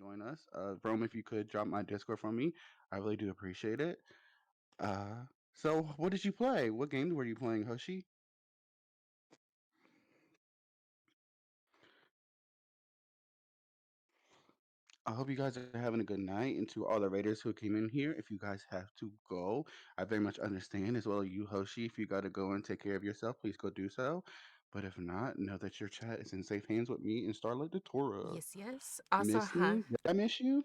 join us. Rome, if you could drop my Discord for me, I really do appreciate it. Uh, so what did you play? What game were you playing, Hoshi? I hope you guys are having a good night. And to all the Raiders who came in here, if you guys have to go, I very much understand, as well as you, Hoshi. If you got to go and take care of yourself, please go do so. But if not, know that your chat is in safe hands with me and Starlight the Torah. Yes, yes. Also, Miss me? hi. Did I miss you?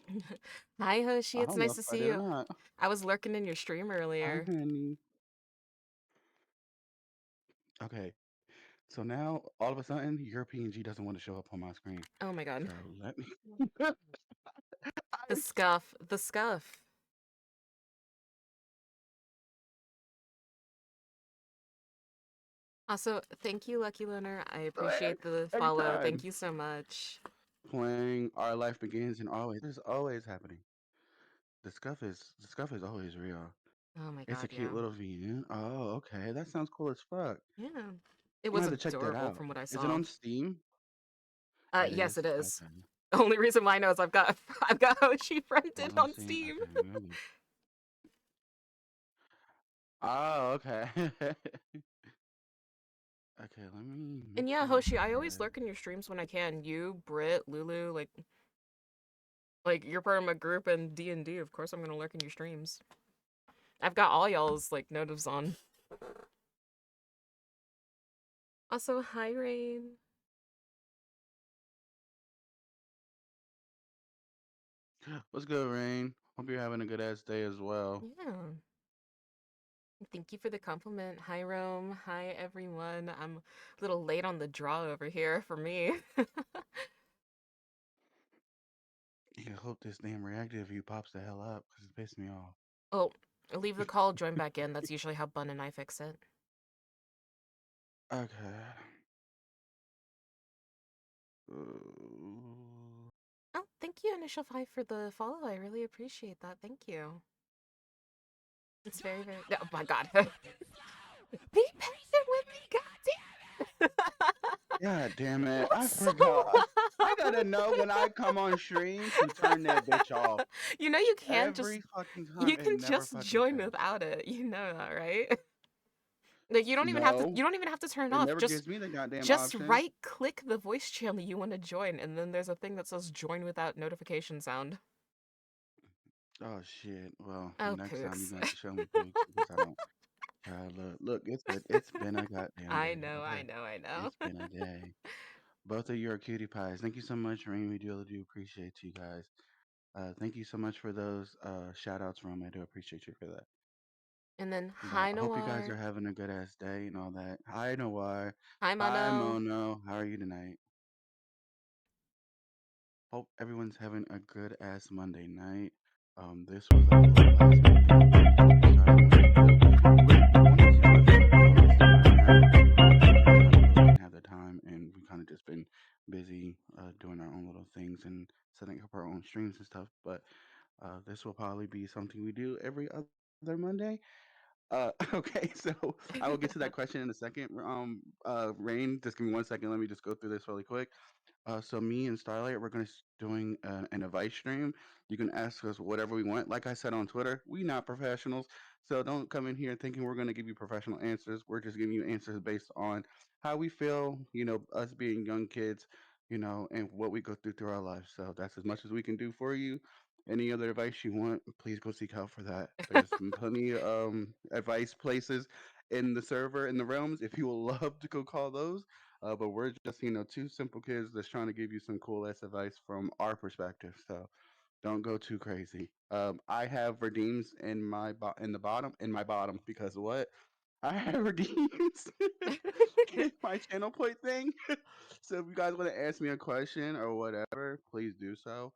Hi, Hoshi. I It's don't know nice if to I see did or you. not. I was lurking in your stream Hi, earlier. honey. Okay, so now all of a sudden, your PNG doesn't want to show up on my screen. Oh my god. So let me. The I'm scuff. The scuff. Also, thank you, Lucky Loner. I glad appreciate the follow. Thank anytime. you so much. Playing Our Life Begins and always, this is always happening. The scuff is always real. Oh my It's a god, cute yeah. little V. Oh, okay. That sounds cool as fuck. Yeah. It I'm was gonna have to check that adorable out. from what I Is it saw. on Steam? It Yes, is. it is. Okay. The only reason why I know is I've got Hoshi On friended on Steam. Steam. Okay. Oh, okay. Okay, let me And make yeah, sure I Hoshi, do I always that. lurk in your streams when I can. You, Britt, Lulu, like you're part of my group in D&D. Of course I'm gonna lurk in your streams. I've got all y'all's like notives on. Also, hi Rain. What's good, Rain? Hope you're having a good ass day as well. Yeah. Thank you for the compliment. Hi Rome. Hi everyone. I'm a little late on the draw over here for me. Yeah, I hope this damn reactive view pops the hell up because it pissed me off. Oh, leave the call, join back in. That's usually how Bun and I fix it. Okay. Uh, Oh, thank you, Initial 5, for the follow. I really appreciate that. Thank you. It's very, very. Oh my god. Be patient with me, goddamn. God damn it. What's I so forgot. I gotta loud? know when I come on stream to turn that bitch off. You know you can just Every fucking time you it can never just fucking join fails. without it. You know that, right? Like No, you don't even have to turn it it off. never gives me the goddamn Just option. right click the voice channel you want to join, and then there's a thing that says join without notification sound. Oh shit. Well, Oh next time you're pooks. gonna have to show me, Pooks, because I don't. Look, it's been a goddamn I day. know, I Okay, know, I know. it's been a day. Both of you are cutie pies. Thank you so much, Rain. We do appreciate you guys. Thank you so much for those shout outs, Rom. I do appreciate you for that. And then But hi I hope you guys are Noir. having a good ass day and all that. Hi, Noir. Hi Hi, Mono. Mono. How are you tonight? Hope everyone's having a good ass Monday night. This was like the last Monday before we started going to. We wanted to do it for like the longest time, but we just kind of really didn't have the time, and we kind of just been busy doing our own little things and setting up our own streams and stuff. But this will probably be something we do every other Monday. Okay, so I will get to that question in a second. Rain, just give me 1 second. Let me just go through this really quick. So me and Starlight, we're gonna doing an advice stream. You can ask us whatever we want. Like I said on Twitter, we not professionals, so don't come in here thinking we're gonna give you professional answers. We're just giving you answers based on how we feel. Us being young kids, and what we go through our lives. So that's as much as we can do for you. Any other advice you want, please go seek out for that. There's plenty advice places in the server in the realms if you would love to go call those. But we're just, two simple kids that's trying to give you some cool ass advice from our perspective. So don't go too crazy. I have redeems in the bottom in my bottom because what? I have redeems in my channel point thing. So if you guys want to ask me a question or whatever, please do so.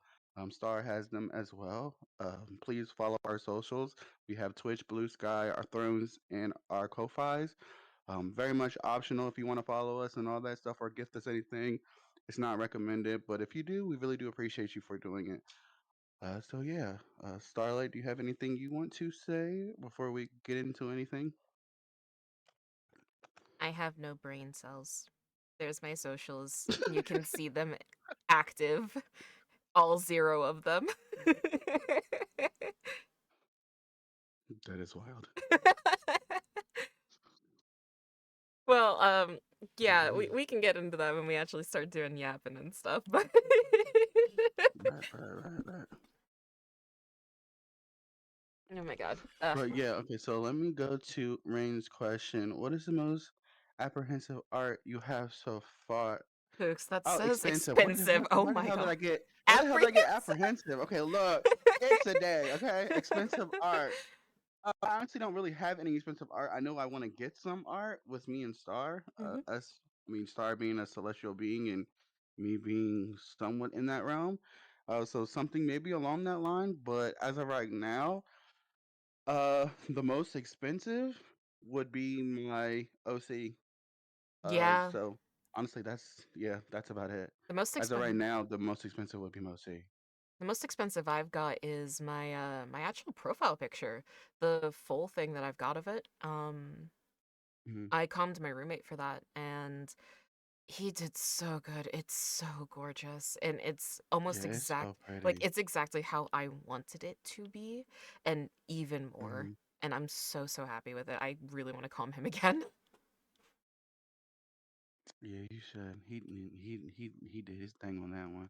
Star has them as well. Please follow our socials. We have Twitch, Blue Sky, our Thrones, and our Ko-Fis. Very much optional if you want to follow us and all that stuff or gift us anything. It's not recommended, but if you do, we really do appreciate you for doing it. So yeah, Starlight, do you have anything you want to say before we get into anything? I have no brain cells. There's my socials. You can see them active. All 0 of them. That is wild. Well, yeah, Mhm. we can get into that when we actually start doing yapping and stuff, but Right, right, right, right. oh my god. But yeah, okay, so let me go to Rain's question. What is the most apprehensive art you have so far? Hooks, that Oh, says expensive. What the expensive. hell? Oh Why the my hell did god. I get? Why the hell did I get Apprehensive. apprehensive? Okay, look, it's a day. Okay, expensive art. I honestly don't really have any expensive art. I know I want to get some art with me and Star. Mhm. I mean, Star being a celestial being and me being somewhat in that realm. So something maybe along that line. But as of right now, the most expensive would be my OC. Yeah, So honestly, that's about it. the most As of right expensive now, the most expensive would be my OC. the most expensive I've got is my actual profile picture. The full thing that I've got of it. Hmm. I calmed my roommate for that, and he did so good. It's so gorgeous, and it's Yeah, almost it's so like, pretty. it's exactly how I wanted it to be, and even more, Hmm. and I'm so, so happy with it. I really wanna calm him again. Yeah, you should. He did his thing on that one.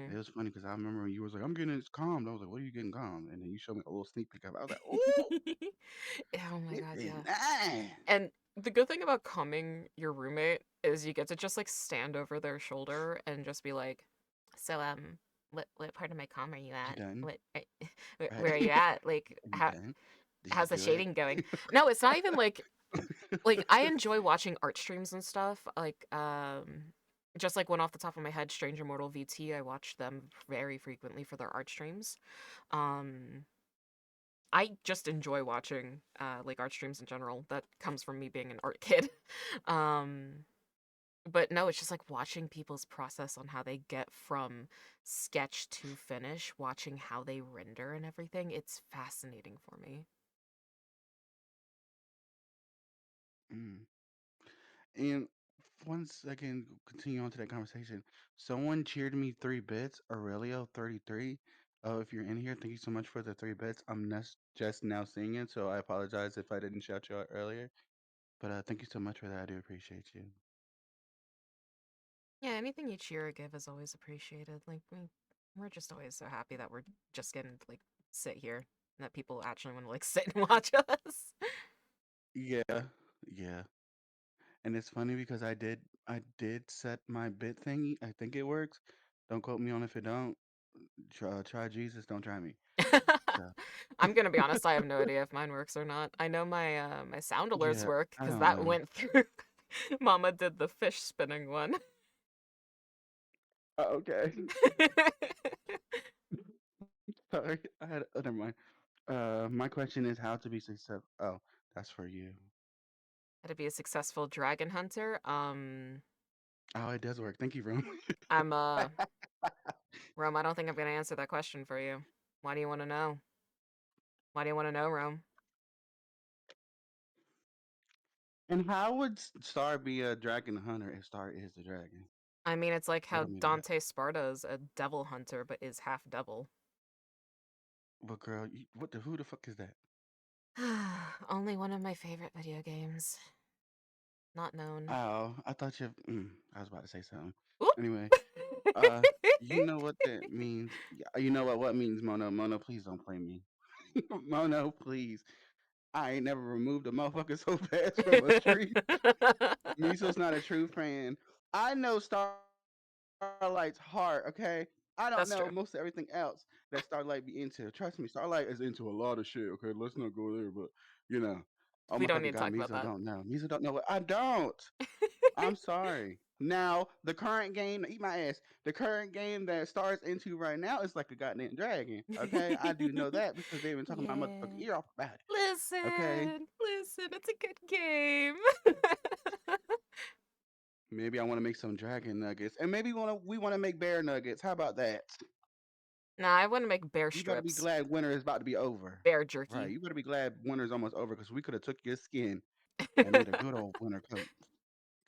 It Mhm. was funny because I remember when you was like, "I'm getting this calmed." I was like, "What are you getting calmed?" And then you showed me a little sneak peek of it. I was like, "Ooh, Oh my it god, is yeah. nice." And the good thing about calming your roommate is you get to just, like, stand over their shoulder and just be like, "So, what part of my calm are you You at? done? What Right? where are you at? Like, Are you done? Did you how's the do it? shading going?" No, it's not even like, I enjoy watching art streams and stuff, like, just, like, one off the top of my head, Strange Immortal VT, I watch them very frequently for their art streams. Um, I just enjoy watching, like, art streams in general. That comes from me being an art kid. Um, but no, it's just, like, watching people's process on how they get from sketch to finish, watching how they render and everything, it's fascinating for me. Mm. And once again, continue on to that conversation. Someone cheered me 3 bits. Aurelio 33. Oh, if you're in here, thank you so much for the 3 bits. I'm just now seeing it, so I apologize if I didn't shout you out earlier. But thank you so much for that. I do appreciate you. Yeah, anything you cheer or give is always appreciated. Like, we're just always so happy that we're just getting to, like, sit here and that people actually want to, like, sit and watch us. Yeah, yeah. And it's funny because I did set my bit thingy. I think it works. Don't quote me on if it don't. Try Jesus, don't try me. So I'm gonna be honest, I have no idea if mine works or not. I know my sound alerts yeah, work I because don't that know. went through. Mama did the fish spinning one. Okay. Sorry, I had never mind. My question is how to be successful. Oh, that's for you. How to be a successful dragon hunter? Oh, it does work. Thank you, Rome. I'm Rome, I don't think I'm gonna answer that question for you. Why do you want to know? Why do you want to know, Rome? And how would Star be a dragon hunter if Star is the dragon? I mean, it's like how Riddle me that. Dante Sparta's a devil hunter, but is half devil. But girl, who the fuck is that? Only one of my favorite video games. Not known. Oh, I thought you. I was about to say something. Oop! Anyway, uh, you know what that means. Yeah, you know what means Mono. Mono, please don't play me. Mono, please. I ain't never removed a motherfucker so fast from a stream. Miso's not a true fan. I know Starlight's heart, okay? I don't That's know true. most of everything else that Starlight be into. Trust me, Starlight is into a lot of shit, okay? Let's not go there, but you know. Oh We my don't fucking need to god, talk about Miso that. don't know. Miso don't know what I don't. I'm sorry. Now, the current game, eat my ass. The current game that Star's into right now is like a goddamn dragon. Okay, I do know that because they've been talking my motherfucking Yeah. ear off about it. Okay, Listen, it's a good game. maybe I want to make some dragon nuggets, and maybe we want to make bear nuggets. How about that? Nah, I want to make bear You better be strips. glad winter is about to be over. Bear Right, jerky. you better be glad winter's almost over because we could have took your skin and made a good old winter coat.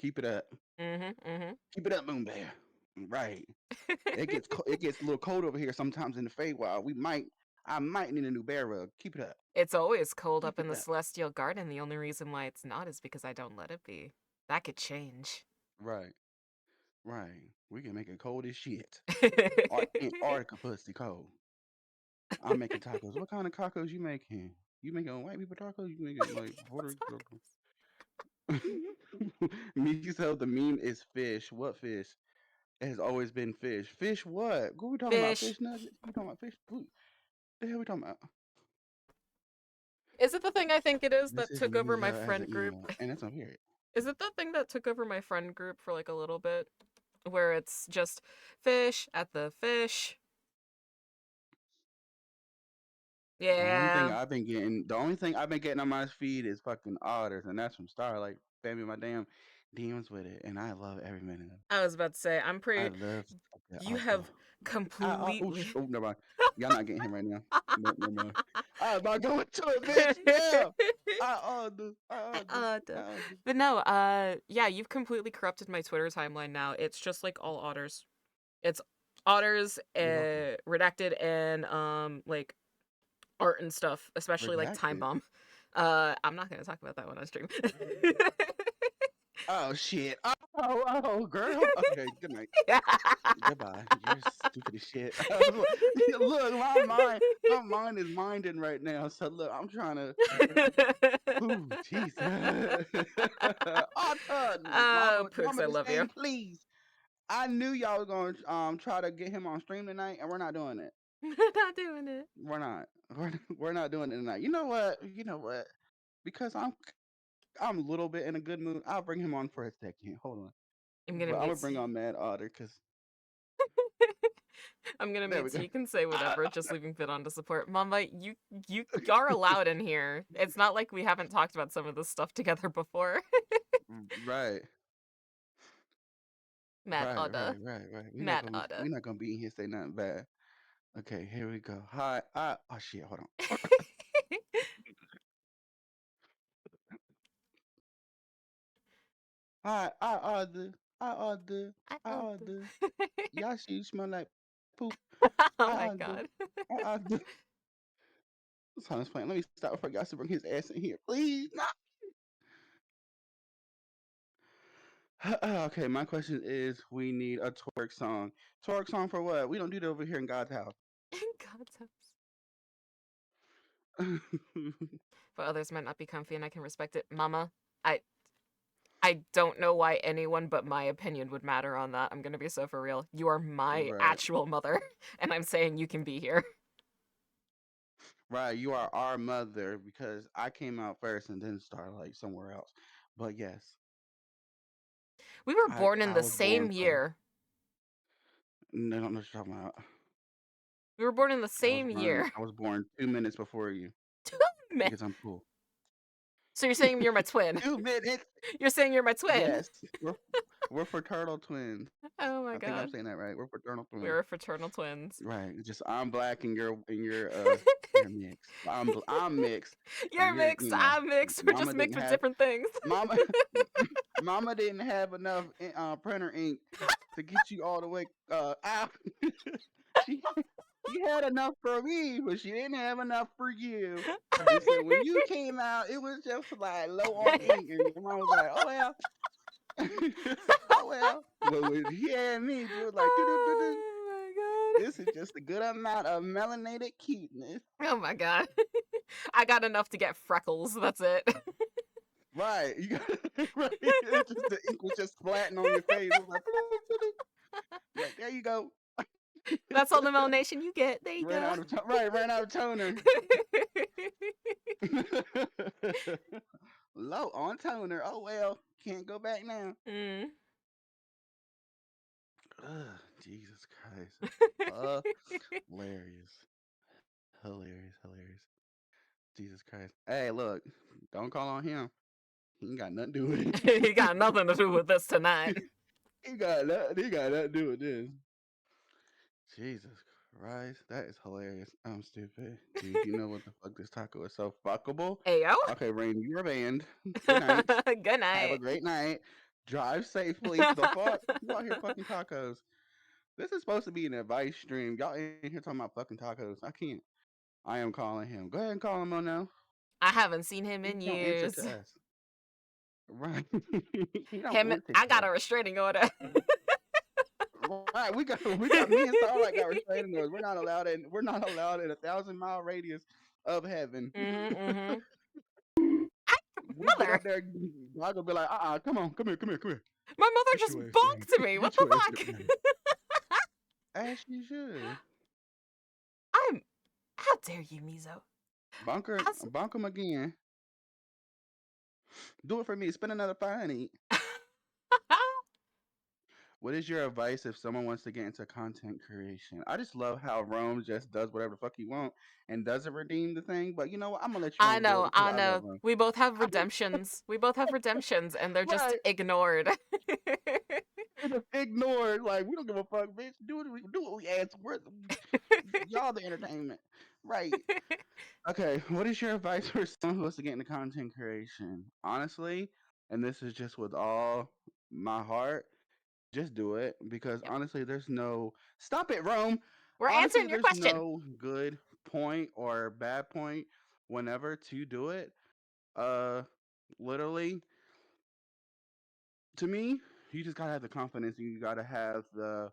Keep it up. Mhm, mhm. Keep it up, Moon Bear. Right. It gets a little cold over here sometimes in the Feywild. I might need a new bear rug. Keep it up. It's always cold up Keep in it the up. Celestial Garden. The only reason why it's not is because I don't let it be. That could change. Right. Right. We can make it cold as shit. Antarctica pussy cold. I'm making tacos. What kind of tacos you making? You making white people tacos? You making like Puerto Rico tacos? Me said the meme is fish. What fish? It has always been fish. Fish what? What we talking about? Fish. Fish nuggets? We talking about fish? What the hell we talking about? Is it the thing I think it is This that is took over Mrs. my As an friend group? email. And that's on period. Is it the thing that took over my friend group for like a little bit? Where it's just fish at the fish? Yeah. The only thing I've been getting on my feed is fucking otters, and that's from Starlight. Family, my damn demons with it, and I love every minute of it. I was about to say, I'm I pretty. love that You otter. have completely. Never mind. Y'all not getting him right now. No, never mind. I am not going to it, bitch. Yeah. Duh. I order. But no, yeah, you've completely corrupted my Twitter timeline now. It's just like all otters. It's otters, You're welcome. redacted, and like art and stuff, especially like Time Redacted. Bomb. I'm not gonna talk about that one on stream. Oh shit. Girl. Okay. Good night. Goodbye. You're stupid as shit. Look, my mind is minding right now. So look, I'm trying to. Ooh, Jesus. Oh, Pooks, Mama, I the love you. same, please. I knew y'all was gonna try to get him on stream tonight, and we're not doing it. We're not doing it. We're not. We're not doing it tonight. You know what? You know what? Because I'm a little bit in a good mood. I'll bring him on for a second. Hold on. I'm gonna But I'm gonna mute. bring on Mad Otter because I'm gonna there mute we so go. you can say whatever, just leaving Fit on to support. Mama, you are allowed in here. It's not like we haven't talked about some of this stuff together before. Right. Mad Oda. Right. Mad Oda. We're not gonna be in here say nothing bad. Okay, here we go. Hi. Oh shit. Hold on. Hi. I order. I I Oda. order. Y'all shoes smell like poop. Oh I my order. god. I order. Sounds funny. Let me stop before y'all to bring his ass in here, please. No. Okay, my question is: we need a twerk song. Twerk song for what? We don't do that over here in God's house. God's house. But others might not be comfy and I can respect it. Mama, I I don't know why anyone but my opinion would matter on that. I'm gonna be so for real. You are my Right. actual mother, and I'm saying you can be here. Right, you are our mother because I came out first and then Starlight somewhere else. But yes, We were born in I the was born same first. year. No, I don't know what you're talking about. We were born in the same year. I was born 2 minutes before you 2 minutes. because I'm cool. So you're saying you're my twin? 2 minutes. You're saying you're my twin? Yes, we're fraternal twins. Oh my I think I'm god. saying that right. We're fraternal We twins. were fraternal twins. Right. Just I'm black and you're mixed. I'm mixed and You're you're mixed. I'm mixed. We're just mama mixed didn't with have different things. mama mama didn't have enough printer ink to get you all the way out. she she had enough for me, but she didn't have enough for you. And so when you came out, it was just like low on ink, and your mom was like, "Oh well, oh well." But when he had me, it was like, "Do-do-do-do." Oh This is just a good amount of melanated cuteness. my god. Oh my god. I got enough to get freckles. That's it. Right. You got right. It's just the ink was just splatting on your face. It was like, like there you go. That's all the melanation you get. There you Ran go. out of ran out of toner. Low on toner. Oh well, can't go back now. Mm. Ugh, Jesus Christ. Hilarious. Hilarious. Jesus Christ. Hey, look, don't call on him. He ain't got nothing to do with He got it. nothing to do with this tonight. He got nothing to do with this. Jesus Christ, that is hilarious. I'm stupid. Do you know what the fuck this taco is so fuckable? Ayo. Okay, Rain, you're banned. Good night. Good Have a night. great night. Drive safely. The fuck? You out here fucking tacos. This is supposed to be an advice stream. Y'all in here talking about fucking tacos. I can't. I am calling him. Go ahead and call him on now. I haven't seen him He in don't answer years. to us. Right. He don't Him, answer I to got us. a restraining order. Right. We got me and Starlight got restraining orders. We're not allowed in 1,000 mile radius of heaven. Mm-hmm. I, We get mother, up there, God will be like, come on, come here. my mother Get just your ass down. bonked me. What Get the your ass fuck? down. As you should. I'm. How dare you, Mizo? As Bonk him again. Do it for me. Spend another $5. What is your advice if someone wants to get into content creation? I just love how Rome just does whatever the fuck he want and doesn't redeem the thing. But you know what? I'm gonna let you I Rome do it know, because I I love know. Rome. We both have redemptions. We both have redemptions, and they're just Right. ignored. And just ignored. Like we don't give a fuck, bitch. Do what we ask. Y'all the entertainment. Right. Okay. What is your advice for someone who wants to get into content creation? Honestly, and this is just with all my heart, just do it because Yep. honestly, there's no stop it, Rome. We're Honestly, answering your there's question. no good point or bad point whenever to do it. Uh, literally, to me, you just gotta have the confidence and you gotta have the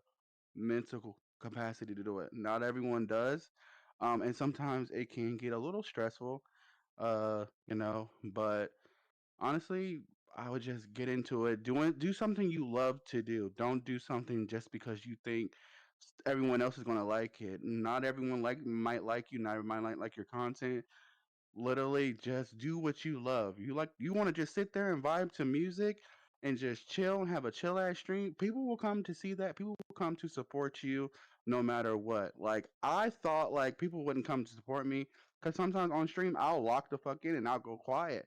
mental capacity to do it. Not everyone does, and sometimes it can get a little stressful. But honestly, I would just get into it. Do something you love to do. Don't do something just because you think everyone else is gonna like it. Not everyone might like you. Not everyone might like your content. Literally, just do what you love. You want to just sit there and vibe to music and just chill and have a chill ass stream. People will come to see that. People will come to support you no matter what. Like I thought like people wouldn't come to support me because sometimes on stream I'll lock the fuck in and I'll go quiet.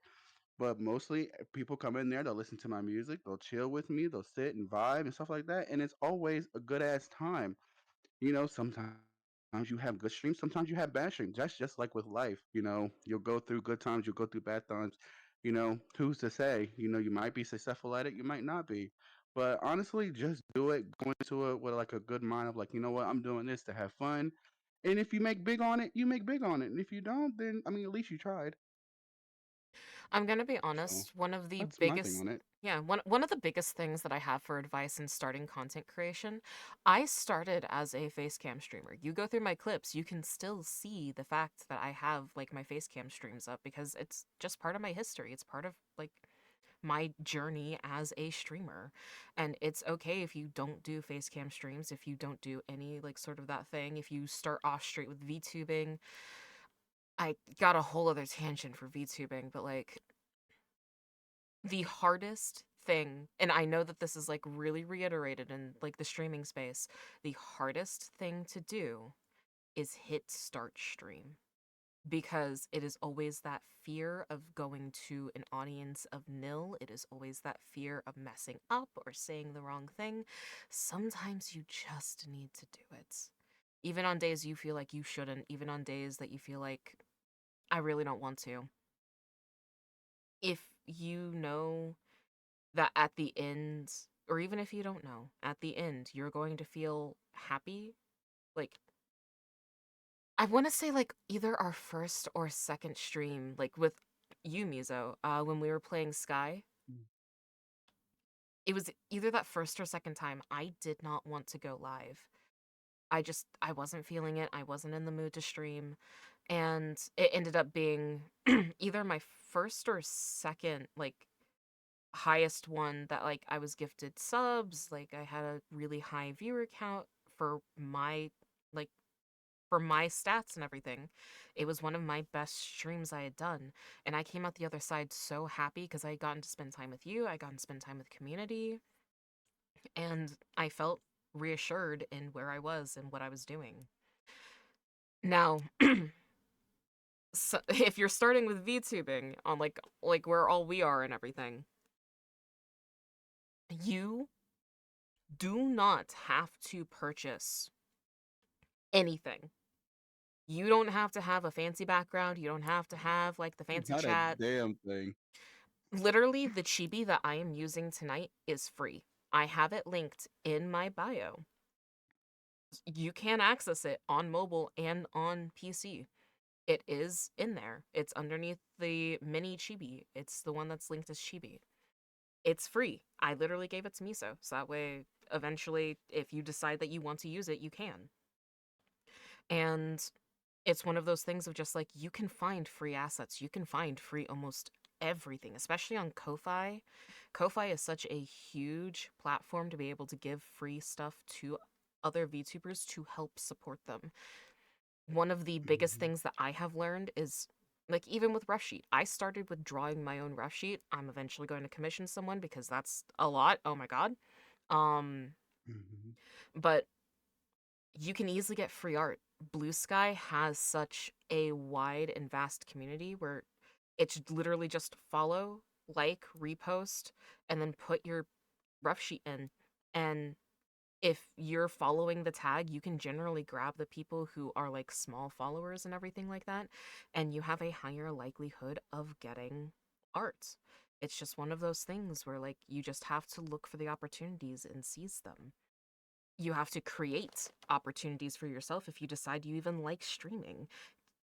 But mostly people come in there, they'll listen to my music, they'll chill with me, they'll sit and vibe and stuff like that. And it's always a good ass time. Sometimes you have good streams, sometimes you have bad streams. That's just like with life. You'll go through good times, you'll go through bad times. Who's to say? You might be successful at it, you might not be. But honestly, just do it. Go into it with like a good mind of like, you know what, I'm doing this to have fun. And if you make big on it, you make big on it. And if you don't, then I mean, at least you tried. I'm gonna be So honest, one of the that's my thing biggest on it. yeah, one of the biggest things that I have for advice in starting content creation, I started as a face cam streamer. You go through my clips, you can still see the fact that I have like my face cam streams up because it's just part of my history. It's part of like my journey as a streamer. And it's okay if you don't do face cam streams, if you don't do any like sort of that thing, if you start off straight with VTubing. I got a whole other tangent for VTubing, but like the hardest thing, and I know that this is like really reiterated in like the streaming space, the hardest thing to do is hit start stream because it is always that fear of going to an audience of nil. It is always that fear of messing up or saying the wrong thing. Sometimes you just need to do it. Even on days you feel like you shouldn't, even on days that you feel like I really don't want to. If you know that at the end, or even if you don't know, at the end, you're going to feel happy. Like, I want to say, like, either our first or second stream, like with you, Mizo, when we were playing Sky, it was either that first or second time. I did not want to go live. I wasn't feeling it. I wasn't in the mood to stream. And it ended up being either my first or second, like, highest one that like I was gifted subs, like I had a really high viewer count for my like for my stats and everything. It was one of my best streams I had done. And I came out the other side so happy because I had gotten to spend time with you, I got to spend time with community, and I felt reassured in where I was and what I was doing. Now, so if you're starting with VTubing on like where all we are and everything, you do not have to purchase anything. You don't have to have a fancy background. You don't have to have like the fancy Not a chat. damn thing. Literally, the chibi that I am using tonight is free. I have it linked in my bio. You can access it on mobile and on PC. It is in there. It's underneath the mini chibi. It's the one that's linked as chibi. It's free. I literally gave it to Miso, so that way, eventually, if you decide that you want to use it, you can. And it's one of those things of just like, you can find free assets. You can find free almost everything, especially on Ko-Fi. Ko-Fi is such a huge platform to be able to give free stuff to other VTubers to help support them. One of the biggest Hmm. things that I have learned is, like, even with rough sheet, I started with drawing my own rough sheet. I'm eventually going to commission someone because that's a lot. Oh my god. Um, Hmm. but you can easily get free art. Blue Sky has such a wide and vast community where it's literally just follow, like, repost, and then put your rough sheet in. And if you're following the tag, you can generally grab the people who are like small followers and everything like that, and you have a higher likelihood of getting art. It's just one of those things where like you just have to look for the opportunities and seize them. You have to create opportunities for yourself if you decide you even like streaming.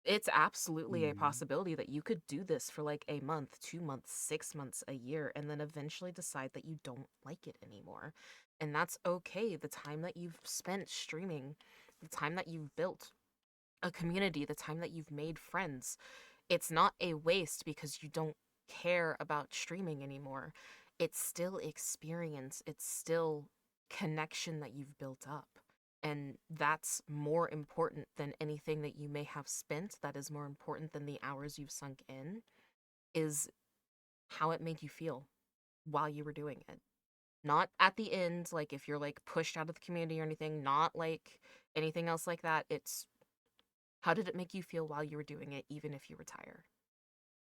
It's absolutely a Hmm. possibility that you could do this for like a month, 2 months, 6 months, a year, and then eventually decide that you don't like it anymore. And that's okay. The time that you've spent streaming, the time that you've built a community, the time that you've made friends, it's not a waste because you don't care about streaming anymore. It's still experience, it's still connection that you've built up. And that's more important than anything that you may have spent. That is more important than the hours you've sunk in, is how it made you feel while you were doing it. Not at the end, like if you're like pushed out of the community or anything, not like anything else like that. It's how did it make you feel while you were doing it, even if you retire?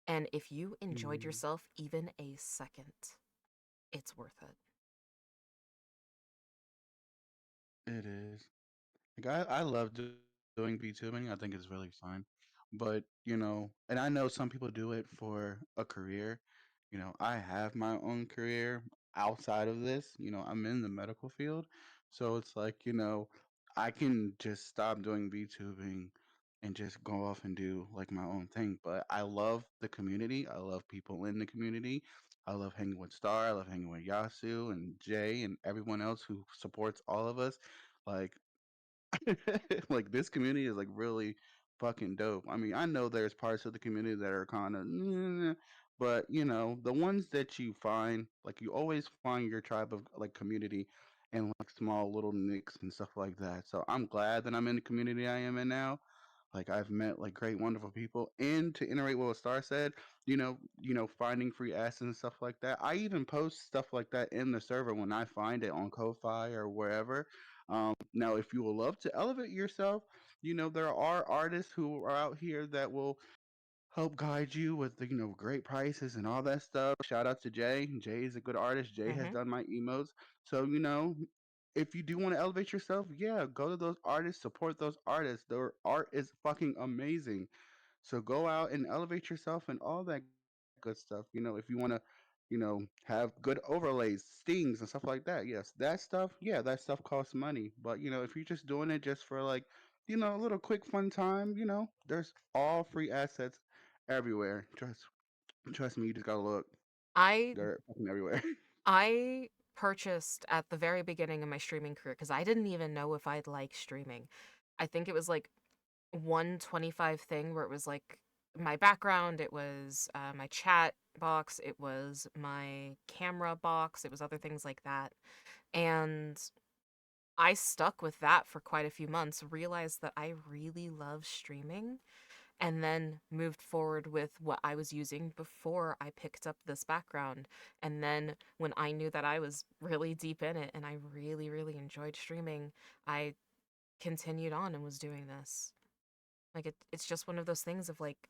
And if you enjoyed Hmm. yourself even a second, it's worth it. It is. Like I love doing VTubing. I think it's really fun. But, and I know some people do it for a career. I have my own career outside of this. I'm in the medical field. So it's like, I can just stop doing VTubing and just go off and do like my own thing. But I love the community. I love people in the community. I love hanging with Star. I love hanging with Yasu and Jay and everyone else who supports all of us. Like, like this community is like really fucking dope. I mean, I know there's parts of the community that are kind of, but the ones that you find, like you always find your tribe of like community and like small little nicks and stuff like that. So I'm glad that I'm in the community I am in now. Like I've met like great, wonderful people, and to iterate what Star said, finding free assets and stuff like that. I even post stuff like that in the server when I find it on Ko-fi or wherever. Now, if you would love to elevate yourself, there are artists who are out here that will help guide you with the, great prices and all that stuff. Shout out to Jay. Jay is a good artist. Jay has Mm-hmm. done my emotes. So, if you do want to elevate yourself, yeah, go to those artists, support those artists. Their art is fucking amazing. So go out and elevate yourself and all that good stuff. If you want to, have good overlays, stings, and stuff like that. Yes, that stuff. Yeah, that stuff costs money. But if you're just doing it just for like, a little quick fun time, there's all free assets everywhere. Trust me, you just gotta look. I They're fucking everywhere. I purchased at the very beginning of my streaming career because I didn't even know if I'd like streaming. I think it was like 125 thing where it was like my background, it was my chat box, it was my camera box, it was other things like that. And I stuck with that for quite a few months, realized that I really love streaming, and then moved forward with what I was using before I picked up this background. And then when I knew that I was really deep in it and I really, really enjoyed streaming, I continued on and was doing this. Like it's just one of those things of like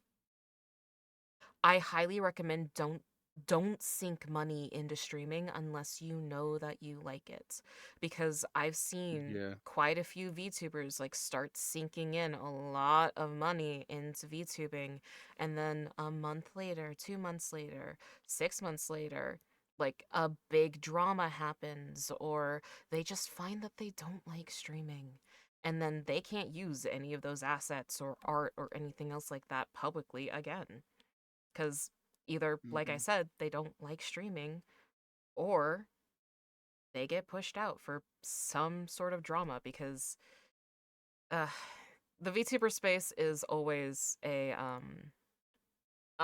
I highly recommend don't sink money into streaming unless you know that you like it. Because I've seen Yeah. quite a few VTubers like start sinking in a lot of money into VTubing, and then a month later, 2 months later, 6 months later, like a big drama happens or they just find that they don't like streaming. and then they can't use any of those assets or art or anything else like that publicly again. Because either, like I Mm-mm. said, they don't like streaming, or they get pushed out for some sort of drama because uh, the VTuber space is always a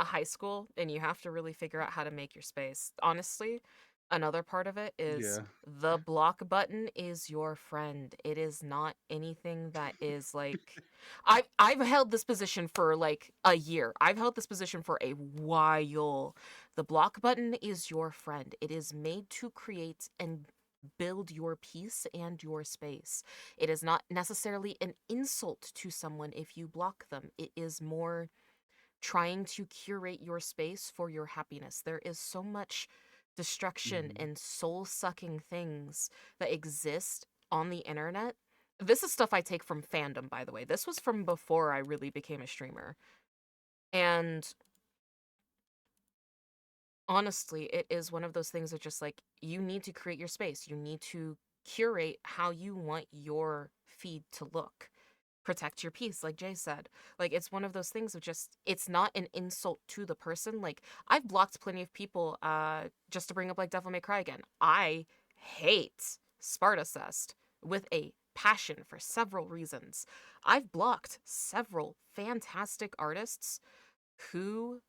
high school, and you have to really figure out how to make your space. Honestly, another part of it is Yeah. the block button is your friend. It is not anything that is like I've held this position for like a year. I've held this position for a while. The block button is your friend. It is made to create and build your peace and your space. It is not necessarily an insult to someone if you block them. It is more trying to curate your space for your happiness. There is so much destruction Mm-hmm. and soul sucking things that exist on the internet. This is stuff I take from fandom, by the way. This was from before I really became a streamer. And honestly, it is one of those things that just like you need to create your space. You need to curate how you want your feed to look. Protect your peace, like Jay said. Like it's one of those things of just it's not an insult to the person. Like I've blocked plenty of people just to bring up like Devil May Cry again. I hate Spartacest with a passion for several reasons. I've blocked several fantastic artists who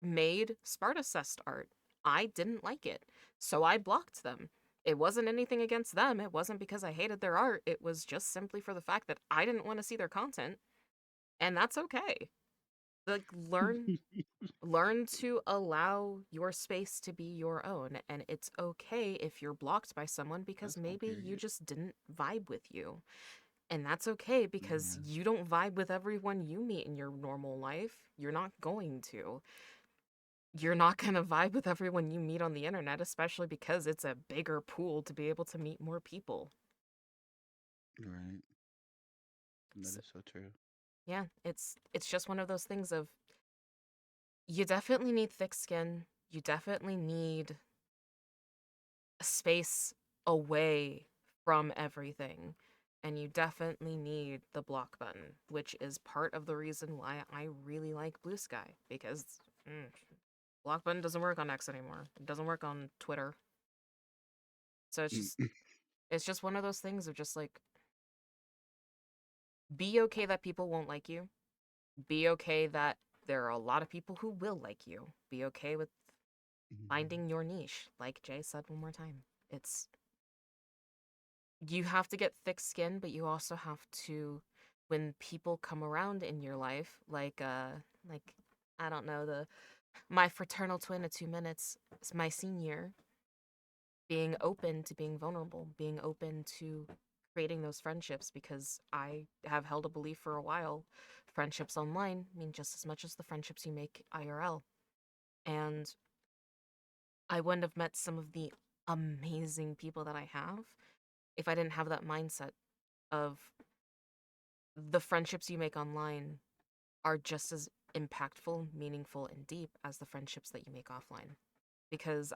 made Spartacest art. I didn't like it, so I blocked them. It wasn't anything against them. It wasn't because I hated their art. It was just simply for the fact that I didn't want to see their content, and that's okay. Like learn to allow your space to be your own, and it's okay if you're blocked by someone because That's all maybe you period. just didn't vibe with you. And that's okay because Yeah. you don't vibe with everyone you meet in your normal life. You're not going to. You're not going to vibe with everyone you meet on the internet, especially because it's a bigger pool to be able to meet more people. Right. That So, is so true. yeah, it's just one of those things of you definitely need thick skin. You definitely need a space away from everything. And you definitely need the block button, which is part of the reason why I really like Blue Sky because block button doesn't work on X anymore. It doesn't work on Twitter. So Mm. it's just one of those things of just like be okay that people won't like you. Be okay that there are a lot of people who will like you. Be okay with Mhm. finding your niche. Like Jay said one more time. It's you have to get thick skin, but you also have to when people come around in your life, like I don't know, the my fraternal twin of 2 minutes, my senior, being open to being vulnerable, being open to creating those friendships because I have held a belief for a while. Friendships online mean just as much as the friendships you make IRL. And I wouldn't have met some of the amazing people that I have if I didn't have that mindset of the friendships you make online are just as impactful, meaningful, and deep as the friendships that you make offline. Because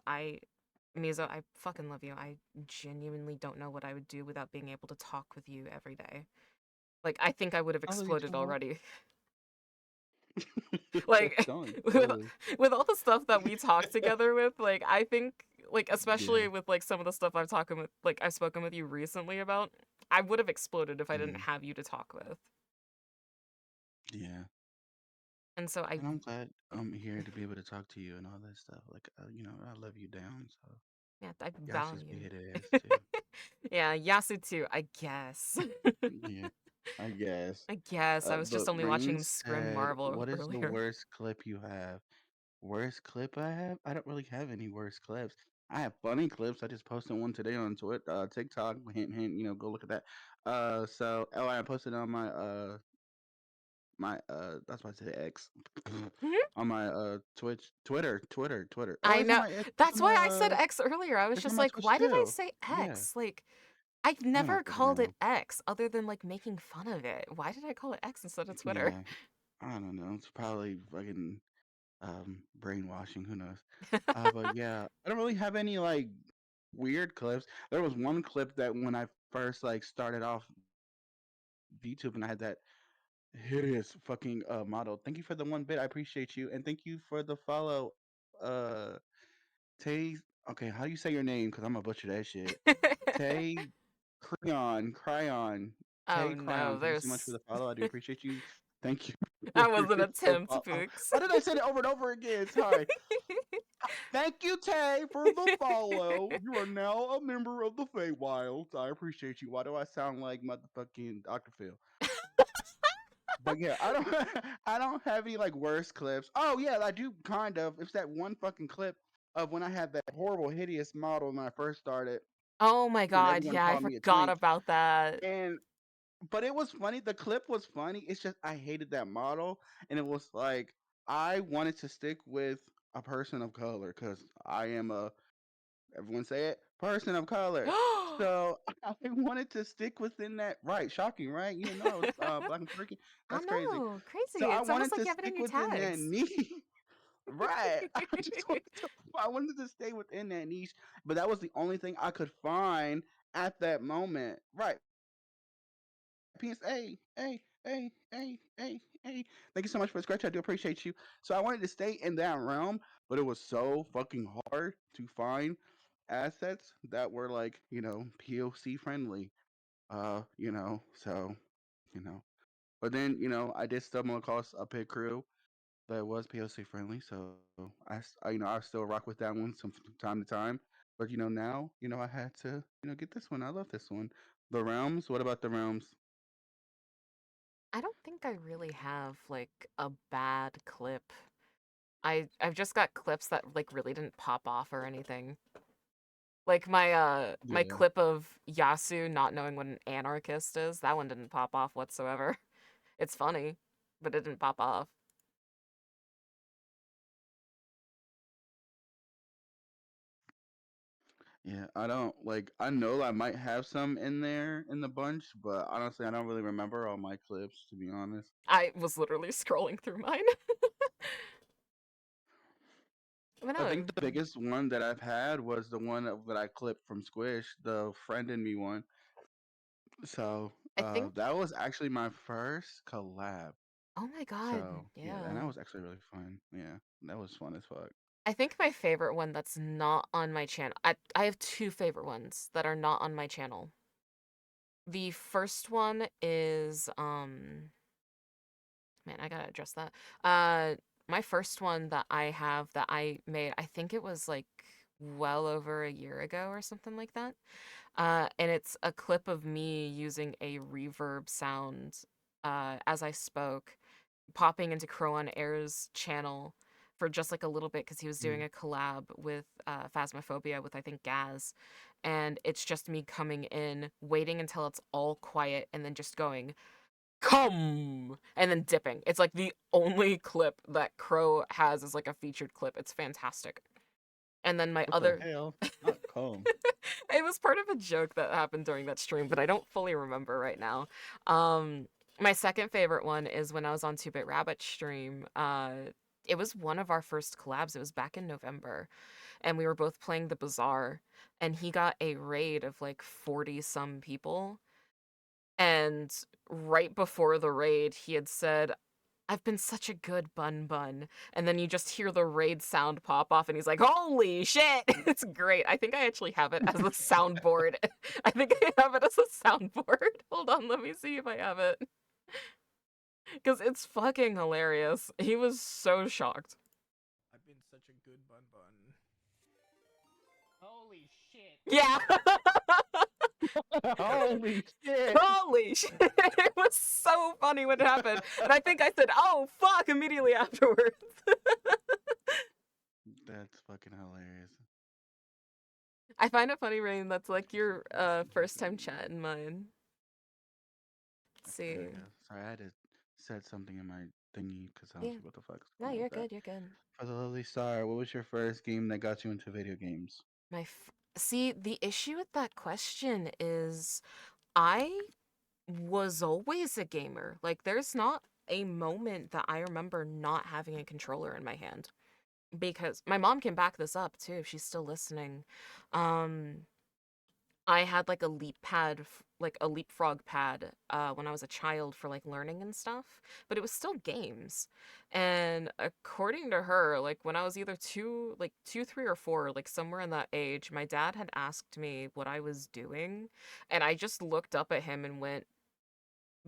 Mizo, I fucking love you. I genuinely don't know what I would do without being able to talk with you every day. Like, I think I would have I love you too, exploded bro. already. Like, Don't with, explode. with all the stuff that we talk together with, like, I think, like, Yeah. especially with, like, some of the stuff I've spoken with you recently about, I would have exploded if I didn't Mhm. have you to talk with. Yeah. And so I, And I'm glad I'm here to be able to talk to you and all that stuff. Like, I love you down. So yeah, I Yasu's value. big headed ass too. Yeah, Yasu too, I guess. Yeah. I guess. I guess. I was just But only watching Rain him scrim said, Marvel "What is the earlier. worst clip you have?" Worst clip I have? I don't really have any worst clips. I have funny clips. I just posted one today on TikTok. Hint, hint. Go look at that. I posted on my that's why I said X Mhm. on my Twitter. Oh, I it's on know. my X. That's why I said X earlier. I was It's on just my like, Twitch why did I too. say Yeah, X? Like, I've I never don't fucking called it know. X other than like making fun of it. Why did I call it X instead of Twitter? Yeah, I don't know. It's probably fucking brainwashing. Who knows? But yeah, I don't really have any like weird clips. There was one clip that when I first like started off VTube and I had that hideous fucking model. Thank you for the 1 bit. I appreciate you, and thank you for the follow. Tay. Okay, how do you say your name? Because I'm gonna butcher that shit. Tay Cryon. Oh Tay no, Cryon. Thank you so much for there's the follow. I do appreciate you. Thank you that for was an the attempt, follow. Books. Why did I say that over and over again? Sorry. Thank you, Tay, for the follow. You are now a member of the Feywilds. I appreciate you. Why do I sound like motherfucking Dr. Phil? But yeah, I don't I don't have any like worst clips. Oh yeah, I do kind of. It's that one fucking clip of when I had that horrible, hideous model when I first started, Oh my and god, everyone yeah, I called me a forgot twink. about that. And but it was funny. The clip was funny. It's just I hated that model, and it was like I wanted to stick with a person of color because I am a everyone say it person of color. So I wanted to stick within that. Right, shocking, right? You didn't know I was black and Turkey. I That's crazy. know, So crazy. I It's almost wanted like to you have it in stick your within that tags. niche. Right. I wanted to stay within that niche, but that was the only thing I could find at that moment. Right. Peace. Hey. Thank you so much for the scratch. I do appreciate you. So I wanted to stay in that realm, but it was so fucking hard to find assets that were like, POC friendly. So. But then, I did stumble across a pit crew that was POC friendly. So I still rock with that one some from time to time. But now, I had to, get this one. I love this one. The Realms. What about the Realms? I don't think I really have like a bad clip. I've just got clips that like really didn't pop off or anything. Like my Yeah. clip of Yasu not knowing what an anarchist is, that one didn't pop off whatsoever. It's funny, but it didn't pop off. Yeah, I don't like. I know I might have some in there in the bunch, but honestly, I don't really remember all my clips to be honest. I was literally scrolling through mine. But I no, think the biggest one that I've had was the one that I clipped from Squish, the friend in me one. So I think that was actually my first collab. oh my god, So yeah, and that yeah. was actually really fun. Yeah, that was fun as fuck. I think my favorite one that's not on my channel. I have two favorite ones that are not on my channel. The first one is man, I gotta address that. My first one that I have that I made, I think it was like well over a year ago or something like that. And it's a clip of me using a reverb sound as I spoke, popping into Crow on Air's channel for just like a little bit because he was doing Mm. a collab with Phasmophobia with I think Gaz, and it's just me coming in, waiting until it's all quiet, and then just going come and then dipping. It's like the only clip that Crow has is like a featured clip. It's fantastic. And then my What the other hell? Not calm. it was part of a joke that happened during that stream, but I don't fully remember right now. Um, my second favorite one is when I was on 2-Bit Rabbit stream. It was one of our first collabs. It was back in November, and we were both playing the Bazaar, and he got a raid of like 40 some people. And right before the raid, he had said, I've been such a good bun bun. And then you just hear the raid sound pop off, and he's like, holy shit! It's great. I think I actually have it as a soundboard. I think I have it as a soundboard. Hold on, let me see if I have it. Because it's fucking hilarious. He was so shocked. I've been such a good bun bun. Holy shit. Yeah. Holy shit! Holy shit. It was so funny when it happened. And I think I said, oh, fuck, immediately afterwards. That's fucking hilarious. I find it funny, Rain, that's like your first time chat in mine. Let's That's see. hilarious. Sorry, I had to set something in my thingy because I don't Yeah. see what the fuck's No, going on you're with that. good. You're good. For the Lovely Star, what was your first game that got you into video games? See, the issue with that question is I was always a gamer. Like, there's not a moment that I remember not having a controller in my hand. Because my mom can back this up too if she's still listening. Um, I had like a leap pad, like a leapfrog pad, when I was a child for like learning and stuff, but it was still games. And according to her, like when I was either two, 3, or 4, like somewhere in that age, my dad had asked me what I was doing, and I just looked up at him and went,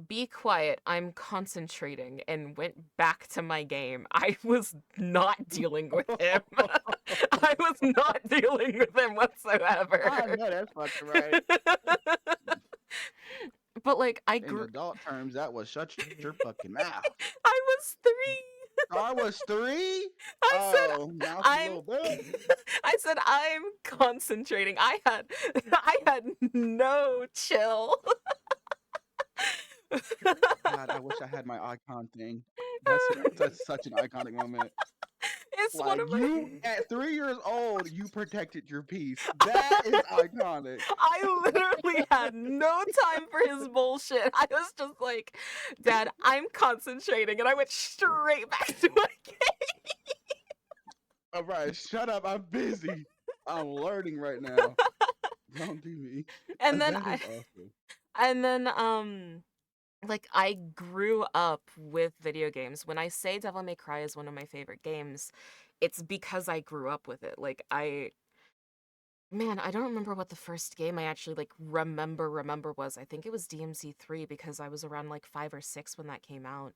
"Be quiet, I'm concentrating," and went back to my game. I was not dealing with him. I was not dealing with him I whatsoever. know that's fucking right. But like I In grew adult terms, that was shut your fucking mouth. I was 3. I was 3. I said Oh, mouth a I'm little bit. I said I'm concentrating. I had no chill. God, I wish I had my icon thing. That's such an iconic moment. It's one Like of my you at 3 years old, you protected your peace. That is iconic. I literally had no time for his bullshit. I was just like, "Dad, I'm concentrating," and I went straight back to my game. All right, shut up. I'm busy. I'm learning right now. Don't do me. And then That is awesome. and then like I grew up with video games. When I say Devil May Cry is one of my favorite games, it's because I grew up with it. Like I don't remember what the first game I actually like remember was. I think it was DMC3 because I was around like 5 or 6 when that came out.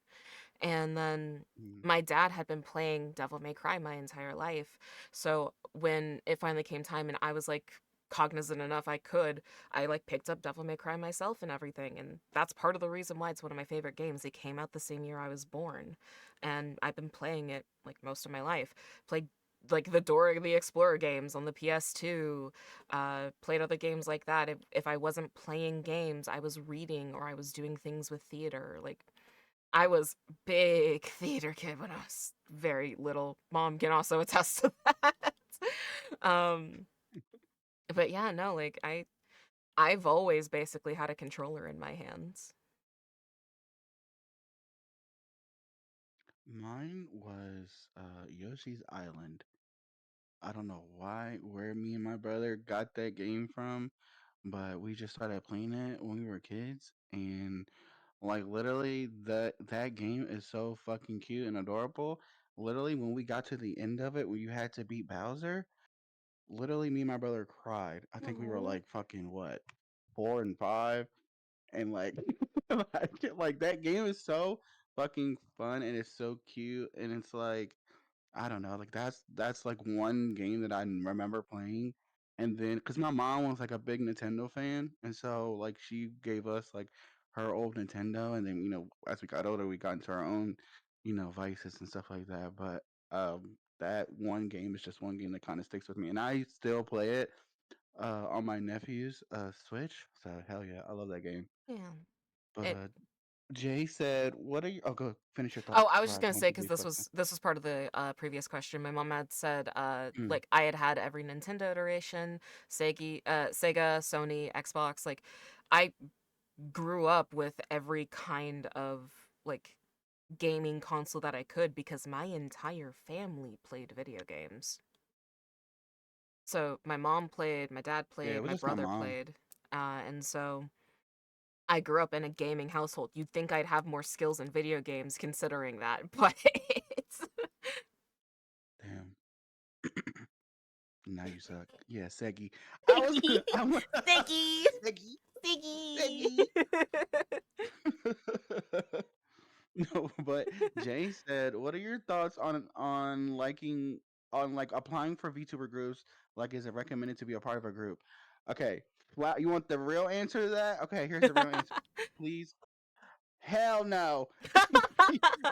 And then Mm. my dad had been playing Devil May Cry my entire life. So when it finally came time and I was like cognizant enough I like picked up Devil May Cry myself and everything. And that's part of the reason why it's one of my favorite games. It came out the same year I was born. And I've been playing it like most of my life. Played like the Dora the Explorer games on the PS2, played other games like that. If I wasn't playing games, I was reading or I was doing things with theater. Like I was big theater kid when I was very little. Mom can also attest to that. um, but yeah, no, like I've always basically had a controller in my hands. Mine was Yoshi's Island. I don't know where me and my brother got that game from, but we just started playing it when we were kids, and like literally that game is so fucking cute and adorable. Literally, when we got to the end of it, when you had to beat Bowser, literally me and my brother cried. I think we were Aw. like fucking what, 4 and 5, and like like that game is so fucking fun and it's so cute and it's like I don't know, like that's like one game that I remember playing, and then because my mom was like a big Nintendo fan, and so like she gave us like her old Nintendo, and then as we got older, we got into our own vices and stuff like that. But that one game is just one game that kind of sticks with me, and I still play it on my nephew's Switch. So hell yeah, I love that game. Yeah. But It Jay said, "What are you?" Oh, go finish your thought Oh, I was before just I gonna go say into because Jay's question. this was part of the previous question. My mom had said Mm, like I had had every Nintendo iteration, Sega, Sony, Xbox. Like I grew up with every kind of like gaming console that I could because my entire family played video games. So my mom played, my dad yeah, it played, was my just my brother mom. played, and so I grew up in a gaming household. You'd think I'd have more skills in video games considering that, but Damn. Now you suck. Yeah, Segi. I was I was sticky, Segi. sticky. Segi. No, but Jay said, "What are your thoughts on liking on like applying for VTuber groups? Like, is it recommended to be a part of a group?" Okay, wow, you want the real answer to that? Okay, here's the real answer. Please, hell no.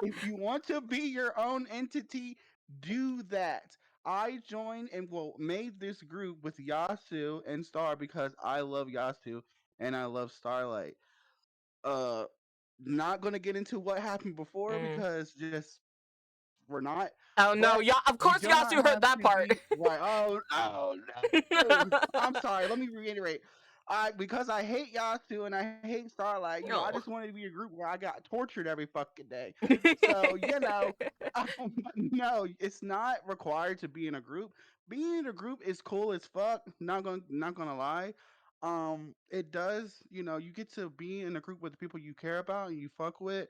If you want to be your own entity, do that. I joined and well made this group with Yasu and Star because I love Yasu and I love Starlight. Uh, not gonna get into what happened before Mm. because just we're not. Oh no, But yeah, of you course don't Yasu heard have that to part. be right. Oh no! I'm sorry. Let me reiterate. I because I hate Yasu and I hate Starlight. I No. just wanted to be a group where I got tortured every fucking day. So no, it's not required to be in a group. Being in a group is cool as fuck. Not gonna lie. it does, you get to be in a group with the people you care about and you fuck with,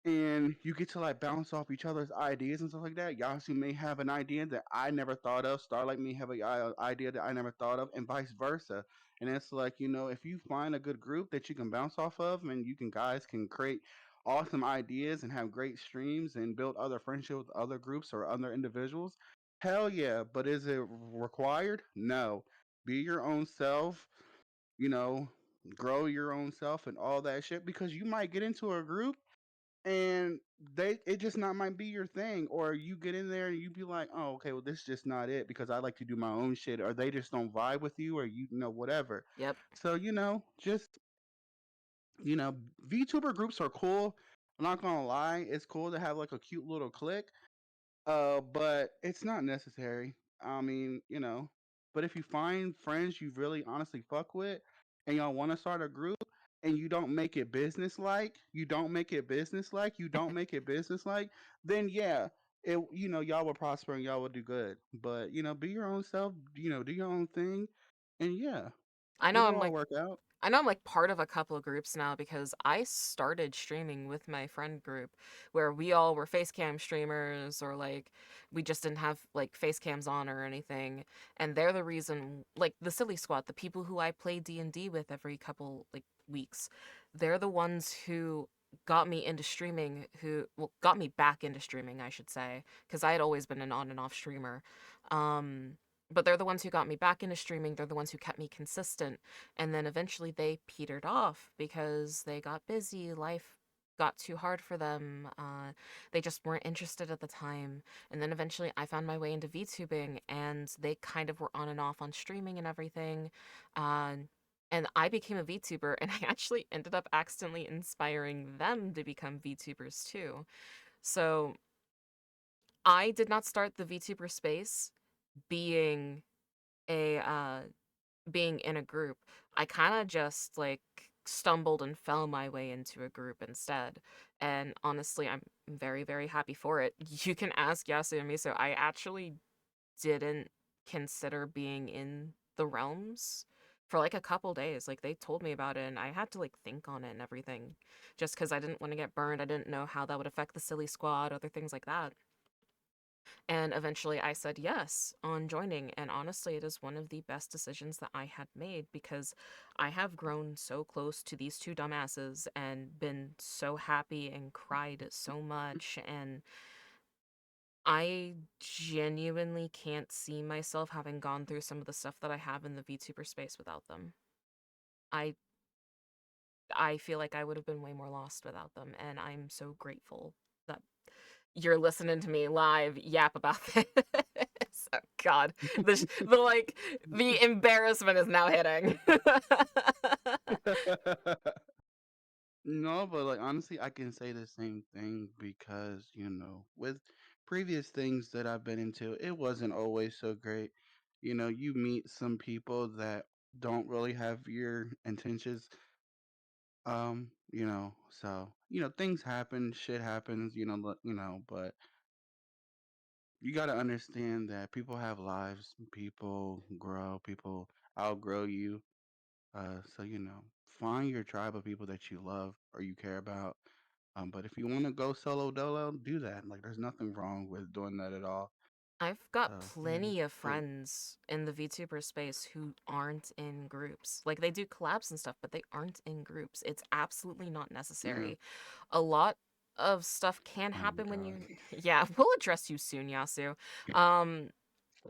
and you get to like bounce off each other's ideas and stuff like that. Yasu may have an idea that I never thought of. Starlight may have an idea that I never thought of, and vice versa. And it's like, if you find a good group that you can bounce off of, and you can guys can create awesome ideas and have great streams and build other friendships with other groups or other individuals. Hell yeah! But is it required? No. Be your own self. You know, grow your own self and all that shit, because you might get into a group and it just not might be your thing, or you get in there and you be like, oh, okay, well, this is just not it, because I like to do my own shit, or they just don't vibe with you, or whatever. Yep. So just you know VTuber groups are cool. I'm not gonna lie, it's cool to have like a cute little clique, but it's not necessary. I mean, but if you find friends you really honestly fuck with, and y'all want to start a group, and you don't make it business like, then yeah, y'all will prosper and y'all will do good. But be your own self. Do your own thing, and yeah, I know it'll I'm all like work out. I know I'm like part of a couple of groups now because I started streaming with my friend group where we all were face cam streamers, or like we just didn't have like face cams on or anything. And they're the reason, like the Silly Squad, the people who I play D&D with every couple like weeks, they're the ones who got me into streaming, got me back into streaming, I should say, because I had always been an on and off streamer. Um but they're the ones who got me back into streaming. They're the ones who kept me consistent, and then eventually they petered off because they got busy. Life got too hard for them. They just weren't interested at the time. And then eventually I found my way into VTubing, and they kind of were on and off on streaming and everything. Uh, and I became a VTuber, and I actually ended up accidentally inspiring them to become VTubers too. So I did not start the VTuber space being a being in a group. I kind of just like stumbled and fell my way into a group instead. And honestly, I'm very, very happy for it. You can ask Yasu and Miso. I actually didn't consider being in the realms for like a couple days. Like they told me about it and I had to like think on it and everything just because I didn't want to get burned. I didn't know how that would affect the Silly Squad, other things like that. And eventually I said yes on joining. And honestly, it is one of the best decisions that I had made because I have grown so close to these two dumbasses and been so happy and cried so much. And I genuinely can't see myself having gone through some of the stuff that I have in the VTuber space without them. I I feel like I would have been way more lost without them, and I'm so grateful that you're listening to me live yap about this. Oh God, the embarrassment is now hitting. No, but like honestly, I can say the same thing because, with previous things that I've been into, it wasn't always so great. You meet some people that don't really have your intentions. So, things happen, shit happens, but you got to understand that people have lives, people grow, people outgrow you. So find your tribe of people that you love or you care about. But if you want to go solo dolo, do that. Like, there's nothing wrong with doing that at all. I've got Yeah. plenty of So, friends in the VTuber space who aren't in groups. Like they do collabs and stuff, but they aren't in groups. It's absolutely not yeah. necessary. A lot of stuff can Oh my happen when God. you're yeah, we'll address you soon, Yasu. Um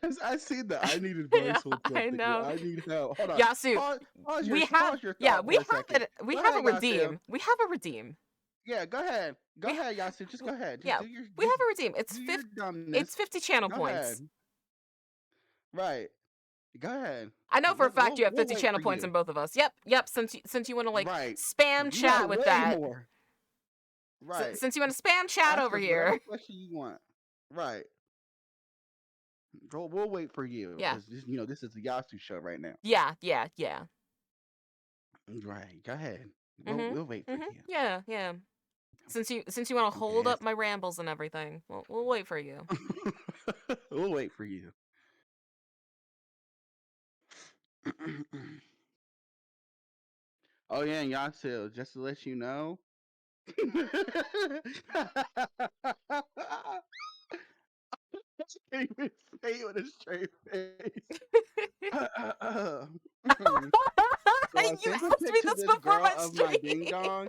'Cause I see that I needed yeah, voice with I something. know. I need help. Hold on. Yasu, Pause your thought we for a have second. it. We Go have a ahead, Yasil. redeem. We have a redeem. Yeah, go ahead. Go We ha- ahead, Yasu. Just go ahead. yeah, we Just have a redeem. do your It's dumbness. 50 channel Go points. ahead. Right. Go ahead. I know for a fact you have We'll 50 wait channel for points you. in both of us. Yep. Since you want to like Right. spam You have chat with way that. more. Right. Since you want to spam chat Ask over us whatever here. question you want. Right. We'll wait for you Yeah. because this is the Yasu show right now. Yeah. Right. Go ahead. Mhm. We'll wait for Mhm. you. Yeah. Since you want to hold Yes. up my rambles and everything, we'll wait for you. We'll wait for you. Oh yeah, and Yasil, just to let you know. Can't even say it with a straight face. So I You sent a asked me picture to this this before girl my of my stream. ding dong,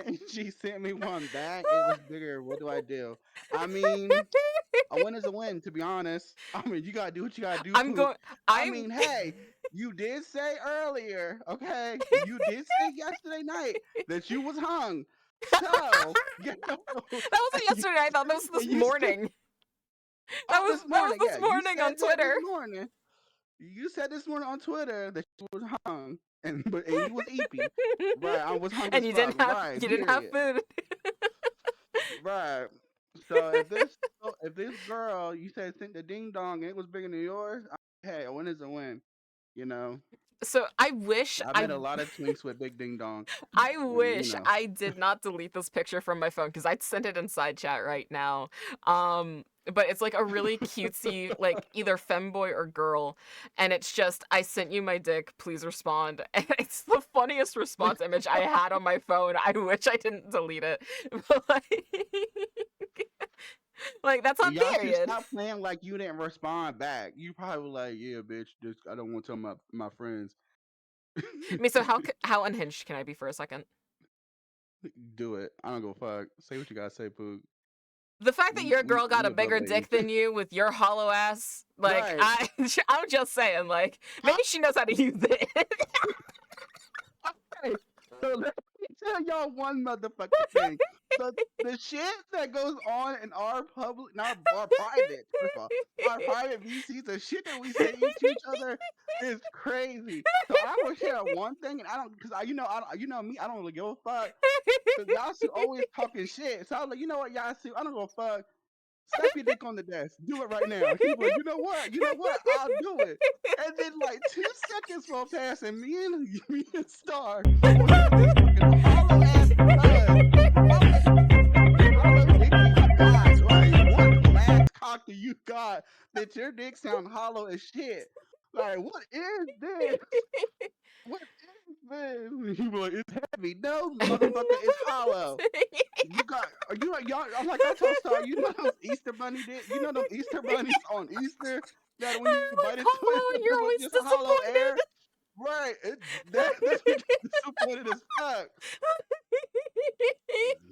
and she sent me one back. It was bigger. What do I do? I mean, a win is a win, to be honest. I mean, you gotta do what you gotta do, I'm Pook. going. I I'm. mean, hey, you did say earlier, okay? You did say yesterday night that you was hung. So, you know, That wasn't you, yesterday. I thought that was this and you said, morning. oh, this That was morning, this yeah, you morning said on that this Twitter. morning. You said this morning on Twitter that you was hung, and you was eepy. Right, I was hung And as fuck. you Right, didn't have period. food. Right. So if this girl you said sent the ding dong and it was bigger than yours, hey, a win is a win. You know, So I wish I met a lot of twinks with big ding dongs, I and wish I did not delete this picture from my phone because I'd send it in side chat right now. But it's like a really cutesy, like either femboy or girl, and it's just I sent you my dick, please respond. And it's the funniest response image I had on my phone. I wish I didn't delete it. But like that's on y'all should period. stop playing like you didn't respond back. You probably were like, yeah, bitch, just I don't want to tell my friends. I mean, so how unhinged can I be for a second? Do it. I don't go fuck. Say what you gotta say, Pook. The fact that your girl got We a above bigger age. dick than you with your hollow ass, like Right. I'm just saying, like Huh? maybe she knows how to use it. Okay, so let me tell y'all one motherfucking thing. The shit that goes on in our public, not our private, first of all, our private VCs, the shit that we say to each other is crazy. So I will share one thing, and I don't, because I don't, you know me, I don't really give a fuck. Because Yasu always talking shit. So I was like, you know what, Yasu, I don't give a fuck. Slap your dick on the desk. Do it right now. He was like, you know what? You know what? I'll do it. And then like 2 seconds will pass, and me and Star will have this fucking hollow ass bud. I'm like, hollow dick do you got? Like, what glass cock do you got that your dick sound hollow as shit? Like, what is this? What is this? He was like, it's heavy. No, motherfucker, it's hollow. You got you know y'all like I told Star, you know those Easter bunny did you know them Easter bunnies on Easter that when you They're bite like into it hollow, and it you're was always just hollow air. disappointed. Right. That's what gets disappointed as fuck.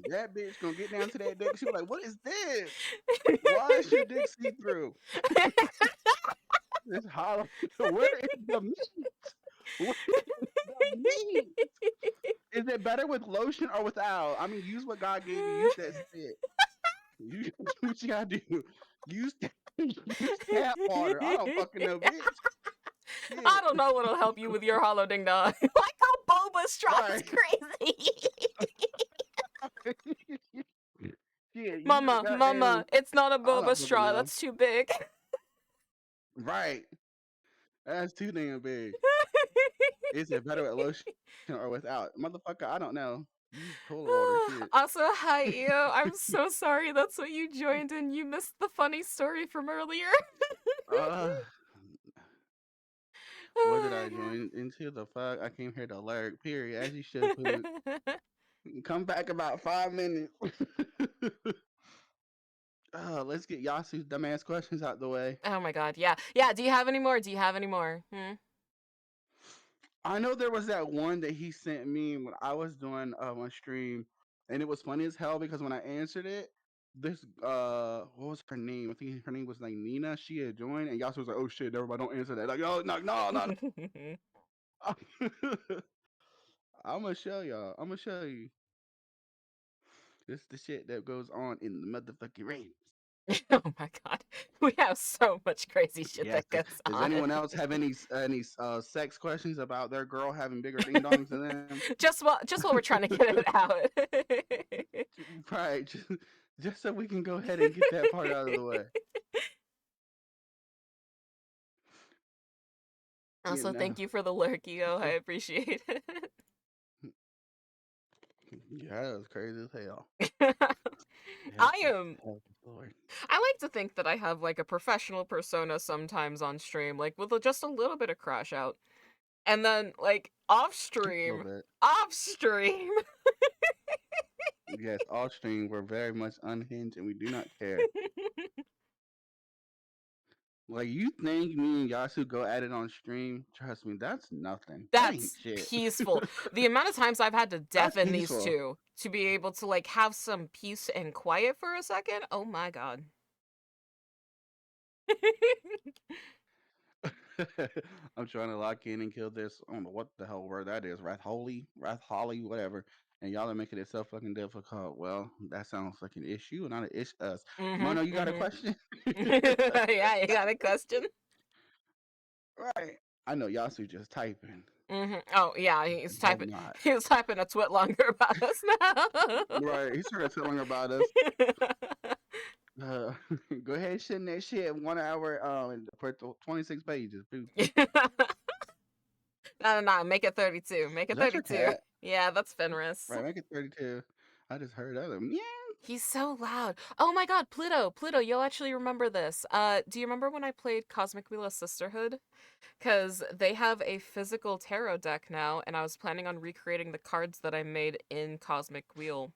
That bitch gonna get down to that dick. She was like, what is this? Why is your dick see through? It's hollow. Where is the meat? Where is the meat? Is it better with lotion or without? I mean, use what God gave you. Use that spit. You do what you gotta do. Use use tap water. I don't fucking know, bitch. I Shit. don't know what'll help you with your hollow ding dong. Like how boba straw is Right. crazy. Shit. Use a Mama, goddamn. it's not a I boba don't fucking straw. know. That's too big. Right. That's too damn big. Is it better with lotion or without? Motherfucker, I don't know. Use toilet water. Shit. Also, hi, Io. I'm so sorry that's what you joined and you missed the funny story from earlier. Uh, what did I Oh join into? The fuck? I came here to lurk. Period. As you should, Pook. my god. Come back about 5 minutes. Let's get Yasu's dumbass questions out the way. Oh my god. Yeah. Yeah. Do you have any more? Do you have any more? Hmm? I know there was that one that he sent me when I was doing my stream, and it was funny as hell because when I answered it, this what was her name? I think her name was like Nina. She had joined, and Yasu was like, "Oh shit, everybody don't answer that." Like, oh no, no, no. I'm gonna show y'all. I'm gonna show you. This the shit that goes on in the motherfucking rain. Oh my god. We have so much crazy shit Yes. that goes Does on. anyone else have any sex questions about their girl having bigger ding dongs than them? Just while we're trying to get it out. Right. Just so we can go ahead and get that part out of the way. You Also, know. thank you for the lurk, Io. I So appreciate it. yeah, that was crazy as hell. I Help us, am. help us, Lord. I like to think that I have like a professional persona sometimes on stream, like with just a little bit of crash out. And then like off Just a little stream, bit. off stream. Yes, all stream. We're very much unhinged and we do not care. Like you think me and Yasu go at it on stream? Trust me, that's nothing. That ain't That's shit. peaceful. The amount of times I've had to That's deafen these peaceful. two to be able to like have some peace and quiet for a second. Oh my god. I'm trying to lock in and kill this. I don't know what the hell word that is. Wrath Holly, whatever. And y'all are making it so fucking difficult. Well, that sounds like an issue, not an issue. Mono, you got a question? Yeah, you got a question? Right. I know Yasu just typing. Oh yeah, he's Hope typing. not. He was typing a twit longer about us now. Right. He started telling about us. Uh, go ahead, send that shit 1 hour. And for 26 pages. Boo. No, make it 32. Make Is it that your 32. cat? Yeah, that's Fenris. Right. Make it 32. I just heard that. Yeah. He's so loud. Oh my god, Pluto, you'll actually remember this. Do you remember when I played Cosmic Wheel of Sisterhood? Because they have a physical tarot deck now, and I was planning on recreating the cards that I made in Cosmic Wheel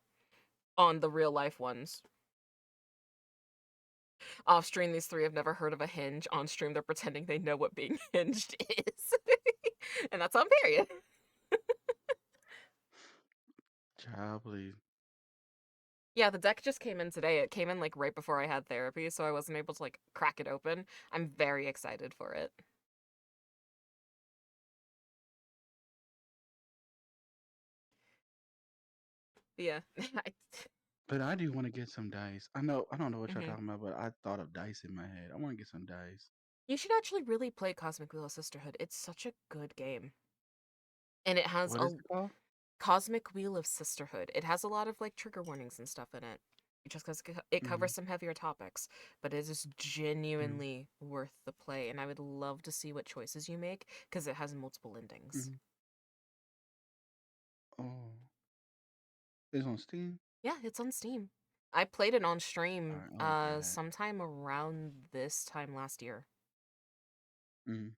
on the real life ones. Off stream, these three have never heard of a hinge. On stream, they're pretending they know what being hinged is. And that's on period. Child, please. Yeah, the deck just came in today. It came in like right before I had therapy, so I wasn't able to like crack it open. I'm very excited for it. Yeah. But I do want to get some dice. I don't know what you're Mhm. talking about, but I thought of dice in my head. I want to get some dice. You should actually really play Cosmic Wheel of Sisterhood. It's such a good game. And it has What a is it called? Cosmic Wheel of Sisterhood. It has a lot of like trigger warnings and stuff in it. Just because it Mm-hmm. covers some heavier topics, but it is genuinely worth the play. And I would love to see what choices you make because it has multiple endings. Mm-hmm. Oh, it's on Steam. Yeah, it's on Steam. I played it on All stream right, I'll look at that. sometime around this time last year. Mm-hmm.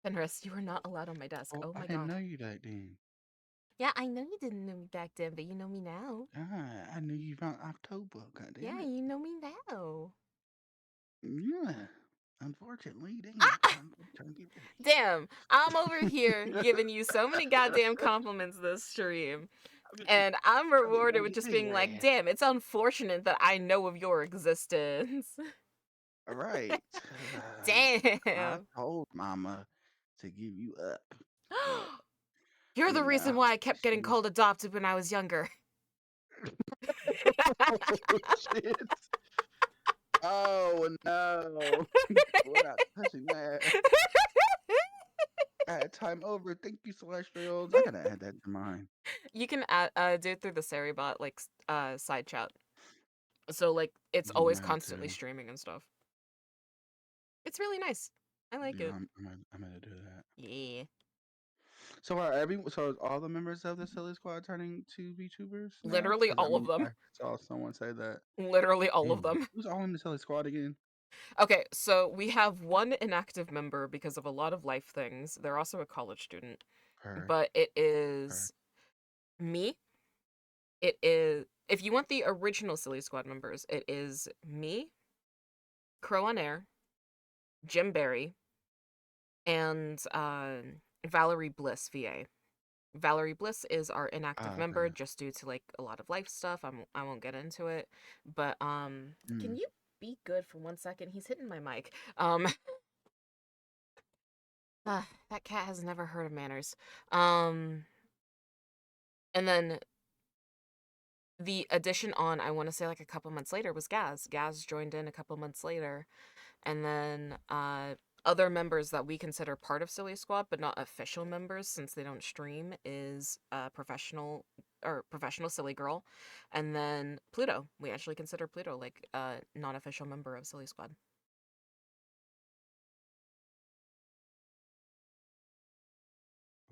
Fenris, you were not allowed on my desk. Oh, Oh I my didn't god. know you that then. Yeah, I know you didn't know me back then, but you know me now. I knew you around October. God damn Yeah, it. you know me now. Yeah. Unfortunately, damn. Ah! I'm trying to get ready. Damn, I'm over here giving you so many goddamn compliments this stream. And I'm I'm getting rewarded ready with to just kill being your like, ass. damn, it's unfortunate that I know of your existence. All right. I Damn. told Mama to give you up, but You're the you reason know why I kept getting she. called adopted when I was younger. Oh shit! Oh no! We're not touching that. Time over. Thank you, Celestials. I gotta add that to mine. You can add, do it through the Seribot like side chat. So like it's You always mad constantly too? streaming and stuff. It's really nice. I like Yeah, it. I'm gonna do that. Yeah. So is all the members of the Silly Squad turning to VTubers now? Literally Because all of I them. saw someone say that. Literally all of Damn, them. who's all in the Silly Squad again? Okay, so we have one inactive member because of a lot of life things. They're also a college student. Her, But it her. is me. It is if you want the original Silly Squad members, it is me, Crow on Air, Jim Barry, and Valerie Bliss, VA. Valerie Bliss is our inactive Ah, member okay. just due to like a lot of life stuff. I won't get into it. But can Mm. you be good for 1 second? He's hitting my mic. That cat has never heard of manners. Um and then the addition on, I want to say like a couple months later, was Gaz. Gaz joined in a couple months later. And then other members that we consider part of Silly Squad but not official members since they don't stream is professional Silly Girl, and then Pluto. We actually consider Pluto like a non-official member of Silly Squad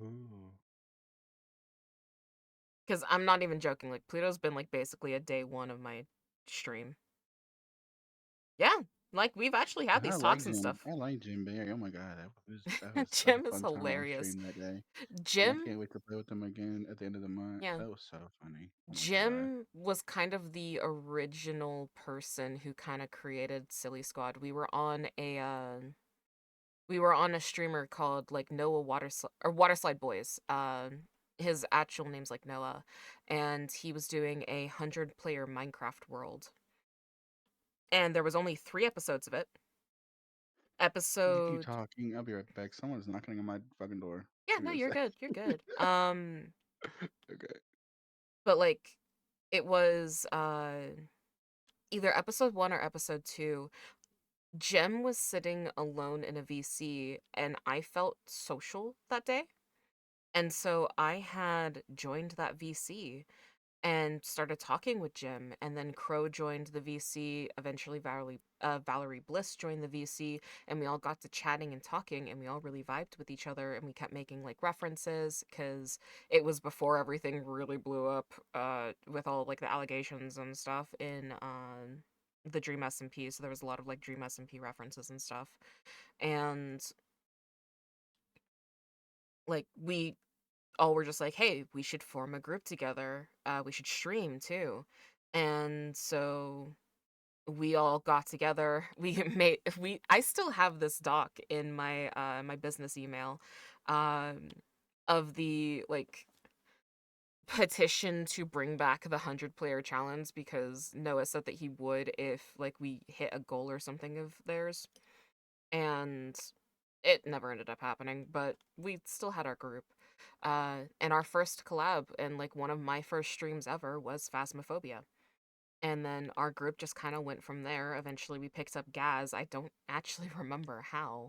Ooh. because I'm not even joking. Like Pluto's been like basically a day one of my stream. Yeah, Like, we've actually had I these like talks and Jim. stuff. I like Jim Barry. Oh my god, that was such a Jim is fun time on hilarious. stream that day, and I Jim, can't wait to play with him again at the end of the month. yeah. That was so funny. Oh my god. Jim was kind of the original person who kind of created Silly Squad. We were on a streamer called like Noah Waterslide Boys. His actual name's like Noah, and he was doing 100-player Minecraft world. And there was only 3 episodes of it. You keep Episode talking. I'll be right back. Someone's knocking on my fucking door. Yeah, Give no, me a you're sec. good. You're good. Okay. But like it was either episode 1 or episode 2. Jem was sitting alone in a VC and I felt social that day. And so I had joined that VC and started talking with Jim. And then Crow joined the VC. Eventually, Valerie Bliss joined the VC, and we all got to chatting and talking, and we all really vibed with each other. And we kept making like references because it was before everything really blew up with all like the allegations and stuff in the Dream SMP. So there was a lot of like Dream SMP references and stuff, and like we all were just like, hey, we should form a group together. We should stream too. And so we all got together. I still have this doc in my business email of the like petition to bring back the 100-player challenge because Noah said that he would if like we hit a goal or something of theirs. And it never ended up happening, but we still had our group. And our first collab and like one of my first streams ever was Phasmophobia. And then our group just kind of went from there. Eventually we picked up Gaz. I don't actually remember how.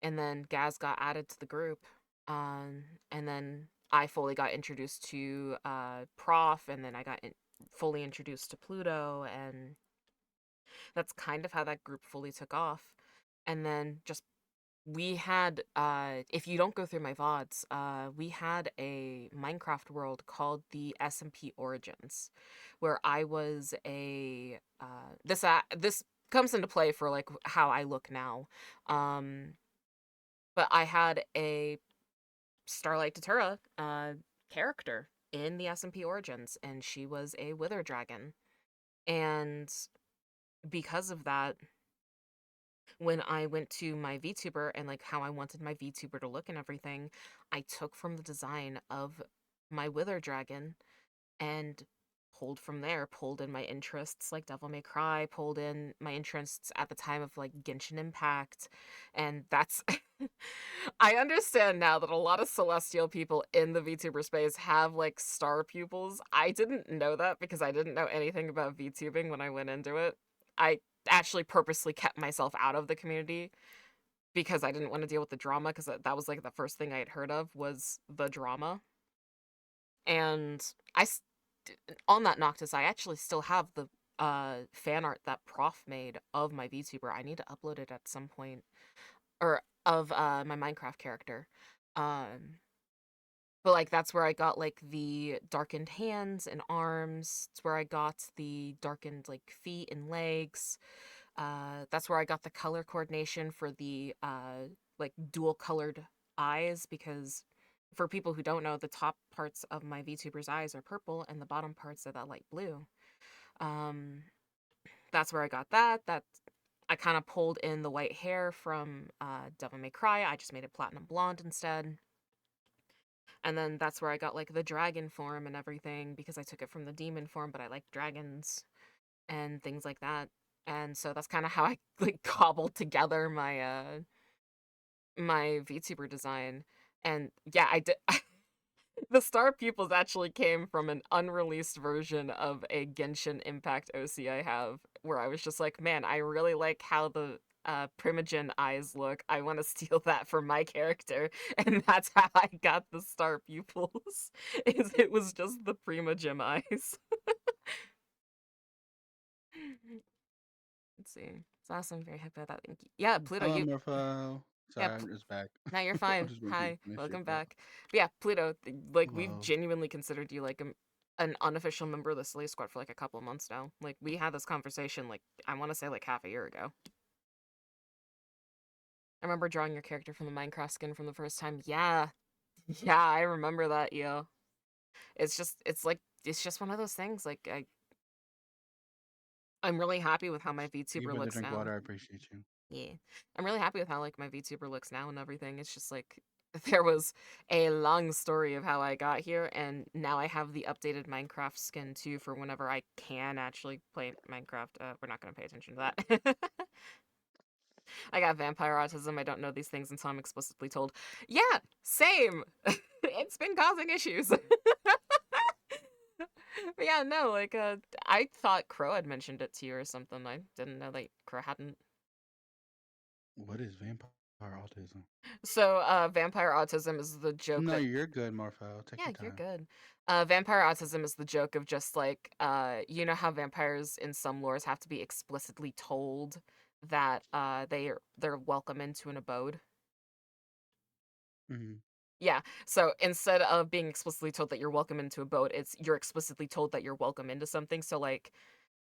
And then Gaz got added to the group. And then I fully got introduced to Prof, and then I got fully introduced to Pluto, and that's kind of how that group fully took off. And then just we had if you don't go through my VODs, we had a Minecraft world called the SMP Origins, where I was this comes into play for like how I look now. But I had a Starlight Datura character in the SMP Origins, and she was a Wither Dragon. And because of that, when I went to my VTuber and like how I wanted my VTuber to look and everything, I took from the design of my Wither Dragon and pulled from there, pulled in my interests like Devil May Cry, pulled in my interests at the time of like Genshin Impact. And that's I understand now that a lot of Celestial people in the VTuber space have like star pupils. I didn't know that because I didn't know anything about VTubing when I went into it. I actually purposely kept myself out of the community because I didn't want to deal with the drama, because that was like the first thing I had heard of was the drama. And on that Noctis, I actually still have the fan art that Prof made of my VTuber. I need to upload it at some point, or of my Minecraft character. But like that's where I got like the darkened hands and arms. It's where I got the darkened like feet and legs. That's where I got the color coordination for the like dual colored eyes, because for people who don't know, the top parts of my VTuber's eyes are purple and the bottom parts are that light blue. Um, that's where I got that. That I kind of pulled in the white hair from Devil May Cry. I just made it platinum blonde instead. And then that's where I got like the dragon form and everything, because I took it from the demon form, but I like dragons and things like that. And so that's kind of how I like cobbled together my VTuber design. And yeah, I did the star pupils actually came from an unreleased version of a Genshin Impact OC I have, where I was just like, man, I really like how the Primogen eyes look. I want to steal that for my character. And that's how I got the star pupils. It was just the Primogen eyes. Let's see. It's awesome. Very happy about that. Thank you. Yeah, Pluto, Hello, you. Morpho. Yeah, Sorry, I'm just back. now you're I'm fine. just making Hi, funny shit welcome up. back. But yeah, Pluto, like we've Hello. genuinely considered you like an unofficial member of the Slay Squad for like a couple of months now. Like we had this conversation like I want to say like half a year ago. I remember drawing your character from the Minecraft skin from the first time. Yeah. Yeah, I remember that, yo. It's just one of those things. Like I'm really happy with how my You VTuber better looks drink now. water. I appreciate you. Yeah. I'm really happy with how like my VTuber looks now and everything. It's just like there was a long story of how I got here, and now I have the updated Minecraft skin too for whenever I can actually play Minecraft. We're not gonna pay attention to that. I got vampire autism. I don't know these things until I'm explicitly told. Yeah, same. It's been causing issues. But yeah, no, like I thought Crow had mentioned it to you or something. I didn't know that Crow hadn't. What is vampire autism? So, vampire autism is the joke No, that you're good, Morpho. Take yeah, your you're time. good. Vampire autism is the joke of just like you know how vampires in some lores have to be explicitly told that they're welcome into an abode. Hmm. Yeah. So instead of being explicitly told that you're welcome into a boat, it's you're explicitly told that you're welcome into something. So like,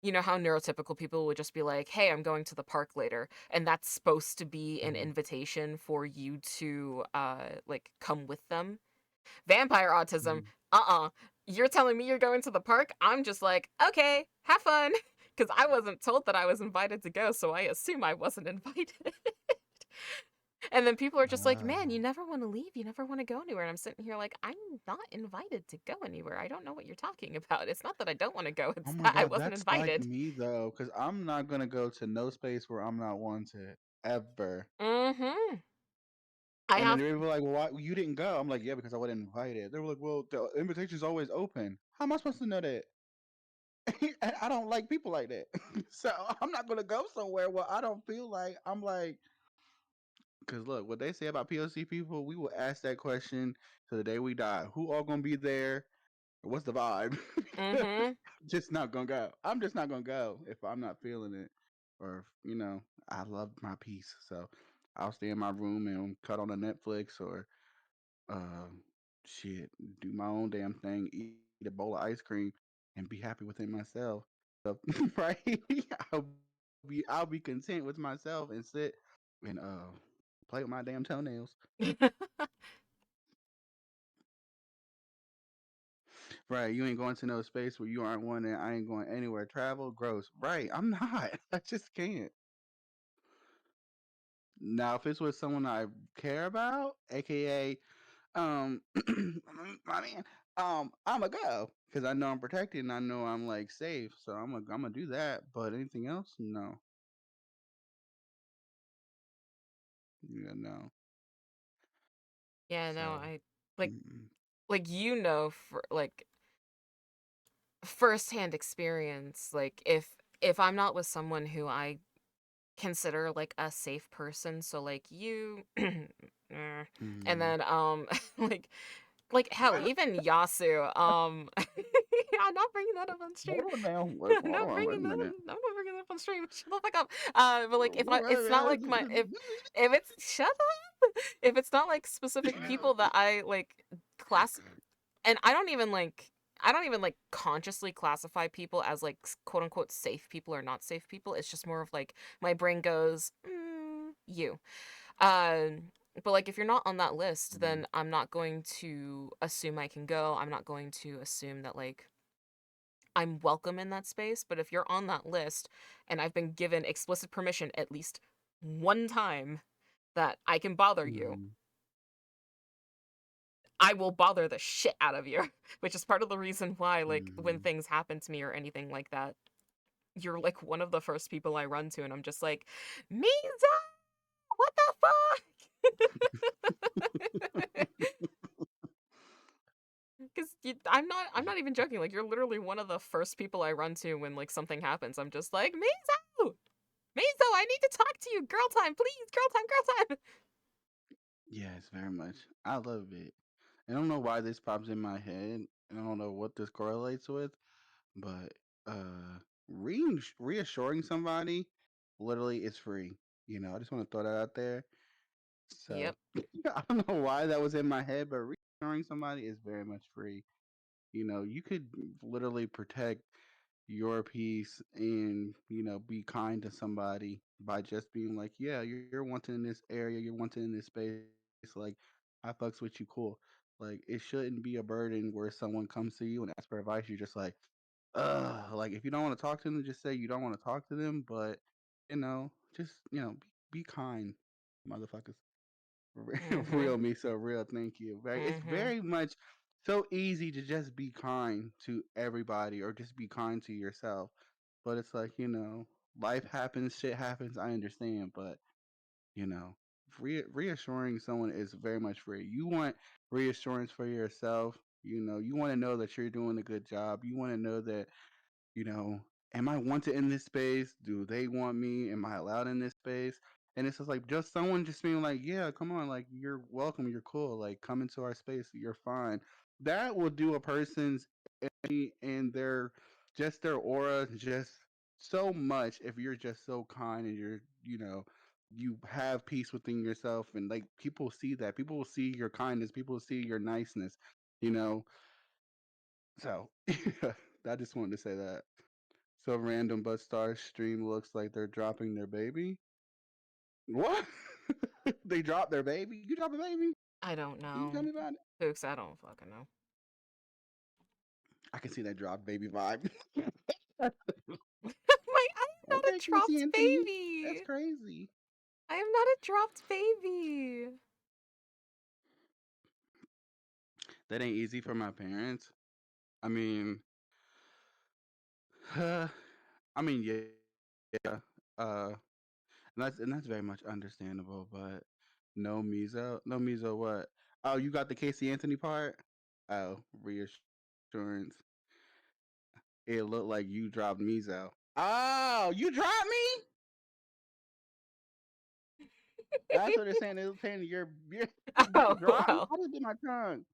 you know how neurotypical people would just be like, "Hey, I'm going to the park later," and that's supposed to be an Hmm. invitation for you to like come with them. Vampire autism, Hmm. You're telling me you're going to the park? I'm just like, okay, have fun, because I wasn't told that I was invited to go, so I assume I wasn't invited. And then people are just like, man, you Oh. never want to leave. You never want to go anywhere. And I'm sitting here like, I'm not invited to go anywhere. I don't know what you're talking about. It's not that I don't want to go. Oh It's my that I God, wasn't that's like invited. me though, because I'm not gonna go to no space where I'm not wanted ever. Mm-hmm. I And then have, they were like, "Well, why you didn't go?" I'm like, "Yeah, because I wasn't invited." They were like, "Well, the invitation's always open." How am I supposed to know that? And I don't like people like that, so I'm not gonna go somewhere where I don't feel like I'm like. Because look, what they say about POC people, we will ask that question to the day we die. Who all gonna be there? What's the vibe? mm-hmm. Just not gonna go. I'm just not gonna go if I'm not feeling it, or I love my peace, so I'll stay in my room and cut on a Netflix or uh, shit, do my own damn thing, eat a bowl of ice cream, and be happy within myself. So, right, I'll be content with myself and sit and play with my damn toenails. Right, you ain't going to no space where you aren't wanted. I ain't going anywhere. Travel, gross. Right, I'm not. I just can't. Now, if it's with someone I care about, aka my man, I'ma go because I know I'm protected and I know I'm like safe. So I'm gonna do that. But anything else, no. Yeah, no. Yeah, no, So, I like, mm-mm. for like firsthand experience, like if I'm not with someone who I consider like a safe person, so like you and Mm. then like hell, even Yasu, I'm not bringing that up on stream. Hold on now. Wait, I'm hold not on. Wait a bringing that minute. I'm not bringing that up on stream. Shut the fuck up. But like it's not like my Wait. if it's shut up. If it's not like specific people that I like class and I don't even like consciously classify people as like quote unquote safe people or not safe people. It's just more of like my brain goes, you. But like if you're not on that list, Mm, then I'm not going to assume I can go. I'm not going to assume that like I'm welcome in that space. But if you're on that list and I've been given explicit permission at least one time that I can bother you, mhm, I will bother the shit out of you, which is part of the reason why, like, when mhm. things happen to me or anything like that, you're like one of the first people I run to, and I'm just like, Misa, what the fuck? Because I'm not even joking. Like, you're literally one of the first people I run to when like something happens. I'm just like, Mizo, Mizo, I need to talk to you. Girl time, please. Girl time, girl time. Yes, very much. I love it. I don't know why this pops in my head, and I don't know what this correlates with, but reassuring somebody literally is free. I just want to throw that out there. So Yep. I don't know why that was in my head, but reassuring somebody is very much free. You could literally protect. your peace and be kind to somebody by just being like, yeah, you're wanting in this area, you're wanting in this space, like I fucks with you, cool. Like it shouldn't be a burden where someone comes to you and asks for advice, you're just like, like if you don't want to talk to them, just say you don't want to talk to them, but just be kind, motherfuckers. Mhm. Real me so real, thank you. It's Mhm. very much so easy to just be kind to everybody or just be kind to yourself. But it's like, life happens, shit happens, I understand, but you know, reassuring someone is very much free. You want reassurance for yourself, you want to know that you're doing a good job. You want to know that you know, am I wanted in this space? Do they want me? Am I allowed in this space? And it's just like just someone just being like, yeah, come on, like you're welcome, you're cool, like come into our space, you're fine. That will do a person's and their aura just so much if you're just so kind and you have peace within yourself and like people see that. People will see your kindness, people will see your niceness, you know. So I just wanted to say that. So random but star stream looks like they're dropping their baby. What? They dropped their baby? You drop a baby? I don't Can you tell know. me about it? Folks, I don't fucking know. I can see that drop baby vibe. I am not a Okay, Casey dropped Anthony. That's baby. crazy. I am not a dropped baby. That ain't easy for my parents. I mean, uh, yeah. And that's very much understandable, but no Mizo what? Oh, you got the Casey Anthony part? Oh, reassurance. It looked like you dropped Mizo. Oh, you dropped me? That's what they're saying. They're saying you're you Oh dropped me? well. I just bit my tongue.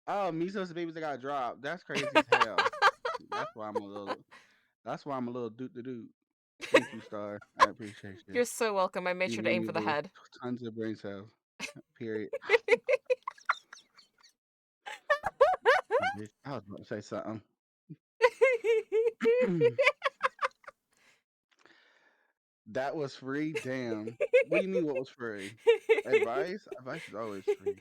Oh, Mizo's the babies that got dropped. That's crazy as hell. That's why I'm a little. That's why I'm a little doot the doot. Thank you, Star. I appreciate you. You're so welcome. I made You sure to made aim me for the lose head. tons of brain cells. Period. Bitch, I was about to say something. That was free. Damn. What do you mean? What was free? Advice? Advice is always free.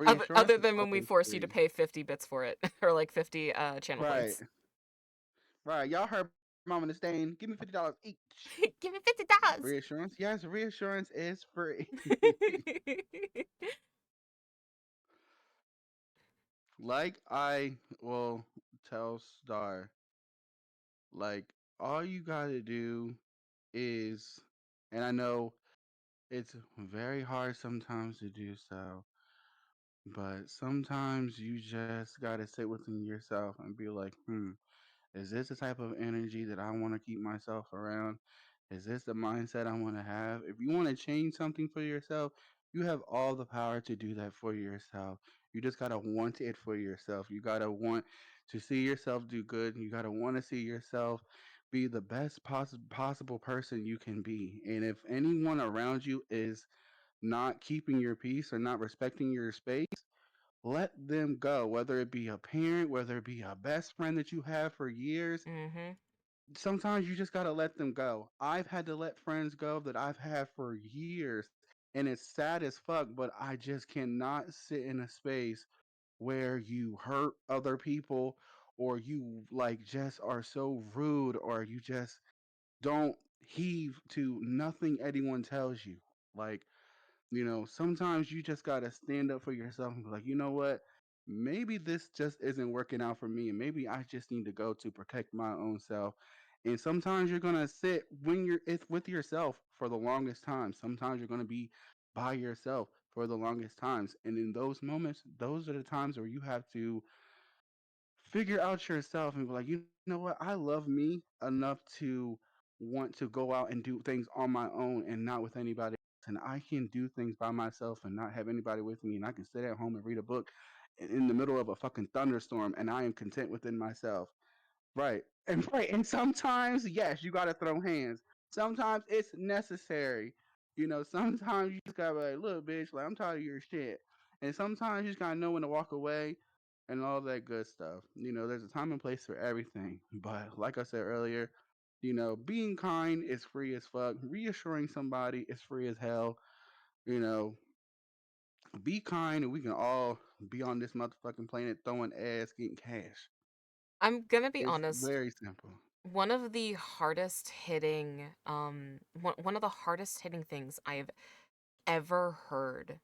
Other Reassurance is than when we always force you to free. pay 50 bits for it, or like 50 channel Right. points. Right. Y'all heard Mama the Stain. Give me $50 each. Give me $50. Reassurance? Yes, reassurance is free. Like I will tell Star, like all you gotta do is, and I know it's very hard sometimes to do so, but sometimes you just gotta sit within yourself and be like, is this the type of energy that I want to keep myself around? Is this the mindset I want to have? If you want to change something for yourself, you have all the power to do that for yourself. You just got to want it for yourself. You got to want to see yourself do good. You got to want to see yourself be the best possible person you can be. And if anyone around you is not keeping your peace or not respecting your space, let them go. Whether it be a parent, whether it be a best friend that you have for years, Mhm. sometimes you just got to let them go. I've had to let friends go that I've had for years, and it's sad as fuck, but I just cannot sit in a space where you hurt other people or you like just are so rude or you just don't heave to nothing anyone tells you. Like, sometimes you just got to stand up for yourself and be like, you know what? Maybe this just isn't working out for me. And maybe I just need to go to protect my own self. And sometimes you're going to sit when you're it's with yourself for the longest time. Sometimes you're going to be by yourself for the longest times. And in those moments, those are the times where you have to figure out yourself and be like, you know what? I love me enough to want to go out and do things on my own and not with anybody else. And I can do things by myself and not have anybody with me. And I can sit at home and read a book in the middle of a fucking thunderstorm and I am content within myself. Right. And right. And sometimes, yes, you gotta throw hands. Sometimes it's necessary. Sometimes you just gotta be like, look, bitch, like I'm tired of your shit. And sometimes you just gotta know when to walk away and all that good stuff. There's a time and place for everything. But like I said earlier, being kind is free as fuck. Reassuring somebody is free as hell. You know, be kind and we can all be on this motherfucking planet throwing ass, getting cash. I'm gonna be It's honest. very simple. One of the hardest hitting, one of the hardest hitting things I've ever heard.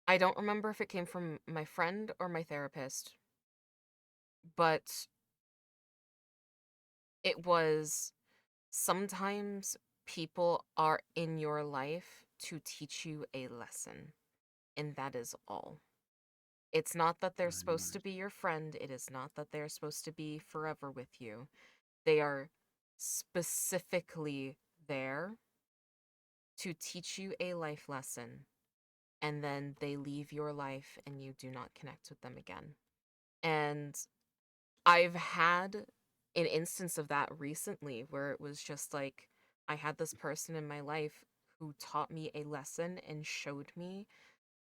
I don't remember if it came from my friend or my therapist, but it was sometimes people are in your life to teach you a lesson, and that is all. It's not that they're Very supposed to much. be your friend, it is not that they're supposed to be forever with you. They are specifically there to teach you a life lesson, and then they leave your life and you do not connect with them again. And I've had an instance of that recently where it was just like I had this person in my life who taught me a lesson and showed me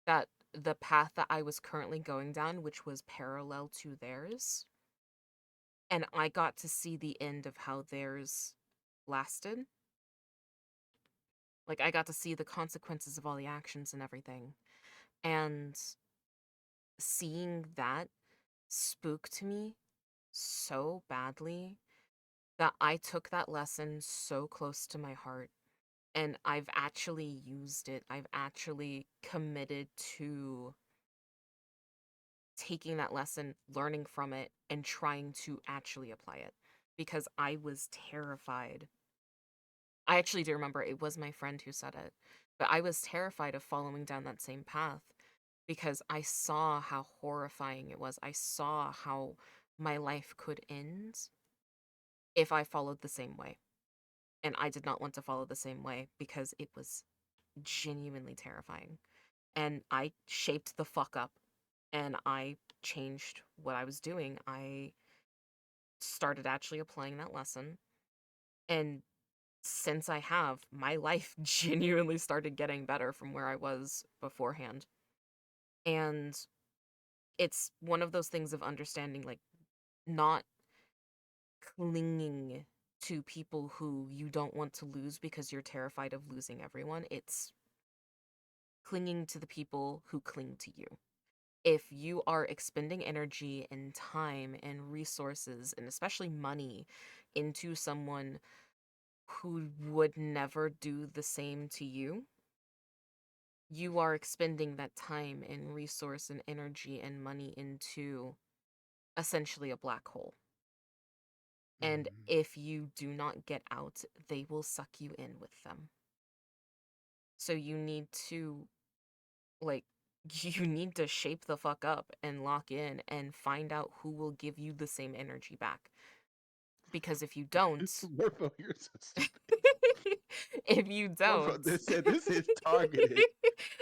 that the path that I was currently going down, which was parallel to theirs, and I got to see the end of how theirs lasted. Like, I got to see the consequences of all the actions and everything. And seeing that spooked me so badly that I took that lesson so close to my heart, and I've actually used it. I've actually committed to taking that lesson, learning from it, and trying to actually apply it because I was terrified. I actually do remember it was my friend who said it, but I was terrified of following down that same path because I saw how horrifying it was. I saw how my life could end if I followed the same way. And I did not want to follow the same way because it was genuinely terrifying. And I shaped the fuck up and I changed what I was doing. I started actually applying that lesson. And since I have, my life genuinely started getting better from where I was beforehand. And it's one of those things of understanding, like, not clinging to people who you don't want to lose because you're terrified of losing everyone. It's clinging to the people who cling to you. If you are expending energy and time and resources and especially money into someone who would never do the same to you, you are expending that time and resource and energy and money into essentially a black hole. And Mhm. if you do not get out, they will suck you in with them. So you need to, like, you need to shape the fuck up and lock in and find out who will give you the same energy back. Because if you don't, Morpho, you're so stupid. if you Morpho, don't, they said this is targeted.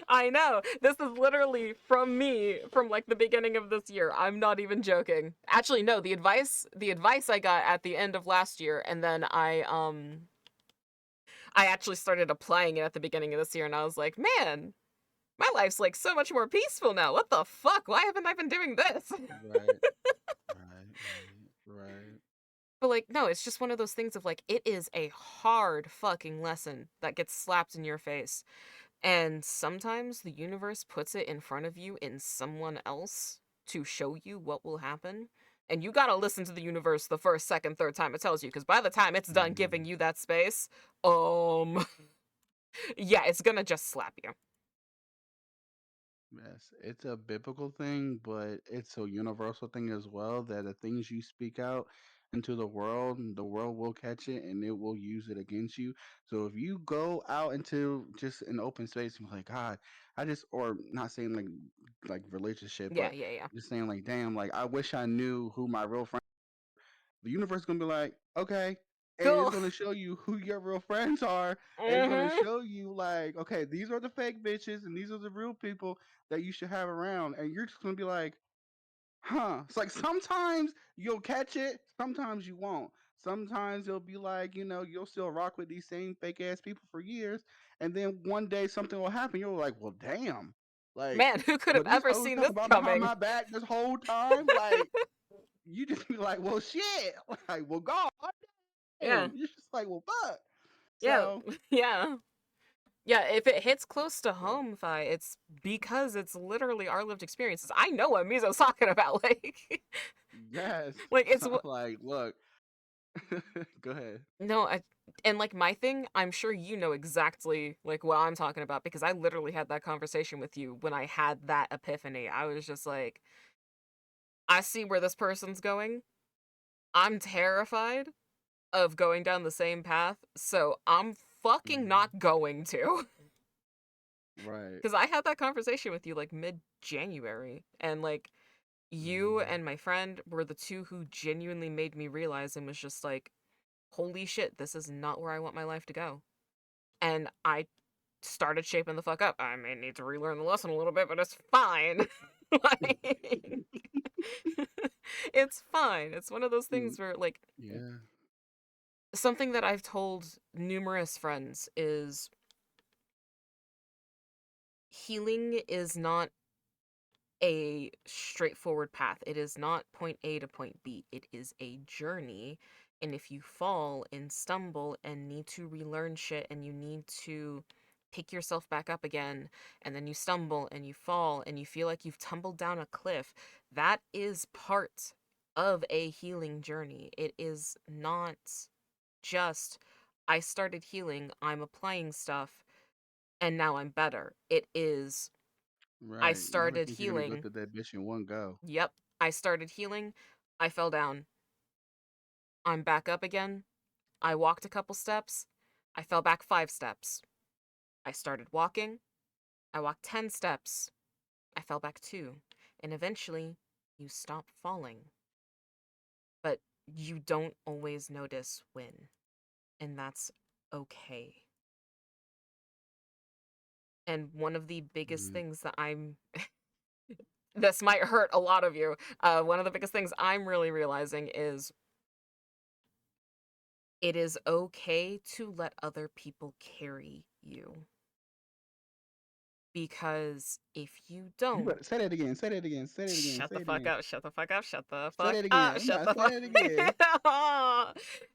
I know. This is literally from me from like the beginning of this year. I'm not even joking. Actually, no, the advice I got at the end of last year, and then I actually started applying it at the beginning of this year, and I was like, man, my life's like so much more peaceful now. What the fuck? Why haven't I been doing this? Right, right. But like, no, it's just one of those things of like, it is a hard fucking lesson that gets slapped in your face. And sometimes the universe puts it in front of you in someone else to show you what will happen. And you gotta listen to the universe the first, second, third time it tells you, because by the time it's done giving Mhm. you that space, yeah, it's gonna just slap you. Yes, it's a biblical thing, but it's a universal thing as well that the things you speak out into the world will catch it and it will use it against you. So if you go out into just an open space and be like, God, I just, or not saying like religious shit, Yeah, but yeah, yeah. just saying like, damn, like I wish I knew who my real friend. The universe is gonna be like, okay, and it's Cool. gonna show you who your real friends are, and it's gonna Mm-hmm. show you like, okay, these are the fake bitches, and these are the real people that you should have around, and you're just gonna be like, huh? It's like sometimes you'll catch it, sometimes you won't. Sometimes it'll be like, you'll still rock with these same fake ass people for years, and then one day something will happen. You're like, well, damn. Like, Man, who could have but these ever hoes seen talk this about behind coming? my back this whole time. Like, you just be like, well, shit. Like, well, God Yeah, damn. You're just like, well, fuck. yeah, So, yeah. Yeah, if it hits close to yeah. home, Fi, it's because it's literally our lived experiences. I know what Mizo's talking about. Yes. Like it's I'm like, look. Go ahead. no, and like my thing, I'm sure you know exactly like what I'm talking about because I literally had that conversation with you when I had that epiphany. I was just like, I see where this person's going. I'm terrified of going down the same path, so I'm fucking Mhm. not going to. Right. Because I had that conversation with you like mid January, and like you Mhm. and my friend were the two who genuinely made me realize and was just like, holy shit, this is not where I want my life to go. And I started shaping the fuck up. I may need to relearn the lesson a little bit, but it's fine. Like, it's fine. It's one of those Mm, things where, like, yeah. something that I've told numerous friends is healing is not a straightforward path. It is not point A to point B. It is a journey. And if you fall and stumble and need to relearn shit and you need to pick yourself back up again, and then you stumble and you fall and you feel like you've tumbled down a cliff, that is part of a healing journey. It is not just, I started healing, I'm applying stuff, and now I'm better. It is, I Right. You would started think you're gonna go healing. through that bitch in one go. Yep. I started healing. I fell down. I'm back up again. I walked a couple steps. I fell back 5 steps. I started walking. I walked 10 steps. I fell back 2. And eventually, you stop falling. But you don't always notice when. And that's okay. And one of the biggest Mm, things that this might hurt a lot of you. One of the biggest things I'm really realizing is it is okay to let other people carry you. Because if you you don't, better say that again. Say that again. Say it again. shut Say the it fuck again. up, shut the fuck up, shut the Say fuck that up, again. shut No, the say fuck that again.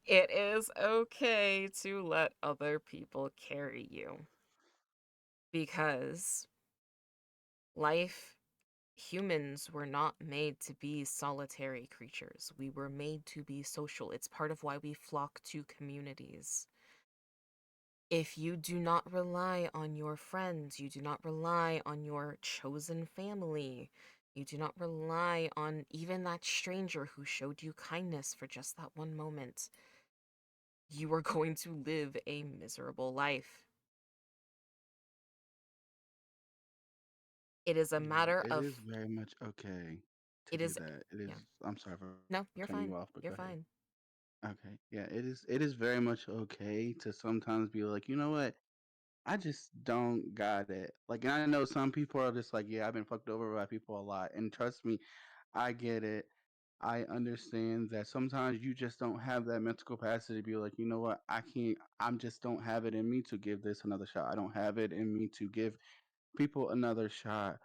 It is okay to let other people carry you. Because life, humans were not made to be solitary creatures. We were made to be social. It's part of why we flock to communities. If you do not rely on your friends, you do not rely on your chosen family, you do not rely on even that stranger who showed you kindness for just that one moment, you are going to live a miserable life. It is a Yeah, matter it of, is very much okay to it do is, that. It is. yeah, I'm sorry for no, you're cutting fine. you off, but You're go ahead. fine. Okay. Yeah, it is. It is very much okay to sometimes be like, you know what? I just don't got it. Like, and I know some people are just like, yeah, I've been fucked over by people a lot, and trust me, I get it. I understand that sometimes you just don't have that mental capacity to be like, you know what, I can't, I'm just don't have it in me to give this another shot. I don't have it in me to give people another shot.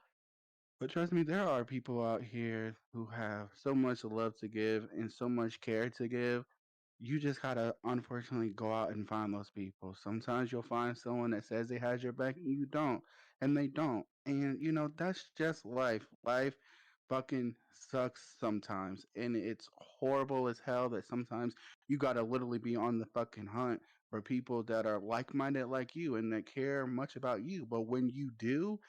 But trust me, there are people out here who have so much love to give and so much care to give. You just gotta unfortunately go out and find those people. Sometimes you'll find someone that says they has your back and you don't, and they don't. And you know, that's just life. Life fucking sucks sometimes. And it's horrible as hell that sometimes you gotta literally be on the fucking hunt for people that are like minded like you and that care much about you. But when you do,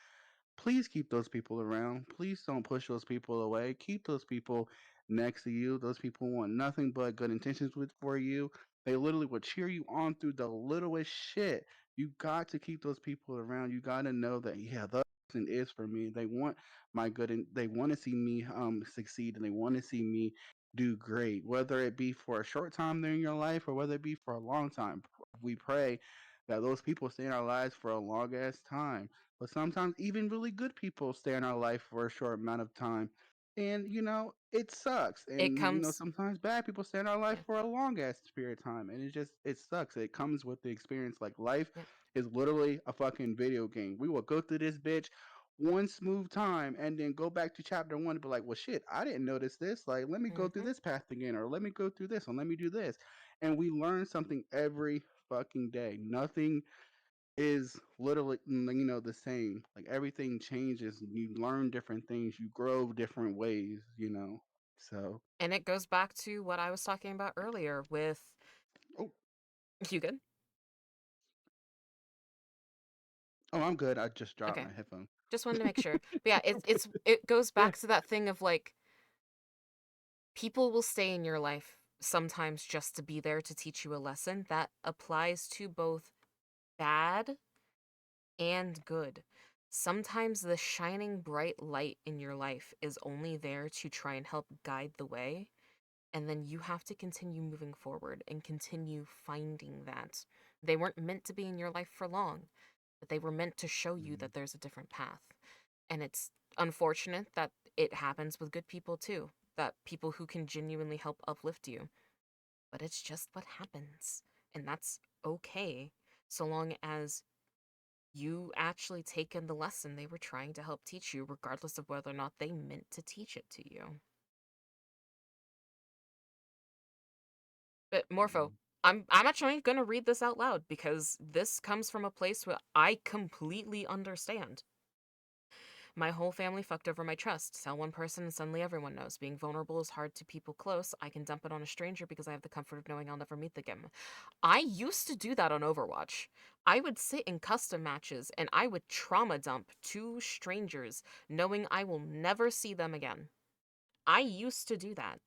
please keep those people around. Please don't push those people away. Keep those people next to you. Those people want nothing but good intentions for you. They literally will cheer you on through the littlest shit. You got to keep those people around. You got to know that yeah, that person is for me. They want my good and they want to see me succeed and they want to see me do great. Whether it be for a short time during your life or whether it be for a long time. We pray that those people stay in our lives for a long ass time, but sometimes even really good people stay in our life for a short amount of time. And, you know, it sucks. It And, you know, comes, sometimes bad people stay in our life yeah, for a long ass period of time. And it sucks. It comes with the experience. Like, life yeah, is literally a fucking video game. We will go through this bitch one smooth time and then go back to chapter one and be like, well, shit, I didn't notice this. Like, let me go through Mm-hmm. this path again, or let me go through this, and let me do this. And we learn something every fucking day. Nothing is literally, the same. Like, everything changes. You learn different things. You grow different ways. So, And it goes back to what I was talking about earlier with oh, you good? oh, I'm good. I just dropped Okay. my headphone. Just wanted to make sure. But yeah, it goes Yeah. back to that thing of like people will stay in your life sometimes just to be there to teach you a lesson that applies to both bad and good. Sometimes the shining bright light in your life is only there to try and help guide the way, and then you have to continue moving forward and continue finding that. They weren't meant to be in your life for long, but they were meant to show you Mhm. that there's a different path. And it's unfortunate that it happens with good people too, that people who can genuinely help uplift you. But it's just what happens. And that's okay, so long as you actually take in the lesson they were trying to help teach you, regardless of whether or not they meant to teach it to you. But Morpho, Mhm. I'm actually gonna read this out loud because this comes from a place where I completely understand. My whole family fucked over my trust. Tell one person and suddenly everyone knows. Being vulnerable is hard to people close. I can dump it on a stranger because I have the comfort of knowing I'll never meet them again. I used to do that on Overwatch. I would sit in custom matches and I would trauma dump two strangers knowing I will never see them again. I used to do that.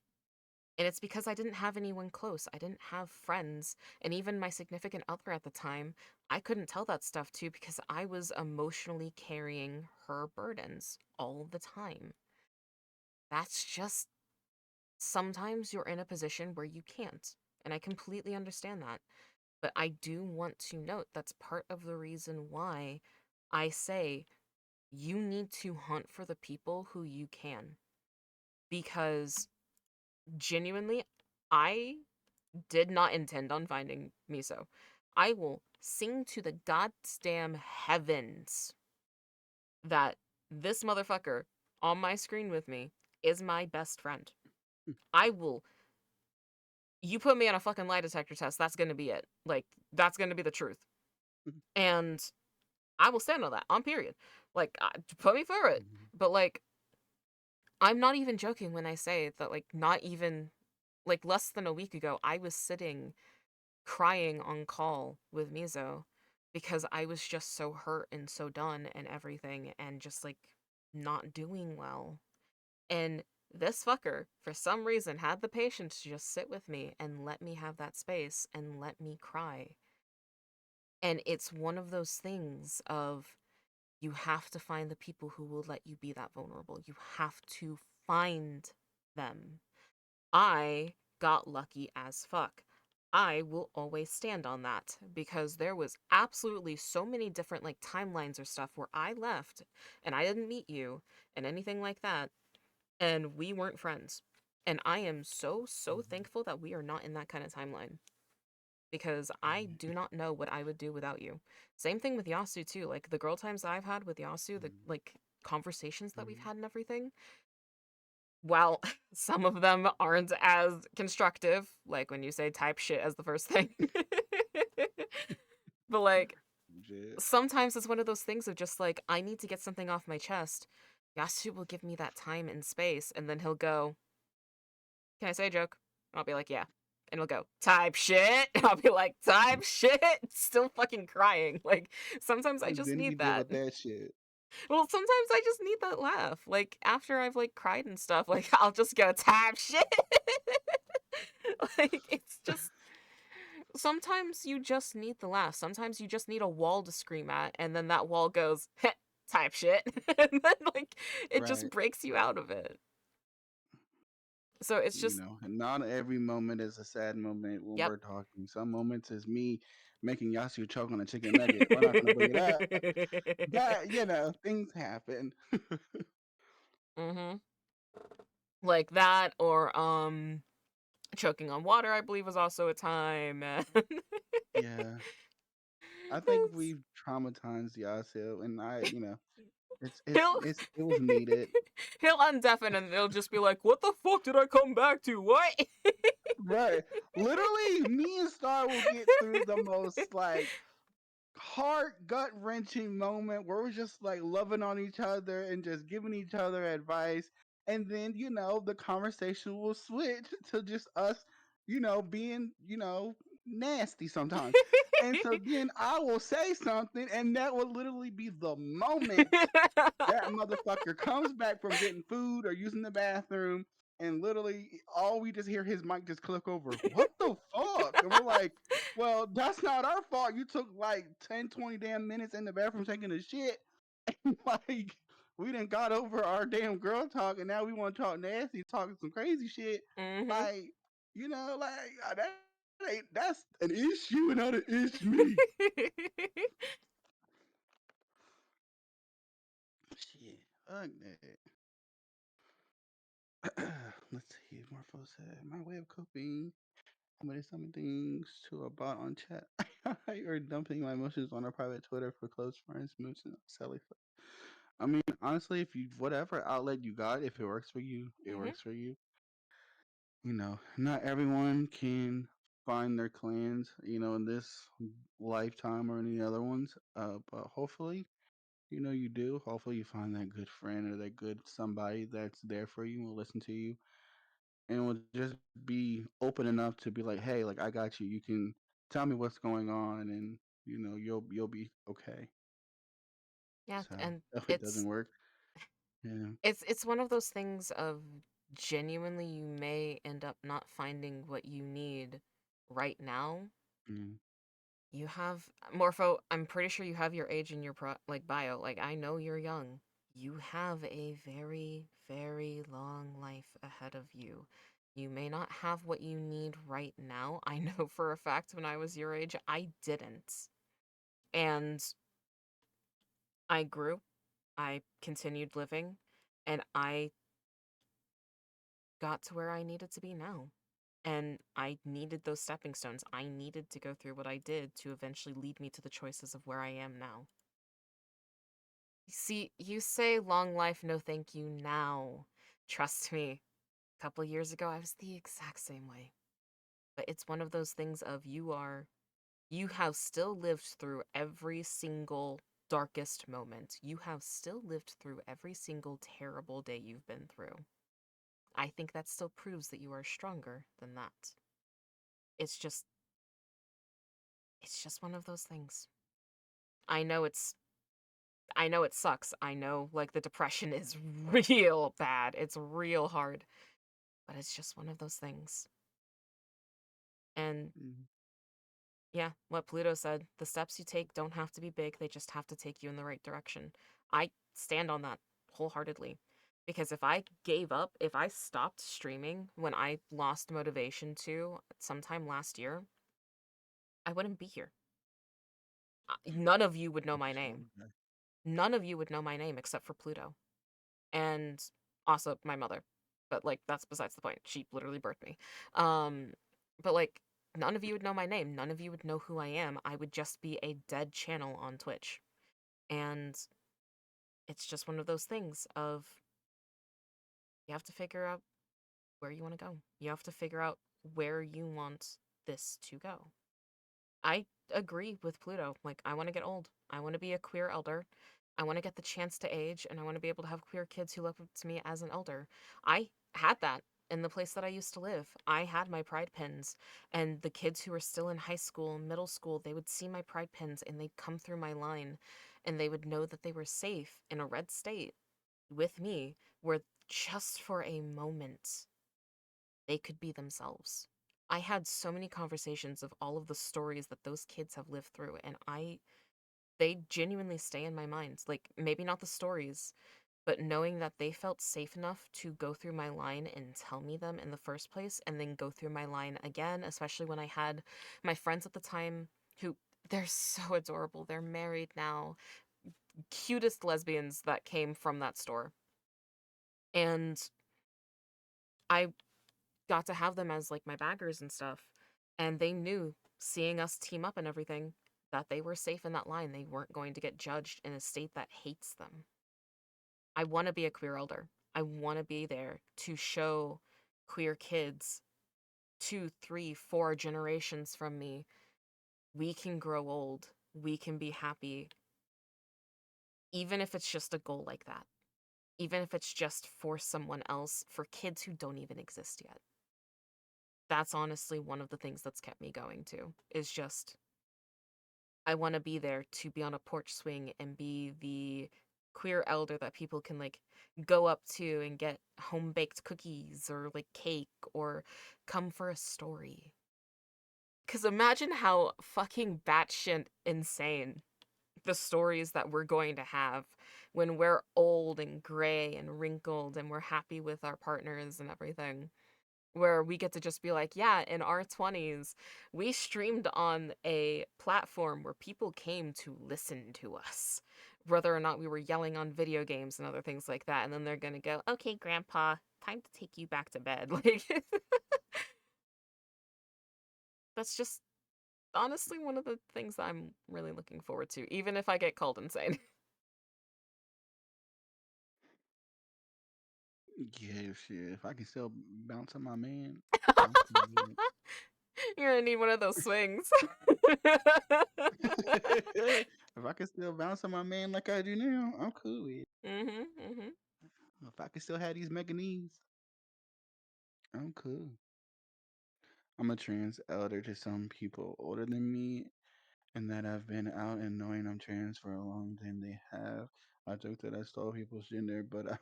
And it's because I didn't have anyone close. I didn't have friends. And even my significant other at the time, I couldn't tell that stuff to because I was emotionally carrying her burdens all the time. That's just sometimes you're in a position where you can't. And I completely understand that. But I do want to note that's part of the reason why I say you need to hunt for the people who you can. Because genuinely, I did not intend on finding Miso. I will sing to the goddamn heavens that this motherfucker on my screen with me is my best friend. I will. You put me on a fucking lie detector test, that's gonna be it. Like, that's gonna be the truth. And I will stand on that, on period. Like, put me through it. Mhm. But, like, I'm not even joking when I say that, like, not even, like, less than a week ago, I was sitting crying on call with Mizo because I was just so hurt and so done and everything and just like not doing well. And this fucker, for some reason, had the patience to just sit with me and let me have that space and let me cry. And it's one of those things of you have to find the people who will let you be that vulnerable. You have to find them. I got lucky as fuck. I will always stand on that because there was absolutely so many different like timelines or stuff where I left and I didn't meet you and anything like that and we weren't friends. And I am so Mhm. thankful that we are not in that kind of timeline because I Right. do not know what I would do without you. Same thing with Yasu too. Like the girl times I've had with Yasu, the Mhm. like conversations that we've Mhm. had and everything, while some of them aren't as constructive, like when you say type shit as the first thing. But like Shit. sometimes it's one of those things of just like I need to get something off my chest. Yasu will give me that time and space, and then he'll go, "Can I say a joke?" And I'll be like, "Yeah." And he'll go, "Type shit." And I'll be like, "Type shit." Still fucking crying. Like sometimes I And just then we need deal that. with that shit. Well, sometimes I just need that laugh. Like after I've like cried and stuff, like I'll just go type shit. Like it's just sometimes you just need the laugh. Sometimes you just need a wall to scream at, and then that wall goes "Heh, type shit, and then like it just Right. breaks you out of it. So it's just And not every moment is a sad moment when yep. we're talking. Some moments is me making Yasu choke on a chicken nugget. We're not gonna bring it up. That, things happen. Mhm. Like that, or choking on water. I believe was also a time. And Yeah. I think it's- we've traumatized Yasu, and I. He'll it was needed. he'll undeafen and they'll just be like, "What the fuck did I come back to? What?" Right. Literally, me and Star will get through the most like heart gut wrenching moment where we're just like loving on each other and just giving each other advice. And then, the conversation will switch to just us, being, nasty sometimes. And so then I will say something, and that will literally be the moment that motherfucker comes back from getting food or using the bathroom, and literally all we just hear his mic just click over. What the fuck? And we're like, well, that's not our fault. You took like 10, 20 damn minutes in the bathroom taking a shit. Like, we done got over our damn girl talk, and now we want to talk nasty, talking some crazy shit. Mhm. Like, that's an issue and not an issue me. Shit, fuck that. Let's see. More folks said, my way of coping. Somebody sent me things to a bot on chat or dumping my emotions on a private Twitter for close friends, moods, and selling. I mean, honestly, if you whatever outlet you got, if it works for you, it Mhm. works for you. Not everyone can find their clans, in this lifetime or any other ones. But hopefully, you do. Hopefully, you find that good friend or that good somebody that's there for you and will listen to you and will just be open enough to be like, hey, like I got you. You can tell me what's going on, and you'll be okay. Yeah, So and if it doesn't it's work, yeah, it's one of those things of genuinely you may end up not finding what you need right now. mm, You have Morpho, I'm pretty sure you have your age in your bio. Like I know you're young. You have a very, very long life ahead of you. You may not have what you need right now. I know for a fact when I was your age, I didn't. And I grew, I continued living, and I got to where I needed to be now. And I needed those stepping stones. I needed to go through what I did to eventually lead me to the choices of where I am now. See, you say long life, no thank you now. Trust me, a couple years ago, I was the exact same way. But it's one of those things of you have still lived through every single darkest moment. You have still lived through every single terrible day you've been through. I think that still proves that you are stronger than that. It's just, it's just one of those things. I know it's I know it sucks. I know like the depression is real bad. It's real hard. But it's just one of those things. And mm, yeah, what Pluto said, the steps you take don't have to be big, they just have to take you in the right direction. I stand on that wholeheartedly. Because if I gave up, if I stopped streaming when I lost motivation to sometime last year, I wouldn't be here. None of you would know my so, name. okay. None of you would know my name except for Pluto. And also my mother. But like that's besides the point. She literally birthed me. Um but like none of you would know my name. None of you would know who I am. I would just be a dead channel on Twitch. And it's just one of those things of you have to figure out where you want to go. You have to figure out where you want this to go. I agree with Pluto. Like, I want to get old. I want to be a queer elder. I want to get the chance to age, and I want to be able to have queer kids who look up to me as an elder. I had that in the place that I used to live. I had my pride pins, and the kids who were still in high school and middle school, they would see my pride pins and they'd come through my line, and they would know that they were safe in a red state with me, where just for a moment they could be themselves. I had so many conversations of all of the stories that those kids have lived through, and they genuinely stay in my mind. Like, maybe not the stories, but knowing that they felt safe enough to go through my line and tell me them in the first place, and then go through my line again, especially when I had my friends at the time who they're so adorable. They're married now. Cutest lesbians that came from that store. And I got to have them as like my baggers and stuff. And they knew, seeing us team up and everything, that they were safe in that line. They weren't going to get judged in a state that hates them. I want to be a queer elder. I want to be there to show queer kids 2, 3, 4 generations from me, we can grow old, we can be happy, even if it's just a goal like that. Even if it's just for someone else, for kids who don't even exist yet. That's honestly one of the things that's kept me going too, is just I want to be there to be on a porch swing and be the queer elder that people can like go up to and get home baked cookies or like cake or come for a story. Because imagine how fucking batshit insane the stories that we're going to have when we're old and gray and wrinkled and we're happy with our partners and everything. Where we get to just be like, yeah, in our 20s, we streamed on a platform where people came to listen to us, whether or not we were yelling on video games and other things like that. And then they're going to go, okay, Grandpa, time to take you back to bed. Like, that's just honestly one of the things that I'm really looking forward to, even if I get called insane. Yeah, shit. If I can still bounce on my man, I'm cool with You're gonna need one of those swings. it. If I can still bounce on my man like I do now, I'm cool with it. Mm-hmm. If I can still have these mega knees, I'm cool. I'm a trans elder to some people older than me, and that I've been out and knowing I'm trans for a long time. They have. I joke that I stole people's gender, but I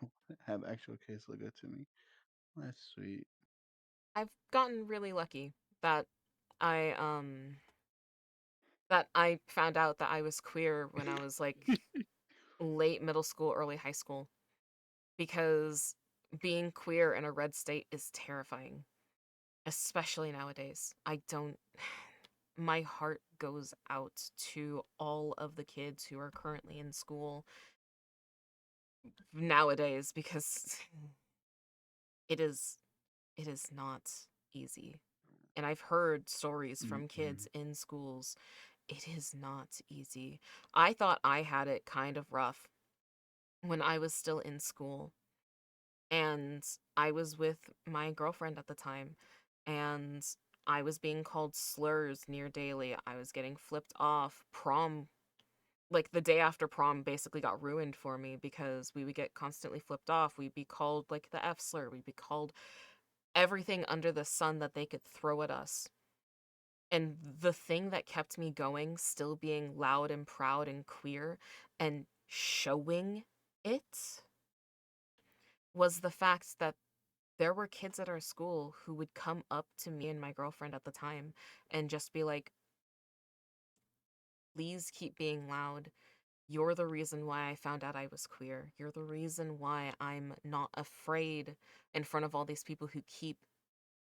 have actual kids look good to me. That's sweet. I've gotten really lucky that I um I found out that I was queer when I was like late middle school, early high school because being queer in a red state is terrifying, especially nowadays. I don't my heart goes out to all of the kids who are currently in school nowadays because it is it is not easy. And I've heard stories from Mm-mm. kids in schools. It is not easy. I thought I had it kind of rough when I was still in school. And I was with my girlfriend at the time. And I was being called slurs near daily. I was getting flipped off. Prom, like the day after prom, basically got ruined for me because we would get constantly flipped off. We'd be called like the F slur. We'd be called everything under the sun that they could throw at us. And the thing that kept me going, still being loud and proud and queer and showing it, was the fact that there were kids at our school who would come up to me and my girlfriend at the time and just be like, please keep being loud. You're the reason why I found out I was queer. You're the reason why I'm not afraid in front of all these people who keep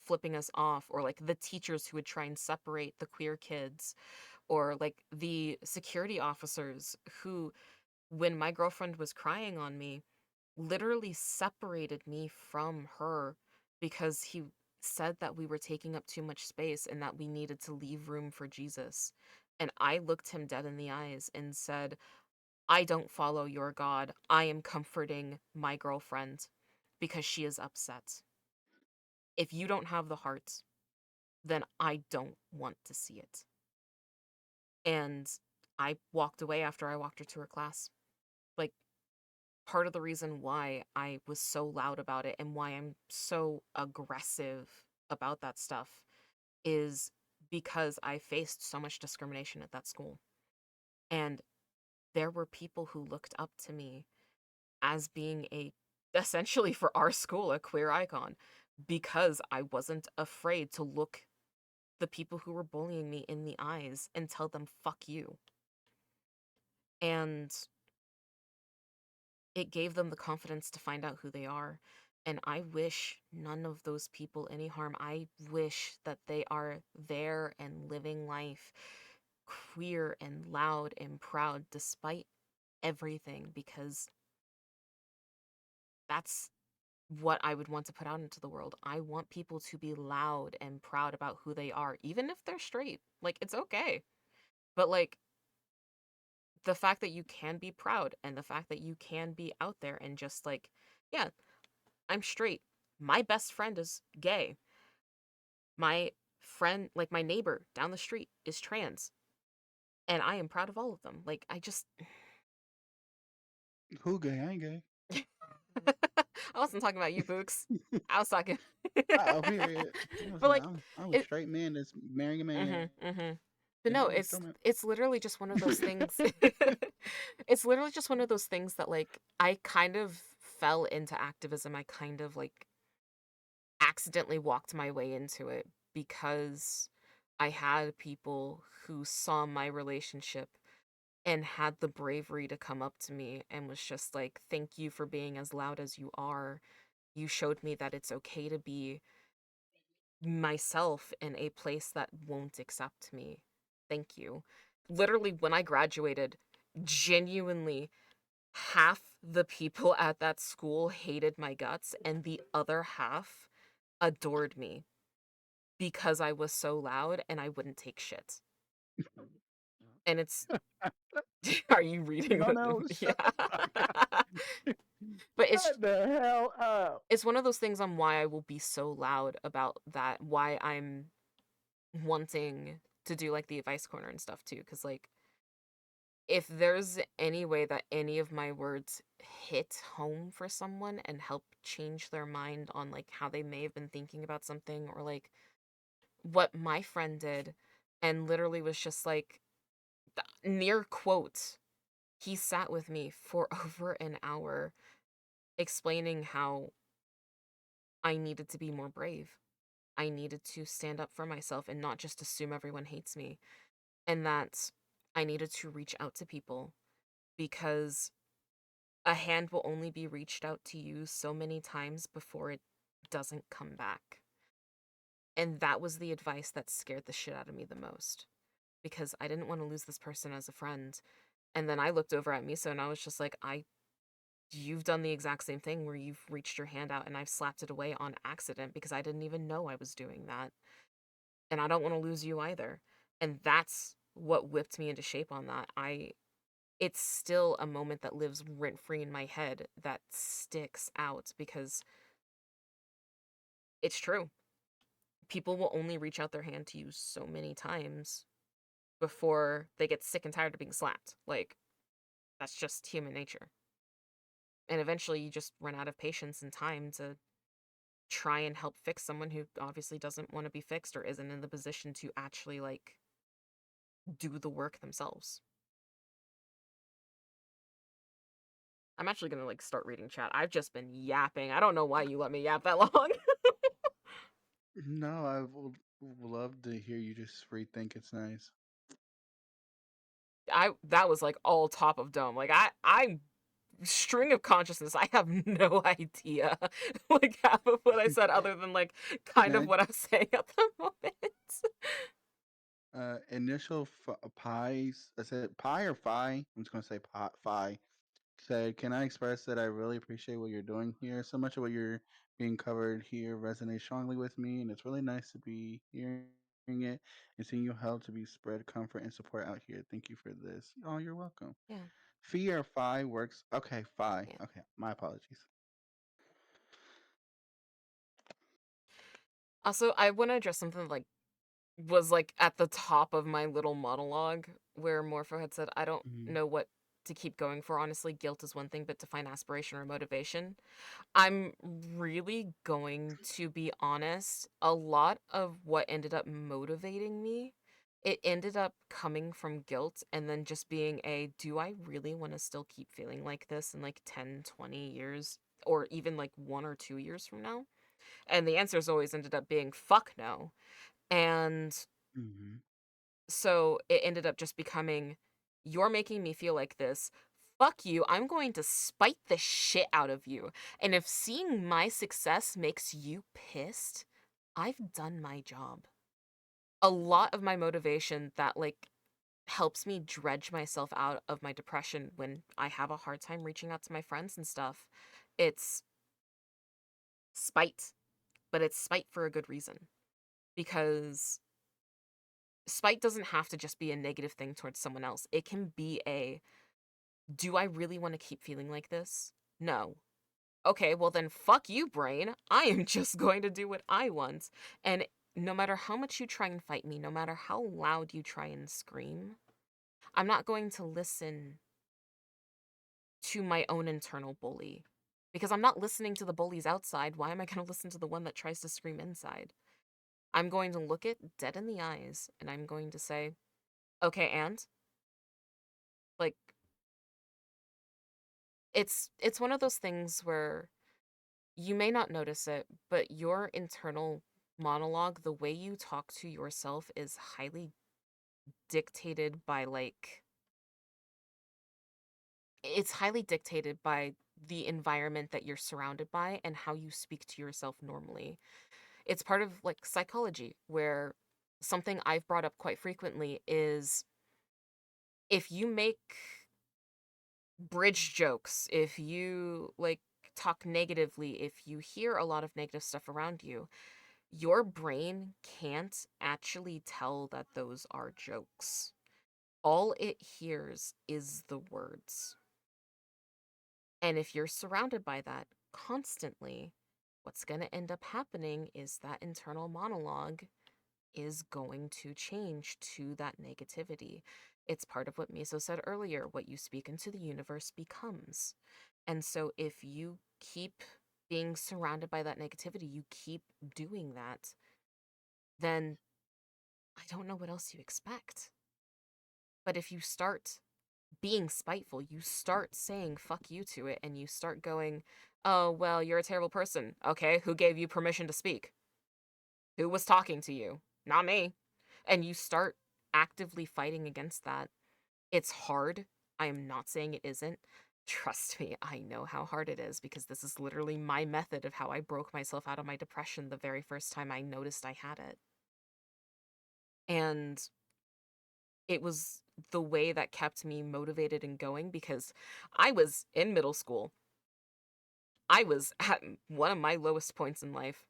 flipping us off, or like the teachers who would try and separate the queer kids, or like the security officers who, when my girlfriend was crying on me, literally separated me from her because he said that we were taking up too much space and that we needed to leave room for Jesus. And I looked him dead in the eyes and said, I don't follow your God. I am comforting my girlfriend because she is upset. If you don't have the heart, then I don't want to see it. And I walked away after I walked her to her class. Like, part of the reason why I was so loud about it and why I'm so aggressive about that stuff is because I faced so much discrimination at that school. And there were people who looked up to me as being essentially for our school, a queer icon, because I wasn't afraid to look the people who were bullying me in the eyes and tell them, fuck you. And it gave them the confidence to find out who they are. And I wish none of those people any harm. I wish that they are there and living life queer and loud and proud despite everything, because that's what I would want to put out into the world. I want people to be loud and proud about who they are, even if they're straight. Like, it's okay. But, like, the fact that you can be proud and the fact that you can be out there and just like, yeah, I'm straight. My best friend is gay. My friend, like my neighbor down the street, is trans. And I am proud of all of them. Like, I just. Who gay? I ain't gay. I wasn't talking about you, Books. I was talking. Oh, period. I was But like, like, I'm a it. straight man that's marrying a man. Mm-hmm. But Yeah, no, I'm a straight man. it's literally just one of those things. It's literally just one of those things that like I kind of fell into activism. I kind of like accidentally walked my way into it because I had people who saw my relationship and had the bravery to come up to me and was just like, "Thank you for being as loud as you are. You showed me that it's okay to be myself in a place that won't accept me. Thank you." Literally, when I graduated, genuinely, half the people at that school hated my guts, and the other half adored me because I was so loud and I wouldn't take shit. And it's. Are you reading No, the. no, shut the fuck up. Yeah. But Shut the hell up. it's one of those things on why I will be so loud about that, why I'm wanting to do like the advice corner and stuff too, because like if there's any way that any of my words hit home for someone and help change their mind on like how they may have been thinking about something, or like what my friend did and literally was just like, near quote, he sat with me for over an hour explaining how I needed to be more brave. I needed to stand up for myself and not just assume everyone hates me, and that I needed to reach out to people because a hand will only be reached out to you so many times before it doesn't come back. And that was the advice that scared the shit out of me the most because I didn't want to lose this person as a friend. And then I looked over at Miso and I was just like, you've done the exact same thing where you've reached your hand out and I've slapped it away on accident because I didn't even know I was doing that. And I don't want to lose you either. And that's what whipped me into shape on that. It's still a moment that lives rent free in my head that sticks out because it's true. People will only reach out their hand to you so many times before they get sick and tired of being slapped. Like, that's just human nature. And eventually you just run out of patience and time to try and help fix someone who obviously doesn't want to be fixed or isn't in the position to actually like do the work themselves. I'm actually gonna like start reading chat. I've just been yapping. I don't know why you let me yap that long. No, I would love to hear you just rethink. It's nice. That was like all top of dome. Like I'm string of consciousness. I have no idea like half of what I said other than like kind of Can what I was saying at the moment. initial pies. I said pie or pie. I'm just gonna say pie. Said, can I express that I really appreciate what you're doing here? So much of what you're being covered here resonates strongly with me, and it's really nice to be hearing it and seeing you help to be spread comfort and support out here. Thank you for this. Oh, you're welcome. Yeah. Fee or fi works. Okay, fi. Yeah. Okay, my apologies. Also, I want to address something that, like was like at the top of my little monologue where Morpho had said, I don't Mhm. know what to keep going for. Honestly, guilt is one thing, but to find aspiration or motivation. I'm really going to be honest. A lot of what ended up motivating me, it ended up coming from guilt and then just being do I really want to still keep feeling like this in like 10, 20 years or even like 1 or 2 years from now? And the answers always ended up being fuck no. And Mhm. so it ended up just becoming, you're making me feel like this. Fuck you. I'm going to spite the shit out of you. And if seeing my success makes you pissed, I've done my job. A lot of my motivation that like helps me dredge myself out of my depression when I have a hard time reaching out to my friends and stuff, it's spite. But it's spite for a good reason. Because spite doesn't have to just be a negative thing towards someone else. It can be Do I really want to keep feeling like this? No. Okay, well then fuck you, brain. I am just going to do what I want. And no matter how much you try and fight me, no matter how loud you try and scream, I'm not going to listen to my own internal bully. Because I'm not listening to the bullies outside. Why am I going to listen to the one that tries to scream inside? I'm going to look it dead in the eyes and I'm going to say, okay, and? Like, it's one of those things where you may not notice it, but your internal monologue, the way you talk to yourself is highly dictated by it's highly dictated by the environment that you're surrounded by and how you speak to yourself normally. It's part of like psychology where something I've brought up quite frequently is if you make bridge jokes, if you like talk negatively, if you hear a lot of negative stuff around you, your brain can't actually tell that those are jokes. All it hears is the words. And if you're surrounded by that constantly, what's going to end up happening is that internal monologue is going to change to that negativity. It's part of what Miso said earlier, what you speak into the universe becomes. And so if you keep being surrounded by that negativity, you keep doing that, then I don't know what else you expect. But if you start being spiteful, you start saying fuck you to it, and you start going, oh, well, you're a terrible person. Okay, who gave you permission to speak? Who was talking to you? Not me. And you start actively fighting against that. It's hard. I am not saying it isn't. Trust me, I know how hard it is because this is literally my method of how I broke myself out of my depression the very first time I noticed I had it. And it was the way that kept me motivated and going because I was in middle school. I was at one of my lowest points in life.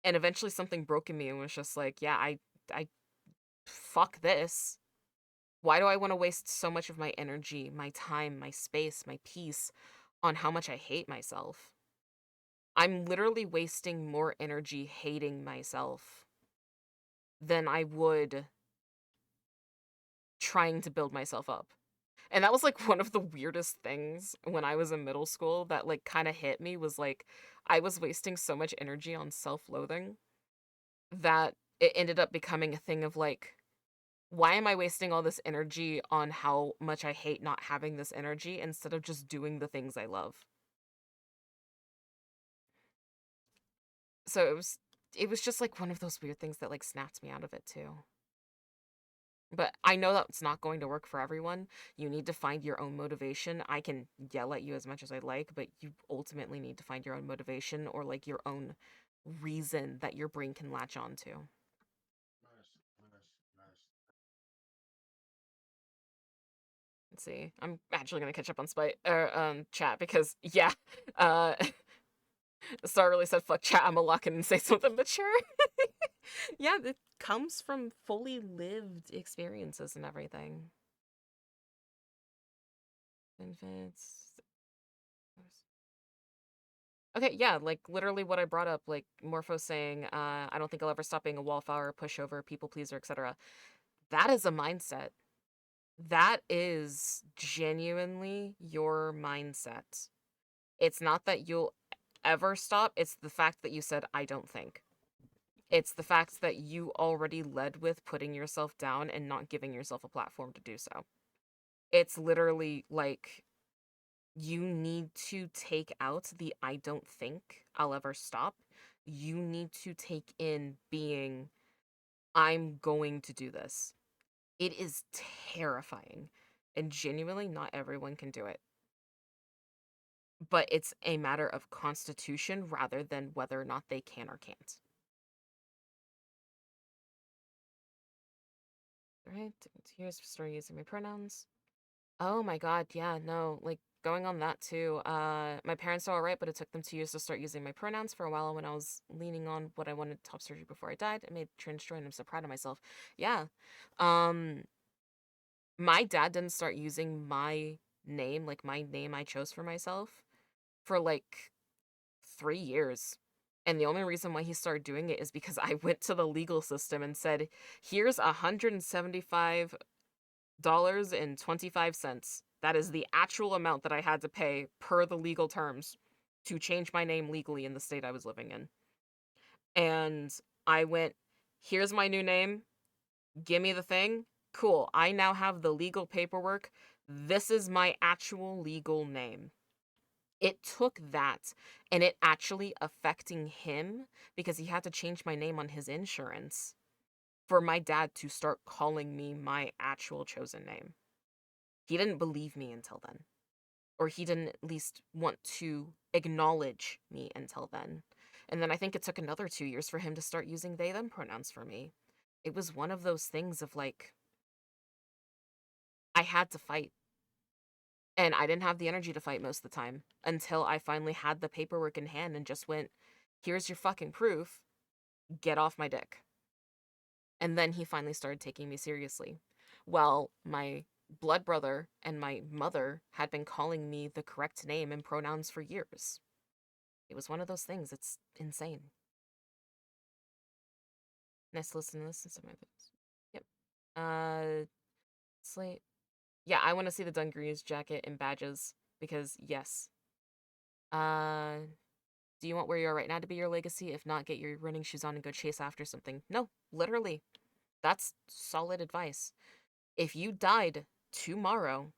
And eventually something broke in me and was just like, yeah, I fuck this. Why do I want to waste so much of my energy, my time, my space, my peace on how much I hate myself? I'm literally wasting more energy hating myself than I would trying to build myself up. And that was like one of the weirdest things when I was in middle school that like kind of hit me was like I was wasting so much energy on self-loathing that it ended up becoming a thing of like, why am I wasting all this energy on how much I hate not having this energy instead of just doing the things I love? So it was just like one of those weird things that like snapped me out of it too. But I know that's not going to work for everyone. You need to find your own motivation. I can yell at you as much as I like, but you ultimately need to find your own motivation or like your own reason that your brain can latch on to. Nice, nice, nice. Let's see. I'm actually gonna catch up on spite or chat because yeah, uh Star really said fuck chat, I'ma lock in and say something mature. Yeah, it comes from fully lived experiences and everything. Infants. Okay, yeah, like literally what I brought up, like Morpho saying, I don't think I'll ever stop being a wallflower, pushover, people pleaser, etc. That is a mindset. That is genuinely your mindset. It's not that you'll ever stop, it's the fact that you said, I don't think. It's the fact that you already led with putting yourself down and not giving yourself a platform to do so. It's literally like you need to take out the I don't think I'll ever stop. You need to take in being, I'm going to do this. It is terrifying. And genuinely, not everyone can do it. But it's a matter of constitution rather than whether or not they can or can't. Right? Here's start using my pronouns. Oh my god, yeah, no, like going on that too. My parents are alright, but it took them 2 years to start using my pronouns. For a while when I was leaning on what I wanted top surgery before I died, I made trans joy and I'm so proud of myself. Yeah. My dad didn't start using my name, like my name I chose for myself, for like 3 years. And the only reason why he started doing it is because I went to the legal system and said, here's $175.25. That is the actual amount that I had to pay per the legal terms to change my name legally in the state I was living in. And I went, here's my new name. Give me the thing. Cool. I now have the legal paperwork. This is my actual legal name. It took that and it actually affecting him because he had to change my name on his insurance for my dad to start calling me my actual chosen name. He didn't believe me until then, or he didn't at least want to acknowledge me until then. And then I think it took another 2 years for him to start using they them pronouns for me. It was one of those things of like, I had to fight. And I didn't have the energy to fight most of the time until I finally had the paperwork in hand and just went, here's your fucking proof. Get off my dick. And then he finally started taking me seriously. Well, my blood brother and my mother had been calling me the correct name and pronouns for years. It was one of those things. It's insane. Nice to listen to this and some of this. Yep. Slate. Yeah, I want to see the Dungarees jacket and badges because yes. Do you want where you are right now to be your legacy? If not, get your running shoes on and go chase after something. No, literally. That's solid advice. If you died tomorrow,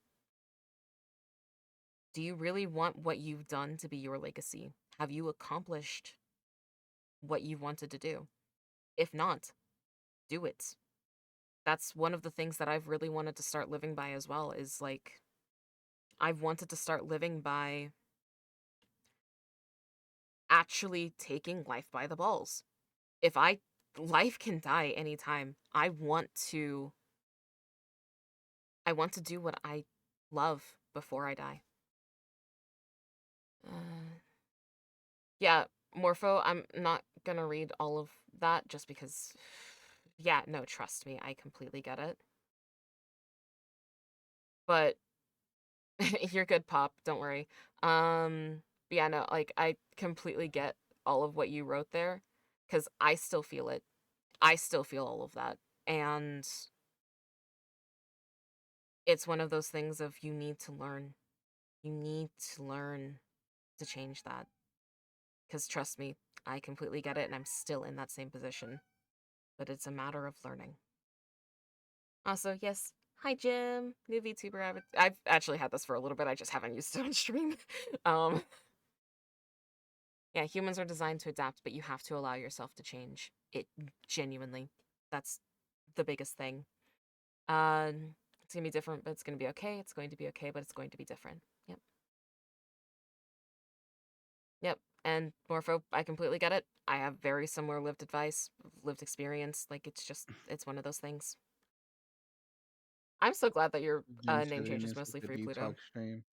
do you really want what you've done to be your legacy? Have you accomplished what you wanted to do? If not, do it. That's one of the things that I've really wanted to start living by as well, is like, I've wanted to start living by actually taking life by the balls. If I, life can die anytime. I want to do what I love before I die. Uh, yeah, Morpho, I'm not gonna read all of that just because, yeah, no, trust me, I completely get it. But you're good, Pop, don't worry. Yeah, no, like, I completely get all of what you wrote there because I still feel it. I still feel all of that. And it's one of those things of you need to learn. You need to learn to change that. Because trust me, I completely get it and I'm still in that same position. But it's a matter of learning. Also, yes, hi Jim, new VTuber. I've actually had this for a little bit, I just haven't used it on stream. um, yeah, humans are designed to adapt, but you have to allow yourself to change. It genuinely, that's the biggest thing. Uh, it's gonna be different, but it's gonna be okay. It's going to be okay, but it's going to be different. Yep. Yep. And Morpho, I completely get it. I have very similar lived advice, lived experience. Like, it's just, it's one of those things. I'm so glad that your Jim name change is silliness with mostly the free, deep talk Pluto. stream.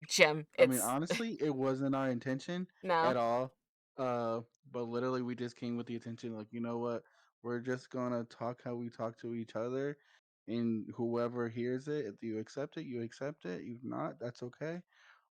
Gem, I mean, it's honestly, it wasn't our intention no. at all. But literally, we just came with the intention, like, you know what? We're just gonna talk how we talk to each other, and whoever hears it, if you accept it, you accept it. If not, that's okay.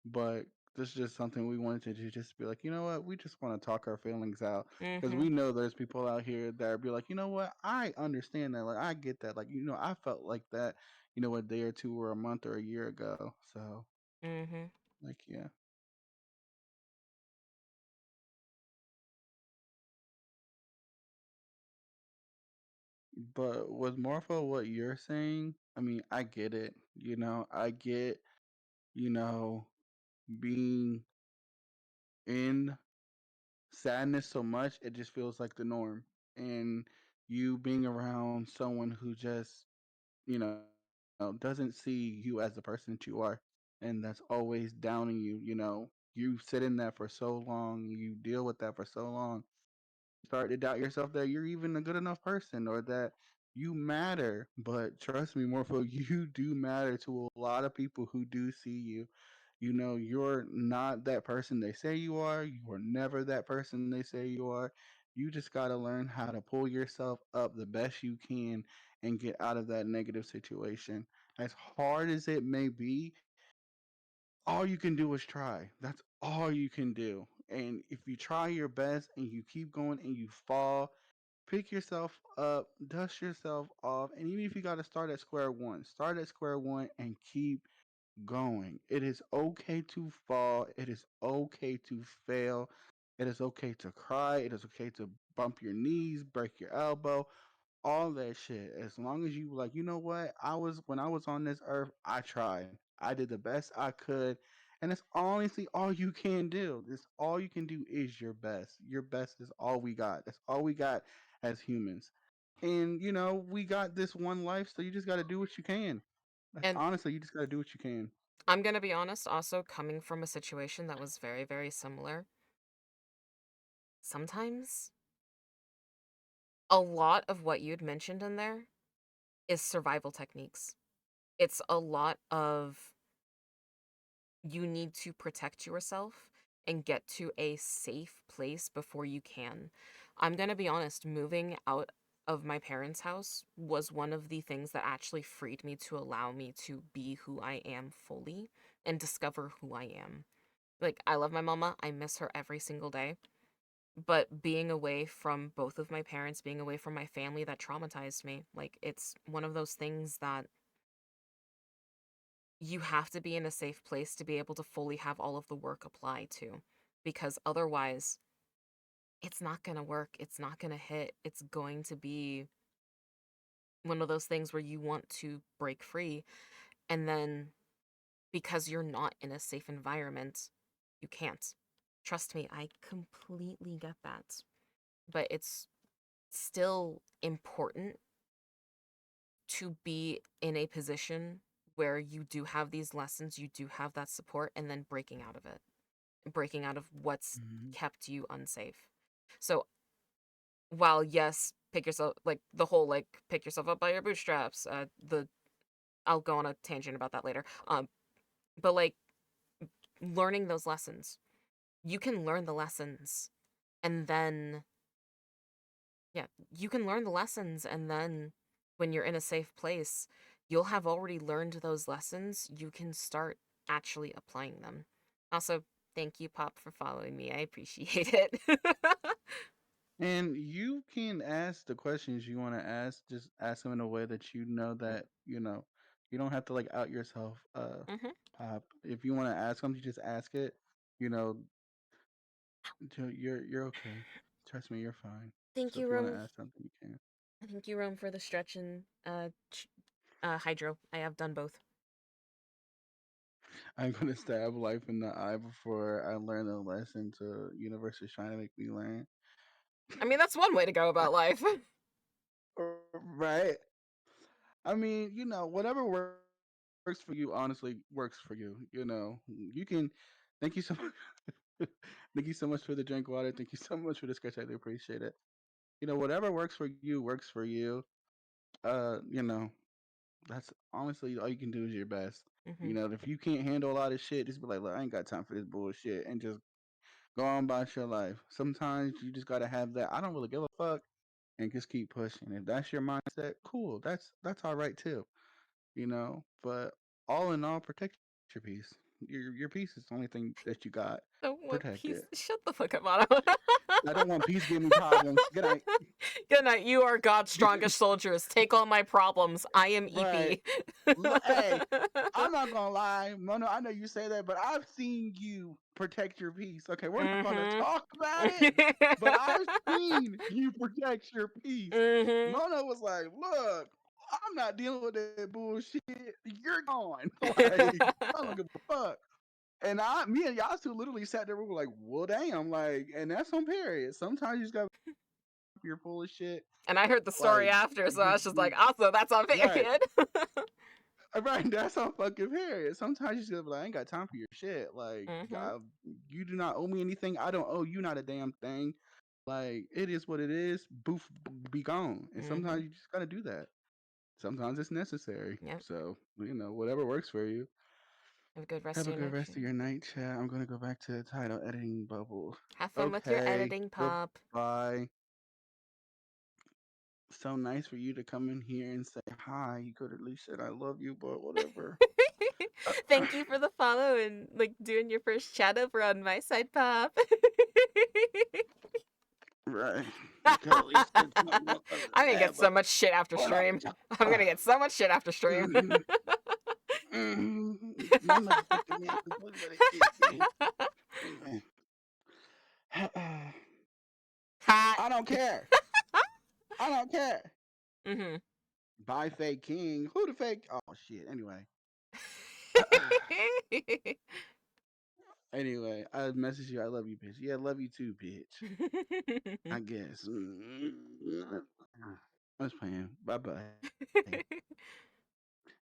But this is just something we wanted to do, just be like, you know what? We just want to talk our feelings out because Mm-hmm. we know there's people out here that be like, you know what? I understand that. Like, I get that. Like, I felt like that. A day or two or a month or a year ago. So, Mm-hmm. like, yeah. But with Morpho, what you're saying, I mean, I get it. I get, you know, being in sadness so much, it just feels like the norm. And you being around someone who just, doesn't see you as the person that you are, and that's always downing you, you sit in that for so long, you deal with that for so long, start to doubt yourself that you're even a good enough person or that you matter. But trust me, Morpho, you do matter to a lot of people who do see you. You're not that person they say you are. You are never that person they say you are. You just got to learn how to pull yourself up the best you can and get out of that negative situation. As hard as it may be, all you can do is try. That's all you can do. And if you try your best and you keep going and you fall, pick yourself up, dust yourself off, and even if you got to start at square one and keep going. It is okay to fall. It is okay to fail. It is okay to cry. It is okay to bump your knees, break your elbow, all that shit. As long as you like, you know what? When I was on this earth, I tried. I did the best I could. And it's honestly all you can do. This all you can do is your best. Your best is all we got. That's all we got as humans. And we got this one life, so you just gotta do what you can. That's And honestly, you just gotta do what you can. I'm gonna be honest, also coming from a situation that was very, very similar, sometimes a lot of what you'd mentioned in there is survival techniques. It's a lot of you need to protect yourself and get to a safe place before you can. I'm going to be honest, moving out of my parents' house was one of the things that actually freed me to allow me to be who I am fully and discover who I am. Like, I love my mama, I miss her every single day. But being away from both of my parents, being away from my family, that traumatized me. Like, it's one of those things that you have to be in a safe place to be able to fully have all of the work apply to. Because otherwise, it's not going to work. It's not going to hit. It's going to be one of those things where you want to break free. And then because you're not in a safe environment, you can't. Trust me, I completely get that. But it's still important to be in a position where you do have these lessons, you do have that support, and then breaking out of it, breaking out of what's Mhm. kept you unsafe. So, while yes, pick yourself like the whole like pick yourself up by your bootstraps. The I'll go on a tangent about that later. But like learning those lessons, you can learn the lessons, and then yeah, you can learn the lessons, and then when you're in a safe place, you'll have already learned those lessons. You can start actually applying them. Also, thank you, Pop, for following me. I appreciate it. And you can ask the questions you want to ask. Just ask them in a way that you don't have to like out yourself. hmm Pop. If you want to ask them, you just ask it. You know, you're okay. Trust me, you're fine. Thank So you, if you want to Rome. ask something, you can. Thank you, Rome, for the stretch and hydro. I have done both. I'm gonna stab life in the eye before I learn the lesson to universe is trying to make me learn. I mean, that's one way to go about life. Right? I mean, whatever works for you honestly works for you. You can thank you so much. Thank you so much for the drink water. Thank you so much for the sketch. I do appreciate it. Whatever works for you works for you. Uh, you know, that's honestly all you can do is your best. hmm If you can't handle a lot of shit, just be like, look, I ain't got time for this bullshit and just go on about your life. Sometimes you just gotta have that. I don't really give a fuck and just keep pushing. If that's your mindset, cool. That's all right too. But all in all, protect your peace. Your peace is the only thing that you got. Don't want Protect it. peace. Shut the fuck up, Otto. I don't want peace giving me problems. Good night. Good night. You are God's strongest soldiers. Take all my problems. I am Right. EP. Hey, I'm not gonna lie, Mono. I know you say that, but I've seen you protect your peace. Okay, we're not gonna hmm talk about it, but I've seen you protect your peace. hmm Mono was like, "Look, I'm not dealing with that bullshit. You're gone. Like, I don't give a fuck." And me and Yasu literally sat there. We were like, "Well, damn!" Like, and that's on period. Sometimes you just gotta you're full of shit. And I heard the story Like, after, so I was just just like, be also, that's on right. period. Right, that's on fucking period. Sometimes you just gotta be like, I ain't got time for your shit. Like, hmm you do not owe me anything. I don't owe you not a damn thing. Like, it is what it is. Boof, be gone. And hmm sometimes you just gotta do that. Sometimes it's necessary. Yep. So, whatever works for you. Have a good rest Have of a your good night, rest of stream. your night, chat. I'm gonna go back to the title editing bubble. Have fun with your Okay. editing, Pop. Goodbye. So nice for you to come in here and say hi. You could at least said I love you, but whatever. Thank you for the follow and like doing your first chat over on my side, Pop. Right. You could at least said something else other I'm gonna than get that, so but much shit after stream. I'm gonna get so much shit after stream. my motherfucking man is one of the shit, man. Anyway. Hot. I don't care. I don't care. Mm-hmm. Bye, fake king. Who the fake? Oh shit. Anyway. Anyway, I message you. I love you, bitch. Yeah, I love you too, bitch. I guess. I was playing. Bye bye.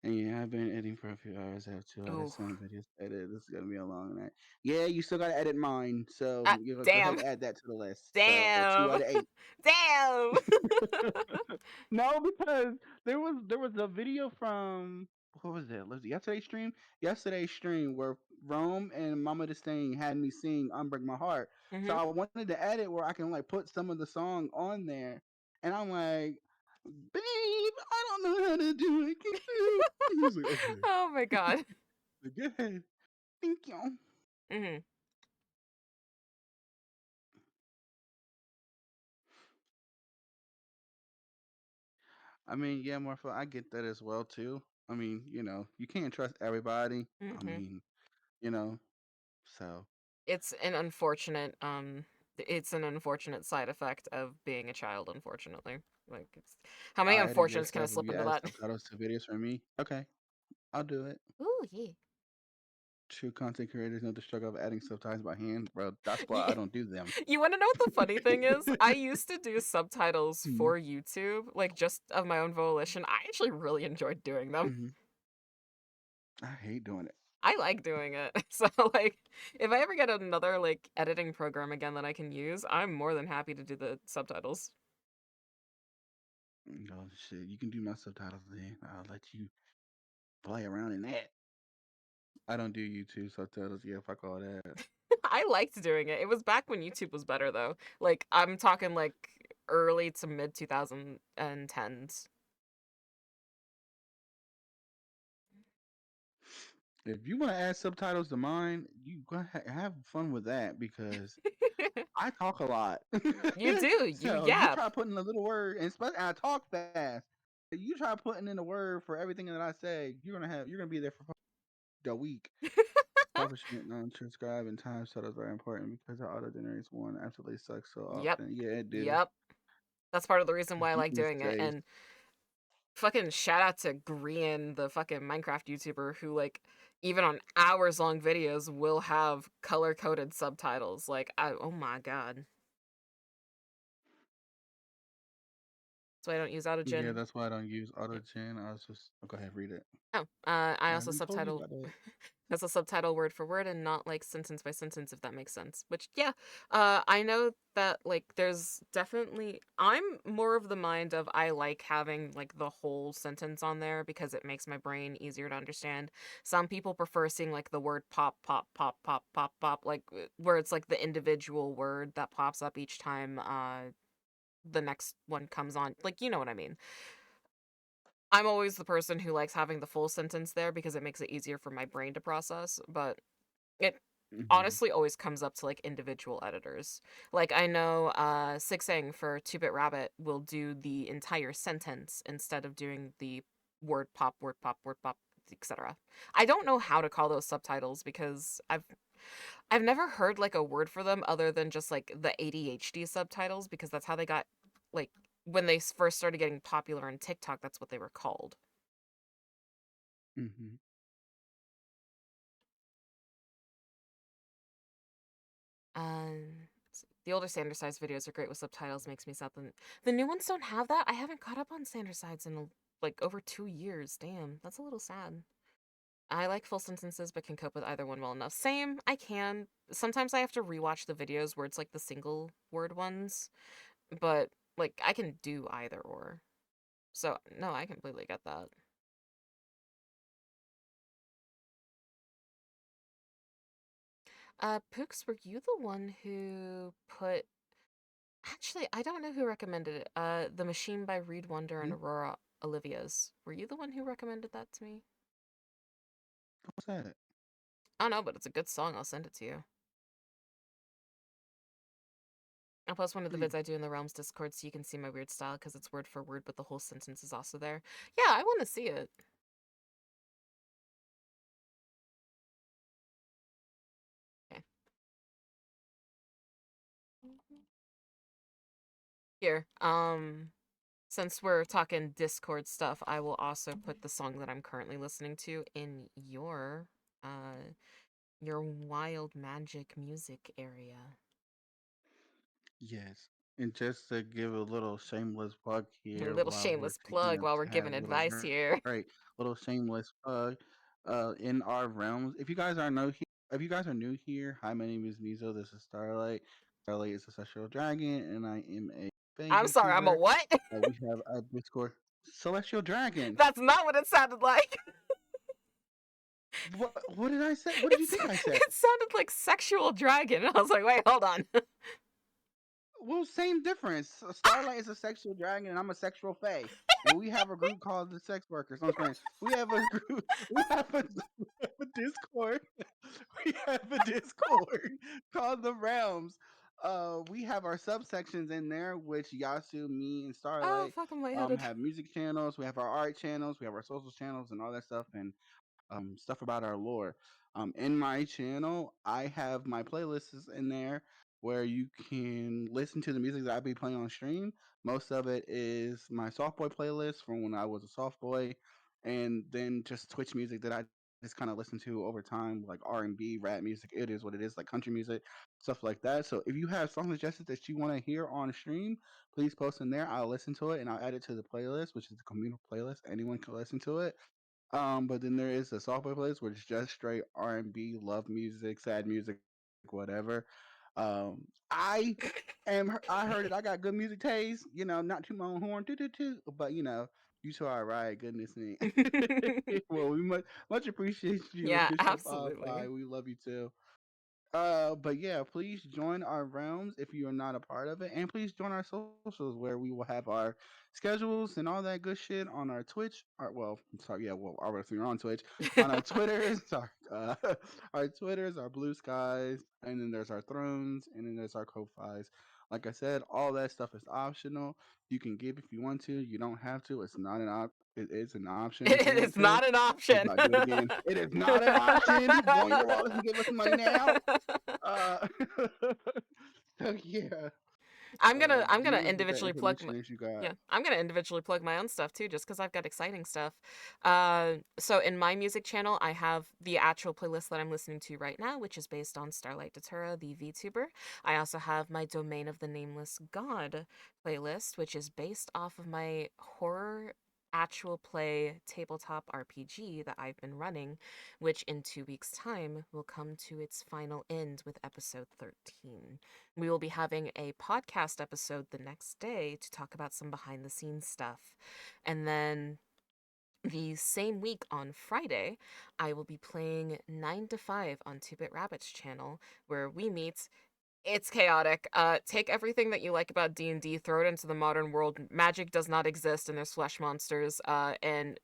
And yeah, I've been editing for a few hours. I have 2 hours, Oh, 7 videos to edit. This is gonna be a long night. Yeah, you still gotta edit mine. So you know, go ahead damn, and add that to the list. So two damn, out of eight. damn. No, because there was a video from what was it? Was it yesterday's stream? Yesterday's stream where Rome and Mama Disdain had me sing "Unbreak My Heart." So Mm-hmm. I wanted to edit where I can like put some of the song on there, and I'm like, "Babe, I don't know how to do it. Can you?" He was like, "Okay, Oh my god. like, go ahead. Thank you." Mm-hmm. I mean, yeah, Marfa, I get that as well too. I mean, you can't trust everybody. I Mm-hmm. mean, you know, so. It's an unfortunate it's an unfortunate side effect of being a child, unfortunately. Like it's how many I'll edit your unfortunates can I stuff if slip you into add that? subtitles to videos for me. Okay, I'll do it. Ooh, yeah. True content creators know the struggle of adding subtitles by hand, bro. That's why You, I don't do them. you want to know what the funny thing is? I used to do subtitles Mhm, for YouTube, like just of my own volition. I actually really enjoyed doing them. mhm. I hate doing it. I like doing it. So like if I ever get another like editing program again that I can use, I'm more than happy to do the subtitles. Oh shit, you can do my subtitles then. I'll let you play around in that. I don't do YouTube subtitles. Yeah, fuck all that. I liked doing it. It was back when YouTube was better though. Like I'm talking like early to mid 2010s. If you want to add subtitles to mine, you go have fun with that because I talk a lot. You do. You So you yap. try putting a little word, and especially I talk fast. You try putting in a word for everything that I say, you're gonna be there for a week. Accomplishment, non-transcribe, and time set is very important because the auto generates one absolutely sucks so Yep. often. Yeah, it do. Yep. That's part of the reason why I You like can doing it. say And fucking shout out to Grian, the fucking Minecraft YouTuber who like even on hours long videos will have color coded subtitles. Like oh my god. That's why I don't use yeah. AutoGen. That's why I don't use Yeah. auto gen. I was just go ahead read it. Oh, I I also already told you subtitle. about it. That's a subtitle word for word and not like sentence by sentence, if that makes sense. Which, yeah, I know that like there's definitely. I'm more of the mind of I like having like the whole sentence on there because it makes my brain easier to understand. Some people prefer seeing like the word pop, pop, pop, pop, pop, pop, like where it's like the individual word that pops up each time the next one comes on. Like, you know what I mean. I'm always the person who likes having the full sentence there because it makes it easier for my brain to process, but it Hmm. honestly always comes up to like individual editors. Like I know Sixing for 2-Bit Rabbit will do the entire sentence instead of doing the word pop, word pop, etc. I don't know how to call those subtitles because I've never heard like a word for them other than just like the ADHD subtitles because that's how they got like when they first started getting popular on TikTok, that's what they were called. Hmm. The older Standard-Size videos are great with subtitles, makes me sad. The new ones don't have that. I haven't caught up on Standard-Size in like over 2 years. Damn, that's a little sad. I like full sentences, but can cope with either one well enough. Same, I can. Sometimes I have to rewatch the videos where it's like the single word ones, but like I can do either or. So no, I completely get that. Pooks, were you the one who put Actually, I don't know who recommended it. The Machine by Reed Wonder and Hmm? Aurora Olivia's. Were you the one who recommended that to me? What's that? I don't know, but it's a good song. I'll send it to you. I'll post one of the Hmm. vids I do in the Realms Discord so you can see my weird style because it's word for word, but the whole sentence is also there. Yeah, I want to see it. Okay. Here, since we're talking Discord stuff, I will also put the song that I'm currently listening to in uh your wild magic music area. Yes. And just to give a little shameless plug A here little while we're shameless taking plug a while we're tad giving little advice here. right, little shameless plug. In our realms, if you guys are new here, hi, my name is Mizo. This is Starlight. Starlight is a sexual dragon, and I am a Fae I'm sorry, I'm a YouTuber. what? We have a Discord, Celestial Dragon. That's not what it sounded like. What did I say? What did you think I said? It sounded like sexual dragon. I was like, wait, hold on. Well, same difference. Starlight is a sexual dragon, and I'm a sexual fae. And we have a group called the Sex Workers. I'm screaming. We have a group. We have a Discord. We have a Discord called the Realms. We have our subsections in there, which Yasu, me, and Oh, Starlight fuck, I'm lightheaded. have music channels. We have our art channels. We have our social channels and all that stuff. And stuff about our lore. In my channel, I have my playlists in there where you can listen to the music that I be playing on stream. Most of it is my soft boy playlist from when I was a soft boy, and then just Twitch music that I just kind of listen to over time, like R&B, rap music. It is what it is, like country music, stuff like that. So if you have song suggestions that you want to hear on stream, please post in there. I'll listen to it and I'll add it to the playlist, which is the communal playlist. Anyone can listen to it. But then there is a software place which is just straight R&B, love music, sad music, whatever. I I heard it. I got good music taste. You know, not too my own horn, but you two are right. Goodness me. Well, we much appreciate you, Yeah, official absolutely. five. We love you too. But yeah, please join our realms if you are not a part of it, and please join our socials where we will have our schedules and all that good shit on our Twitch. I'm sorry, yeah, well, obviously you're on Twitch, on our Twitters, our Twitters, our Blue Skies, and then there's our Thrones, and then there's our Ko-Fis. Like I said, all that stuff is optional. You can give if you want to. You don't have to. It's not an op. It is an option if you want It's to. not an I was option. about to do it again. It is not an option. Go in your wallets and give us money now. Uh, so yeah. I'm Do you gonna want to get that individually plug information as you got? yeah, I'm gonna individually plug my own stuff too, just because I've got exciting stuff. So in my music channel, I have the actual playlist that I'm listening to right now, which is based on Starlight Datura, the VTuber. I also have my Domain of the Nameless God playlist, which is based off of my horror actual play tabletop RPG that I've been running, which in 2 weeks' time will come to its final end with episode 13. We will be having a podcast episode the next day to talk about some behind the scenes stuff. And then the same week on Friday, I will be playing 9 to 5 on 2-Bit Rabbit's channel where we meet. It's chaotic. Take everything that you like about D&D, throw it into the modern world. Magic does not exist and there's flesh monsters. And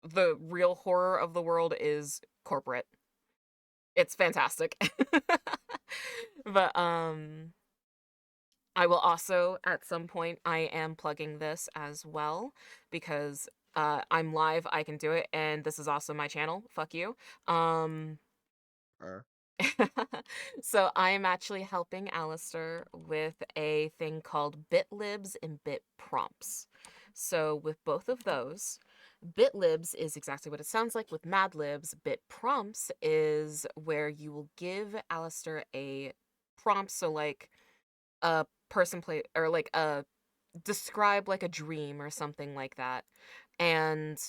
the real horror of the world is corporate. It's fantastic. But I will also, at some point, I am plugging this as well because I'm live, I can do it, and this is also my channel. Fuck you. Um, Or so I am actually helping Alistair with a thing called Bitlibs and Bit Prompts. So with both of those, Bitlibs is exactly what it sounds like with Mad Libs. Bit Prompts is where you will give Alistair a prompt, so like a person play or like a describe like a dream or something like that, and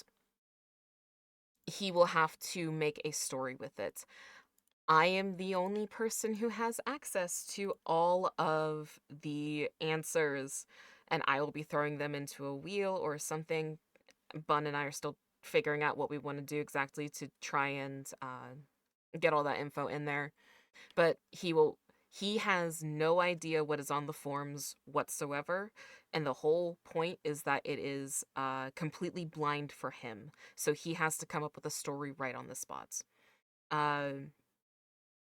he will have to make a story with it. I am the only person who has access to all of the answers, and I will be throwing them into a wheel or something. Bun and I are still figuring out what we want to do exactly to try and get all that info in there, but he will He has no idea what is on the forms whatsoever, and the whole point is that it is completely blind for him. So he has to come up with a story right on the spot. Uh,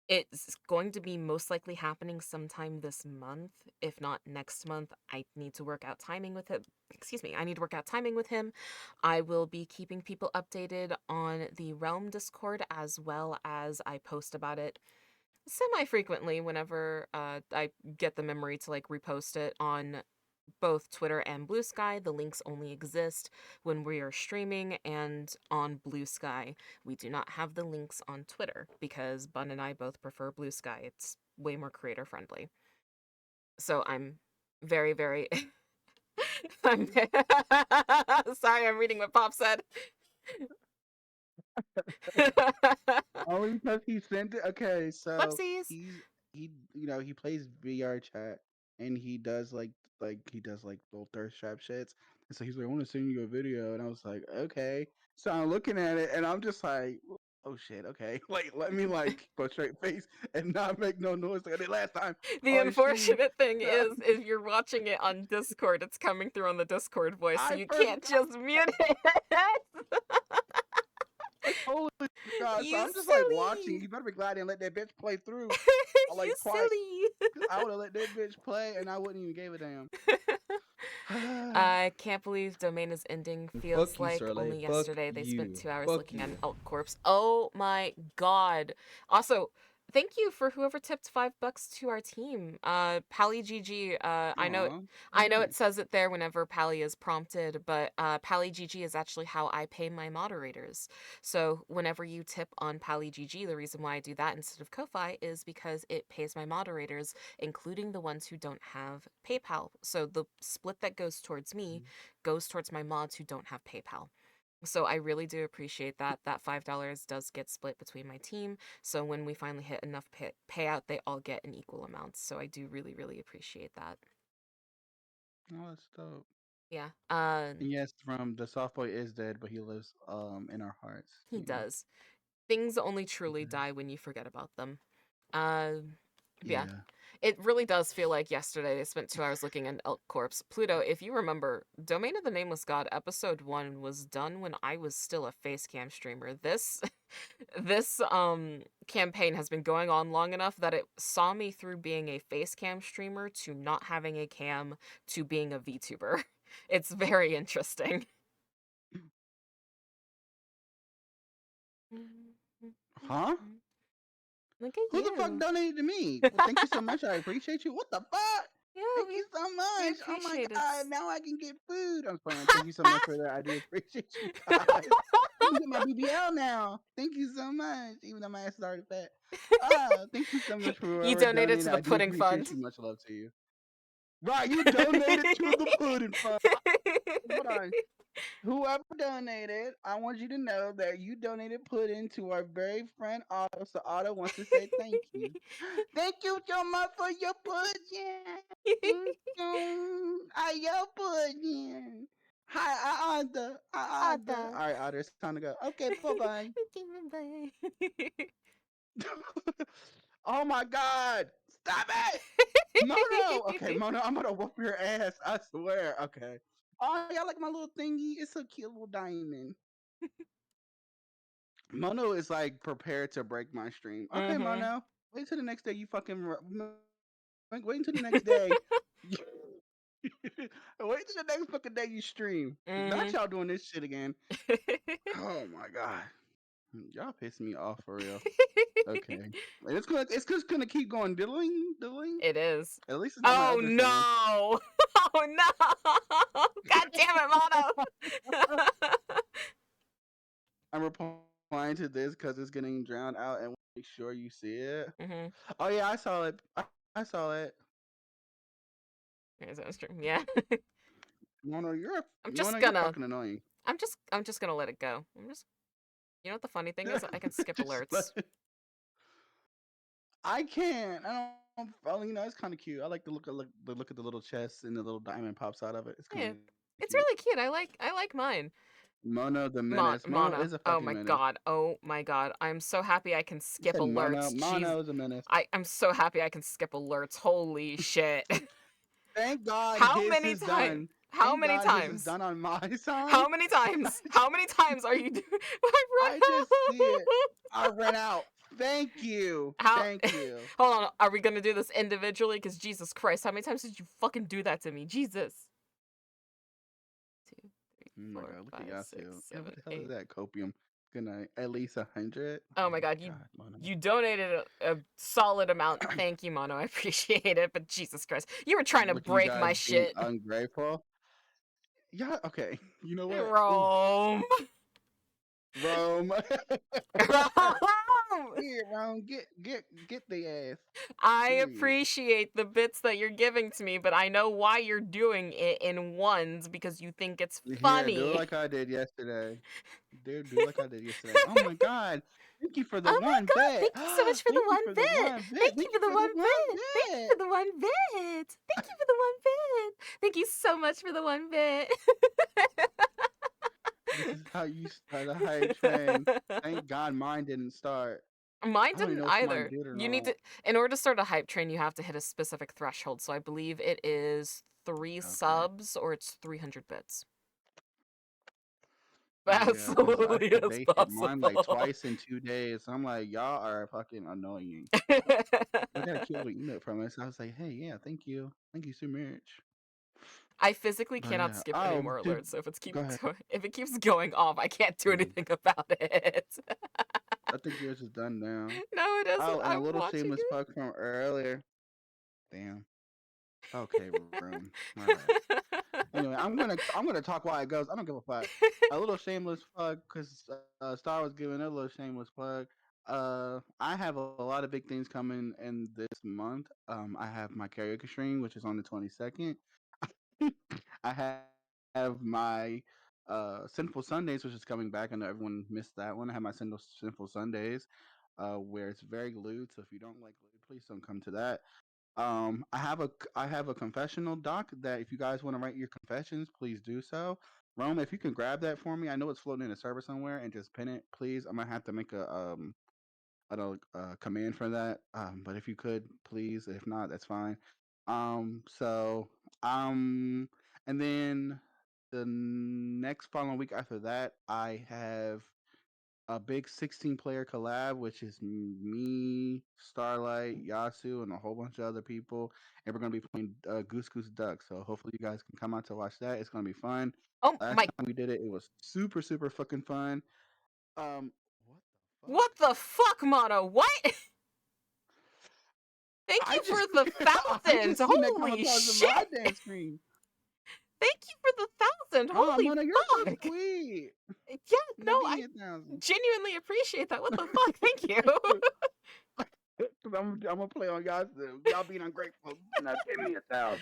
it's going to be most likely happening sometime this month, if not next month. I need to work out timing with him. Excuse me, I need to work out timing with him. I will be keeping people updated on the Realm Discord as well as I post about it semi-frequently whenever I get the memory to like repost it on both Twitter and Blue Sky. The links only exist when we are streaming and on Blue Sky. We do not have the links on Twitter because Bun and I both prefer Blue Sky. It's way more creator friendly. So I'm very, very. I'm sorry, I'm reading what Pop said. Only because he sent it. Okay, so Whoopsies. he plays VR chat and he does like little thirst trap shits. And so he's like, I want to send you a video, and I was like, okay. So I'm looking at it, and I'm just like, oh shit, okay. Like let me like go straight face and not make no noise like I did last time The on stream. unfortunate thing is, if you're watching it on Discord, it's coming through on the Discord voice, so I you forgot. can't just mute it. I totally forgot. So You I'm just like watching. silly. You better be glad I didn't let that bitch play through You like twice. silly. I would have let that bitch play, and I wouldn't even give a damn. I can't believe Domain is ending. Feels Fuck you, like Starlight. only Fuck yesterday they spent you. 2 hours Fuck looking at an you. alt corpse. Oh my god. Also, thank you for whoever tipped $5 to our team. Pally GG, Aw, I know nice. it says it there whenever Pally is prompted, but Pally GG is actually how I pay my moderators. So whenever you tip on Pally GG, the reason why I do that instead of Ko-Fi is because it pays my moderators, including the ones who don't have PayPal. So the split that goes towards me goes towards my mods who don't have PayPal. So I really do appreciate that. That $5 does get split between my team. So when we finally hit enough payout, they all get an equal amount. So I do really, really appreciate that. Oh, that's dope. Yeah. And yes, from the soft boy is dead, but he lives in our hearts. He You know, does. Things only truly he does. die when you forget about them. Uh, yeah. Yeah. It really does feel like yesterday they spent 2 hours looking at Elk Corpse. Pluto, if you remember, Domain of the Nameless God episode 1 was done when I was still a face cam streamer. This campaign has been going on long enough that it saw me through being a face cam streamer to not having a cam to being a VTuber. It's very interesting. Huh? Look at Who the fuck you. donated to me? Well, thank you so much. I appreciate you. What the fuck? Yeah, Thank you so we much. Oh my appreciate it. god, now I can get food. I'm playing. Thank you so much for that. I do appreciate you guys. I can get my BBL now. Thank you so much. Even though my ass is already fat. Thank you so much for You whoever donated donated. to the I do pudding appreciate fund. you. Much love to you. Right, you donated to the pudding fund. Hold on. Whoever donated, I want you to know that you donated pudding to our very friend Otto. So Otto wants to say thank you. Thank you so much for your pudding. Thank you. Your pudding. Hi, Otto. Hi, Otto. Ada. All right, Otto, it's time to go. Okay, bye bye. Bye. Oh my God! Stop it, Mono. Okay, Mono, I'm gonna whoop your ass. I swear. Okay. Oh, y'all like my little thingy? It's a cute little diamond. Mono is like prepared to break my stream. Okay, Mm-hmm. Mono. Wait till the next day. You fucking wait until the next day. Wait till the next fucking day you stream. Not Mm-hmm. y'all doing this shit again. Oh my god, y'all piss me off for real. Okay, and it's just gonna keep going diddling, diddling. It is. At least it's not my Oh other phone. no! Oh no! God damn it, Mono! I'm replying to this because it's getting drowned out, and make sure you see it. Mm-hmm. Oh yeah, I saw it. I saw it. Here's our stream. Yeah. Mono, I'm just Mono, you're gonna. fucking annoying. I'm just gonna let it go. You know what the funny thing is? I can skip Just let alerts. it. I can't. I don't. Well, it's kind of cute. I like the look at the little chest and the little diamond pops out of it. It's kind Yeah, of cute. it's really cute. I like mine. Mono the menace. Mono Mana. is a Oh fucking my menace. god. Oh my god. I'm so happy I can You skip said Mono. alerts. Jeez. Mono is a menace. I'm so happy I can skip alerts. Holy shit. Thank God How his many is times? done. How Thank many God his is times? done on my side. How many times? How many times are you doing? I've I just see it. run I ran out. Thank you. How? Thank you. Hold on. Are we gonna do this individually? Because Jesus Christ, how many times did you fucking do that to me? Jesus. 2, 3, Oh my 4, God, look at 5, 6, Yasu. Yeah, what 7, the hell is 8. that? Copium. Good night. At least 100. Oh Oh my my god, God, Mono. you donated a solid amount. Thank you, Mono. I appreciate it. But Jesus Christ, you were trying to Look at you break guys my being shit. ungrateful. Yeah, okay. You know what? Oof. Rome. Rome. Rome. Here, Rome, get the ass. I Period. appreciate the bits that you're giving to me, but I know why you're doing it in ones because you think it's Here, do it funny. like I did yesterday. Do like I did yesterday. Oh my God. Thank you for the Oh my one god, bit. thank you so much for the Thank you one for the bit. one Thank bit. you Thank for you the for the one one bit. Thank you bit. for the one bit. Thank you for the one bit. Thank you so much for the one bit. This is how you start a hype train. Thank God mine didn't start. Mine I don't even didn't know if mine either. did or You need not. to, in order to start a hype train, you have to hit a specific threshold. So I believe it is 3 Okay. subs or it's 300 bits. Yeah, because I Absolutely said as they hit mine like possible. twice in 2 days. I'm like, y'all are fucking annoying. I got a cute little email from us. I was like, hey, yeah, thank you. Thank you so much. I physically But cannot yeah. skip any Oh, more dude, alerts, so go ahead. if it keeps going off, I can't do Mm. anything about it. I think yours is done now. No, it isn't. Oh, and a I'm little watching shameless plug from earlier. Damn. Okay, room. All right. it. Anyway, I'm gonna talk while it goes. I don't give a fuck. A little shameless plug because Star was giving a little shameless plug. I have a lot of big things coming in this month. I have my karaoke stream, which is on the 22nd. I have my Sinful Sundays, which is coming back. I know everyone missed that one. I have my Sinful Sundays, where it's very lewd. So if you don't like lewd, please don't come to that. I have a confessional doc that if you guys want to write your confessions, please do so. Rome, if you can grab that for me, I know it's floating in a server somewhere, and just pin it, please. I'm gonna have to make a command for that. But if you could, please. If not, that's fine. So um, and then the next following week after that, I have a big 16 player collab, which is me, Starlight, Yasu, and a whole bunch of other people. And we're going to be playing Goose Goose Duck. So hopefully you guys can come out to watch that. It's going to be fun. Oh Last my, time we did it, it was super, super fucking fun. What the fuck? what the fuck, Mono? What? Thank I you for just, the I thousand. just seen that come Holy across shit. my damn screen. Thank you for the 1,000. Oh, Holy Mona, you're so fuck. sweet. Yeah, no, Now give I me 1,000. genuinely appreciate that. What the fuck? Thank you. Because I'm going to play on y'all. Y'all being ungrateful. Now give me 1,000.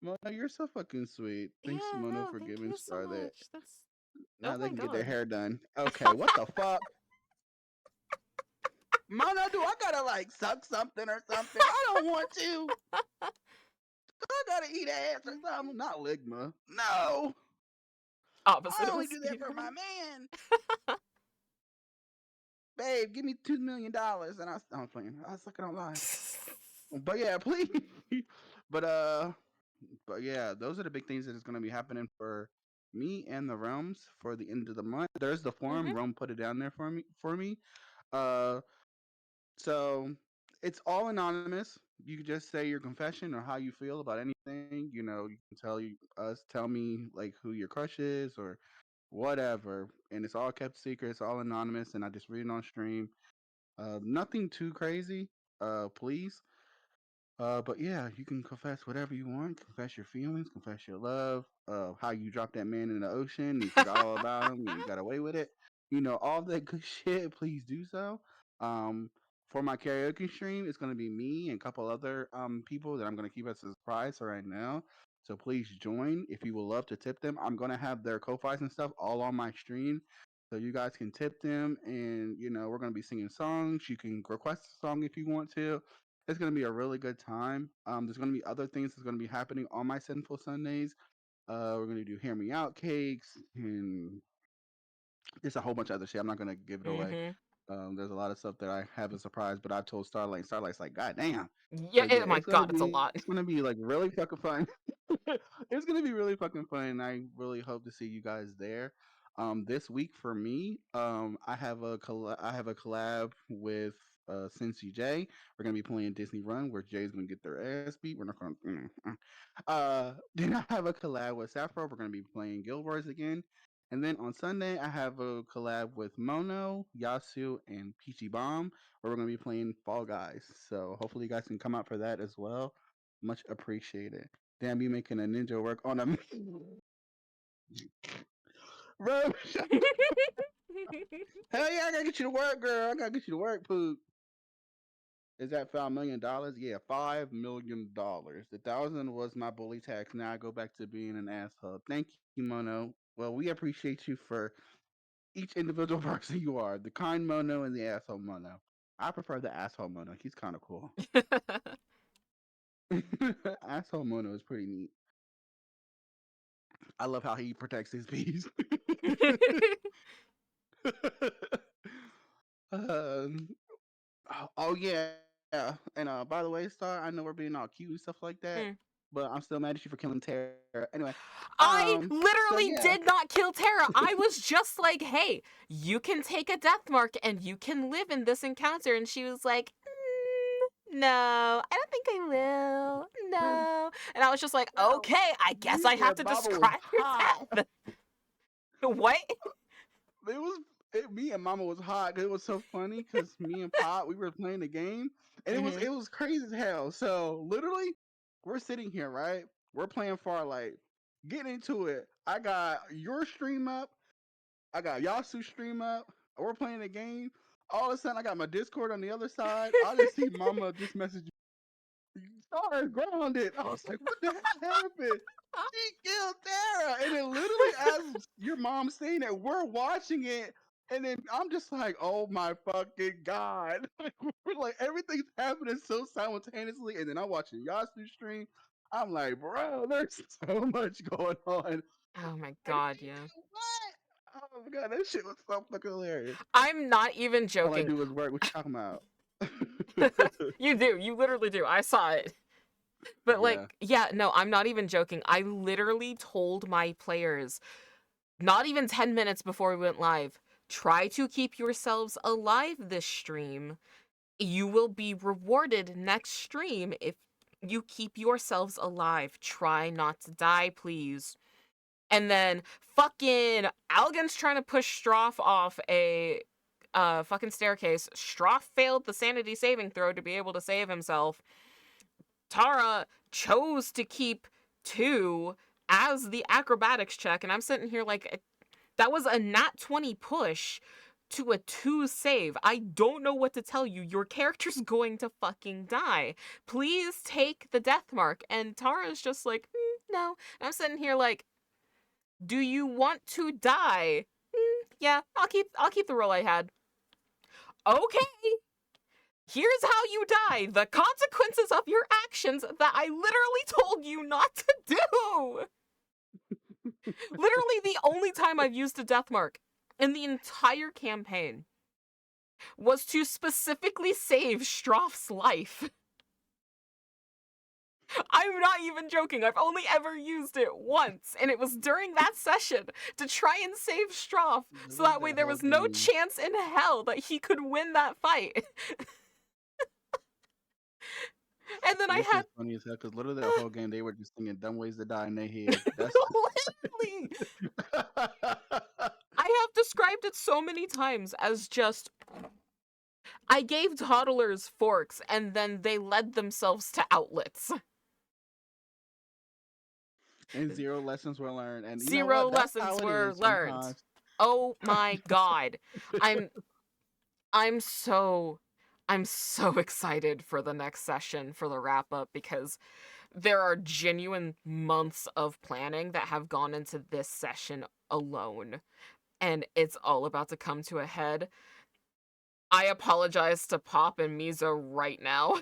Mona, you're so fucking sweet. Thanks, Yeah, Mona, no, for thank giving you so Star that. much. That's, oh Now they my can get their god. hair done. Okay, what the fuck? Mona, do I gotta like suck something or something? I don't want to. I gotta eat ass or something. Not Ligma. No. Opposite I of a only do that for speedrun. my man. Babe, give me $2 million, and I'm playing. I was looking online. But yeah, please. but uh, but yeah, those are the big things that is going to be happening for me and the realms for the end of the month. There's the forum. Hmm. Rome put it down there for me. Uh, so it's all anonymous. You can just say your confession or how you feel about anything. You know, you can tell me like who your crush is or whatever, and it's all kept secret. It's all anonymous, and I just read it on stream. Nothing too crazy. Please. But yeah, you can confess whatever you want. Confess your feelings, confess your love, how you dropped that man in the ocean and you forgot all about him and you got away with it. You know, all that good shit, please do so. Um, for my karaoke stream, it's gonna be me and a couple other people that I'm gonna keep as a surprise for right now. So please join if you would love to tip them. I'm gonna have their ko-fis and stuff all on my stream. So you guys can tip them and we're gonna be singing songs. You can request a song if you want to It's gonna be a really good time. There's gonna be other things that's gonna be happening on my Sinful Sundays. We're gonna do Hear Me Out cakes and there's a whole bunch of other shit. I'm not gonna give it away. Mm-hmm. There's a lot of stuff that I have a surprise, but I told Starlight. Starlight's like, God damn. Yeah, But yeah, oh my god, it's a lot. it's gonna be like really fucking fun. It's gonna be really fucking fun, and I really hope to see you guys there. This week for me, I have a collab with Cincy J. We're gonna be playing Disney Run, where Jay's gonna get their ass beat. We're not gonna. Then I have a collab with Sappho. We're gonna be playing Guild Wars again. And then on Sunday, I have a collab with Mono, Yasu, and Peachy Bomb, where we're going to be playing Fall Guys. So hopefully you guys can come out for that as well. Much appreciated. Damn, you making a ninja work on a bro. Hell yeah, I gotta get you to work, girl. I gotta get you to work, poop. Is that $5 million? Yeah, $5 million. The thousand was my bully tax. Now I go back to being an asshole. Thank you, Mono. Well, we appreciate you for each individual person you are, the kind Mono and the asshole Mono. I prefer the asshole Mono. He's kind of cool. Asshole Mono is pretty neat. I love how he protects his bees. um, oh yeah, and by the way, Star, I know we're being all cute and stuff like that, Hmm. but I'm still mad at you for killing Tara. Anyway, I so literally yeah, did not kill Tara. I was just like, hey, you can take a death mark and you can live in this encounter. And she was like, no, I don't think I will. No. And I was just like, bro, okay, I guess I me have and to Baba was describe your hot. death. What? Me and Mama was hot 'cause it was so funny because me and Pop we were playing the game and Mm-hmm. it was crazy as hell. So literally, we're sitting here right, we're playing Farlight, getting into it. I got your stream up, I got Yasu stream up. We're playing the game. All of a sudden, I got my Discord on the other side. I just see Mama just message Star is grounded. I was like, what the hell happened? She killed Tara. And then literally as your mom's saying that, we're watching it. And then I'm just like, oh my fucking God. We're like, everything's happening so simultaneously. And then I'm watching Yasu stream. I'm like, bro, there's so much going on. Oh my Like, god, yeah. what? Oh my God, that shit was so fucking hilarious. I'm not even All I joking. do is work. What you talking about? You do. You literally do. I saw it. But like, Yeah. yeah, no, I'm not even joking. I literally told my players, not even 10 minutes before we went live, try to keep yourselves alive this stream. You will be rewarded next stream if you keep yourselves alive. Try not to die, please. And then fucking Algan's trying to push Stroff off a fucking staircase. Stroff failed the sanity saving throw to be able to save himself. Tara chose to keep 2 as the acrobatics check, and I'm sitting here like, that was a nat 20 push to a 2 save. I don't know what to tell you. Your character's going to fucking die. Please take the death mark. And Tara's just like, no. And I'm sitting here like, do you want to die? Yeah, I'll keep the role I had. Okay. Here's how you die. The consequences of your actions that I literally told you not to do. Literally the only time I've used a death mark in the entire campaign was to specifically save Stroff's life. I'm not even joking. I've only ever used it once, and it was during that session to try and save Stroff, so that way That there whole was no game. chance in hell that he could win that fight. And then I This had is funny as hell because literally the whole game they were just singing "Dumb Ways to Die" in their head. That's literally, I have described it so many times as just, I gave toddlers forks and then they led themselves to outlets. and zero lessons were learned. And you know Zero what? That's lessons how it were is learned. sometimes. Oh my god. I'm I'm so I'm so excited for the next session for the wrap up because there are genuine months of planning that have gone into this session alone, and it's all about to come to a head. I apologize to Pop and Mizo right now.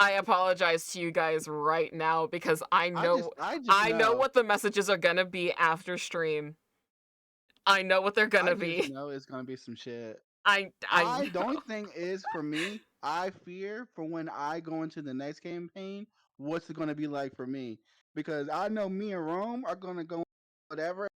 I apologize to you guys right now because I know I just I know know. what the messages are gonna be after stream. I know what they're I gonna just be. know it's gonna be some shit. I The know. only thing is for me, I fear for when I go into the next campaign, what's it gonna be like for me? Because I know me and Rome are gonna go whatever,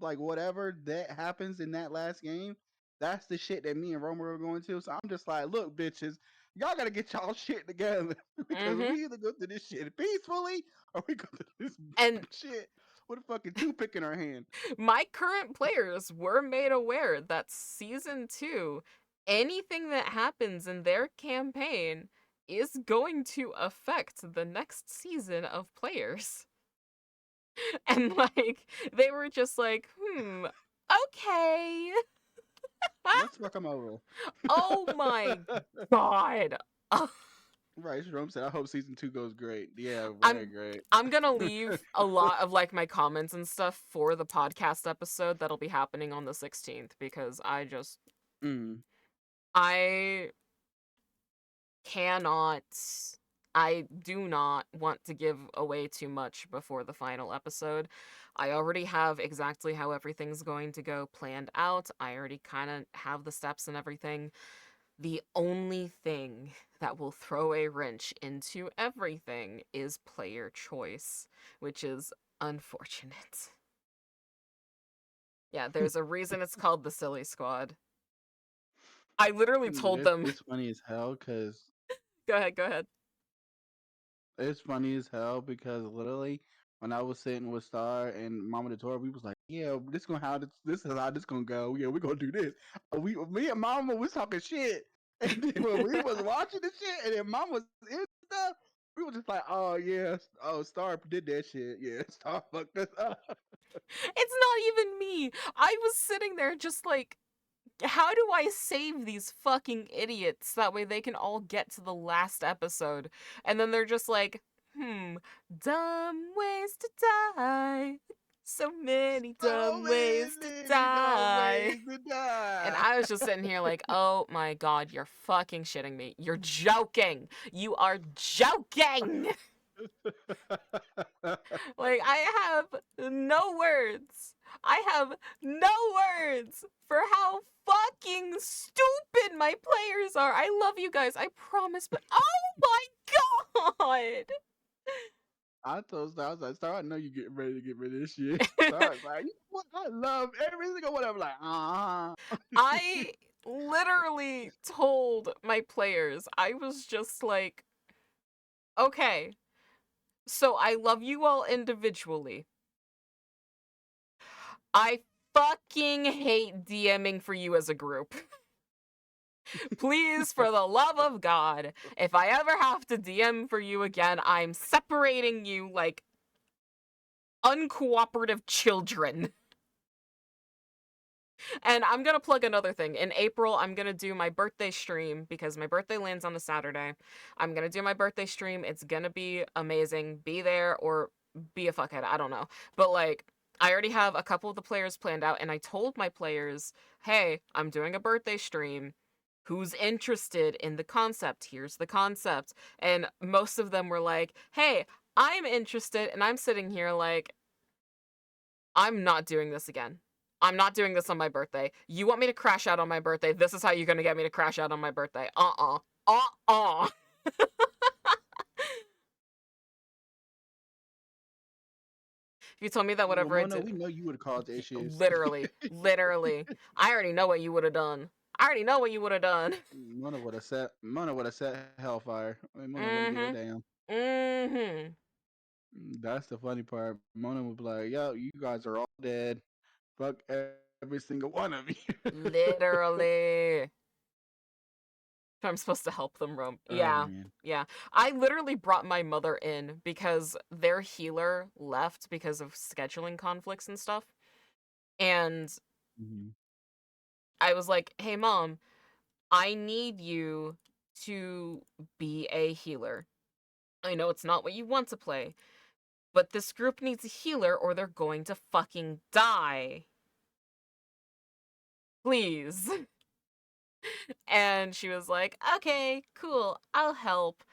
like whatever that happens in that last game. That's the shit that me and Rome are going to. So I'm just like, look, bitches, y'all gotta get y'all shit together because Mm-hmm. we either go through this shit peacefully or we go through this And shit with a fucking toothpick in our hand. my current players were made aware that season 2, anything that happens in their campaign is going to affect the next season of players. And like they were just like, okay. Let's fuck them over. Oh my god. Right, Rome said, I hope season 2 goes great. Yeah, very I'm great. I'm gonna leave a lot of like my comments and stuff for the podcast episode that'll be happening on the 16th because Mm. I cannot I do not want to give away too much before the final episode. I already have exactly how everything's going to go planned out. I already kind of have the steps and everything. The only thing that will throw a wrench into everything is player choice, which is unfortunate. Yeah, there's a reason it's called the Silly Squad. I literally told them. It's funny as hell because Go ahead, go ahead. it's funny as hell because literally when I was sitting with Star and Mama the Tour, we was like, yeah, this is how this gonna go. Yeah, we gonna do this. Me and Mama was talking shit, and then when we was watching the shit, and then Mama was in stuff, we were just like, oh yeah, oh Star did that shit. Yeah, Star fucked us up. It's not even me. I was sitting there just like, how do I save these fucking idiots? That way they can all get to the last episode. And then they're just like, dumb ways to die. So many So dumb ways to many dumb die. ways to And die. I was just sitting here like, oh my god, you're fucking shitting me. You're joking. You are joking. Like, I have no words. I have no words for how fucking stupid my players are. I love you guys, I promise, but oh my god! I told Star, I was like, Star, I know you getting ready to get rid of this shit. Star was like, what? I love every single one. I'm like, I literally told my players, I was just like, okay, so I love you all individually. I fucking hate DMing for you as a group. Please, for the love of God, if I ever have to DM for you again, I'm separating you like uncooperative children. And I'm gonna plug another thing. In April, I'm gonna do my birthday stream because my birthday lands on a Saturday. I'm gonna do my birthday stream. It's gonna be amazing. Be there or be a fuckhead. I don't know. But like, I already have a couple of the players planned out, and I told my players, hey, I'm doing a birthday stream. Who's interested in the concept? Here's the concept. And most of them were like, hey, I'm interested. And I'm sitting here like, I'm not doing this again. I'm not doing this on my birthday. You want me to crash out on my birthday? This is how you're gonna get me to crash out on my birthday. Uh-uh. If you told me that well, whatever I Mona, did, we know you would have caused issues. literally, I already know what you would have done. I already know what you would have done. Mona would have set hellfire. I mean, Mona wouldn't give a Mm-hmm. damn. Mm-hmm. That's the funny part. Mona would be like, yo, you guys are all dead. Fuck every single one of you. Literally. I'm supposed to help them roam. Oh Yeah. man. Yeah. I literally brought my mother in because their healer left because of scheduling conflicts and stuff. And Mm-hmm. I was like, hey, mom, I need you to be a healer. I know it's not what you want to play, but this group needs a healer or they're going to fucking die. Please. And she was like, okay, cool, I'll help.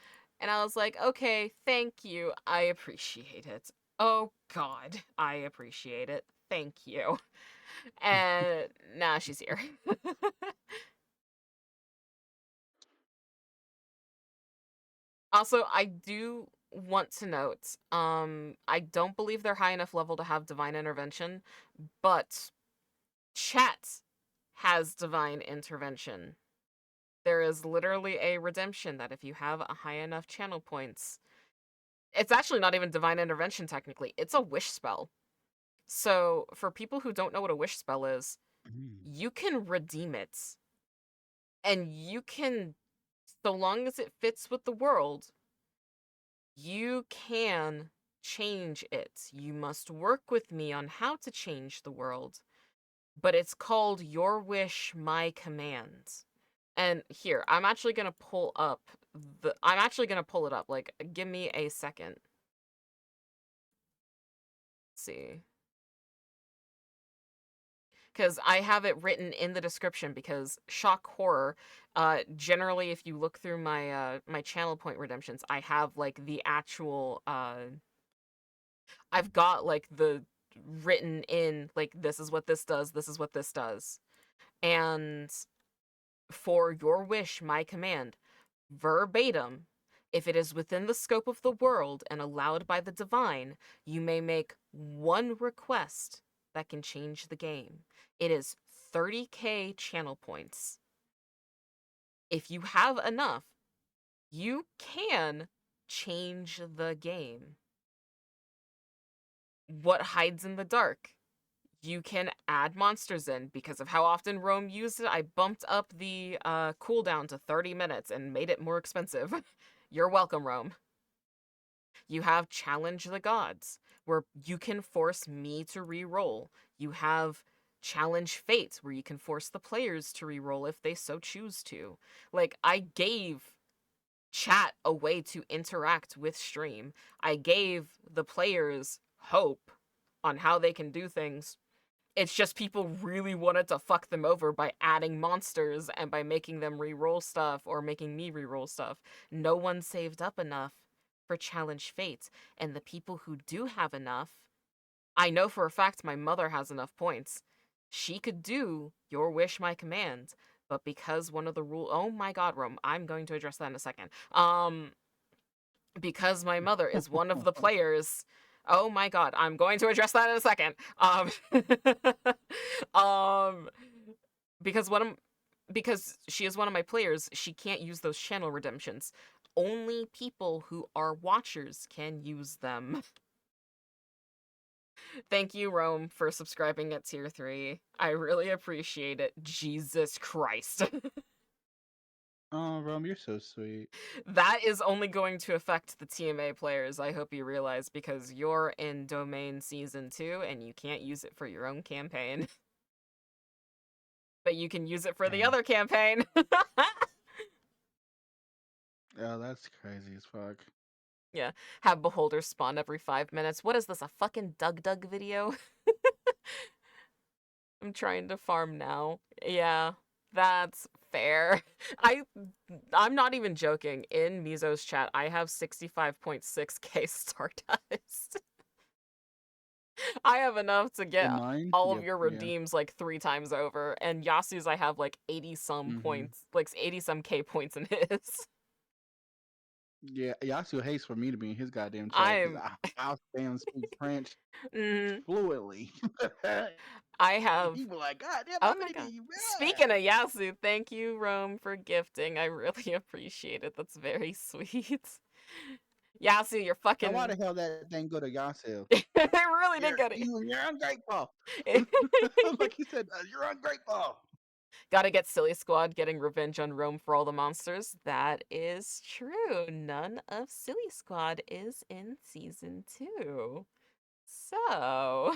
And I was like, okay, thank you. I appreciate it. Oh, God, I appreciate it. Thank you. And now she's here. Also, I do want to note, I don't believe they're high enough level to have divine intervention, but chat has divine intervention. There is literally a redemption that if you have a high enough channel points, it's actually not even divine intervention technically. It's a wish spell. So, for people who don't know what a wish spell is, Mm. you can redeem it. And you can, so long as it fits with the world, you can change it. You must work with me on how to change the world. But it's called Your Wish, My Command. And here, I'm actually gonna pull up I'm actually gonna pull it up. Like, give me a second. Let's see. Because I have it written in the description because shock horror, generally if you look through my channel point redemptions, I have like the actual I've got like the written in like this is what this does, this is what this does. And for your wish, my command, verbatim, if it is within the scope of the world and allowed by the divine, you may make one request that can change the game. It is 30k channel points. If you have enough, you can change the game. What hides in the dark? You can add monsters in. Because of how often Rome used it, I bumped up the cooldown to 30 minutes and made it more expensive. You're welcome, Rome. You have Challenge the Gods, where you can force me to re-roll. You have Challenge Fate, where you can force the players to re-roll if they so choose to. Like, I gave chat a way to interact with stream. I gave the players hope on how they can do things. It's just people really wanted to fuck them over by adding monsters and by making them re-roll stuff or making me re-roll stuff. No one saved up enough for Challenge Fate, and the people who do have enough, I know for a fact my mother has enough points. She could do Your Wish, My Command, but because one of the rule, oh my god, Rome, I'm going to address that in a second. Because my mother is one of the players. Oh my god, I'm going to address that in a second. Um, because because she is one of my players, she can't use those channel redemptions. Only people who are watchers can use them. Thank you, Rome, for subscribing at tier 3. I really appreciate it. Jesus Christ. Oh, Rome, you're so sweet. That is only going to affect the TMA players, I hope you realize, because you're in Domain Season 2 and you can't use it for your own campaign. But you can use it for the Dang. other campaign. Oh, that's crazy as fuck. Yeah, have beholders spawn every 5 minutes. What is this, a fucking Doug video? I'm trying to farm now. Yeah, that's fair. I'm not even joking. In Mizo's chat, I have 65.6k Stardust. I have enough to get In mine? all of Yep, your yeah. redeems like 3 times over, and Yasu's I have like 80 some Mm-hmm. points, like 80 some k points in his. Yeah, Yasu hates for me to be in his goddamn chat because I'm I'll spam speak French mm, fluently. I And have, he was like, God damn, oh how my many do god. you Speaking have? of Yasu, thank you, Rome, for gifting. I really appreciate it. That's very sweet. Yasu, you're Now, why the fucking. hell that thing go to Yasu? It really did get it. You're ungrateful. Like he said, you're ungrateful. Gotta get Silly Squad getting revenge on Rome for all the monsters. That is true. None of Silly Squad is in season 2. So.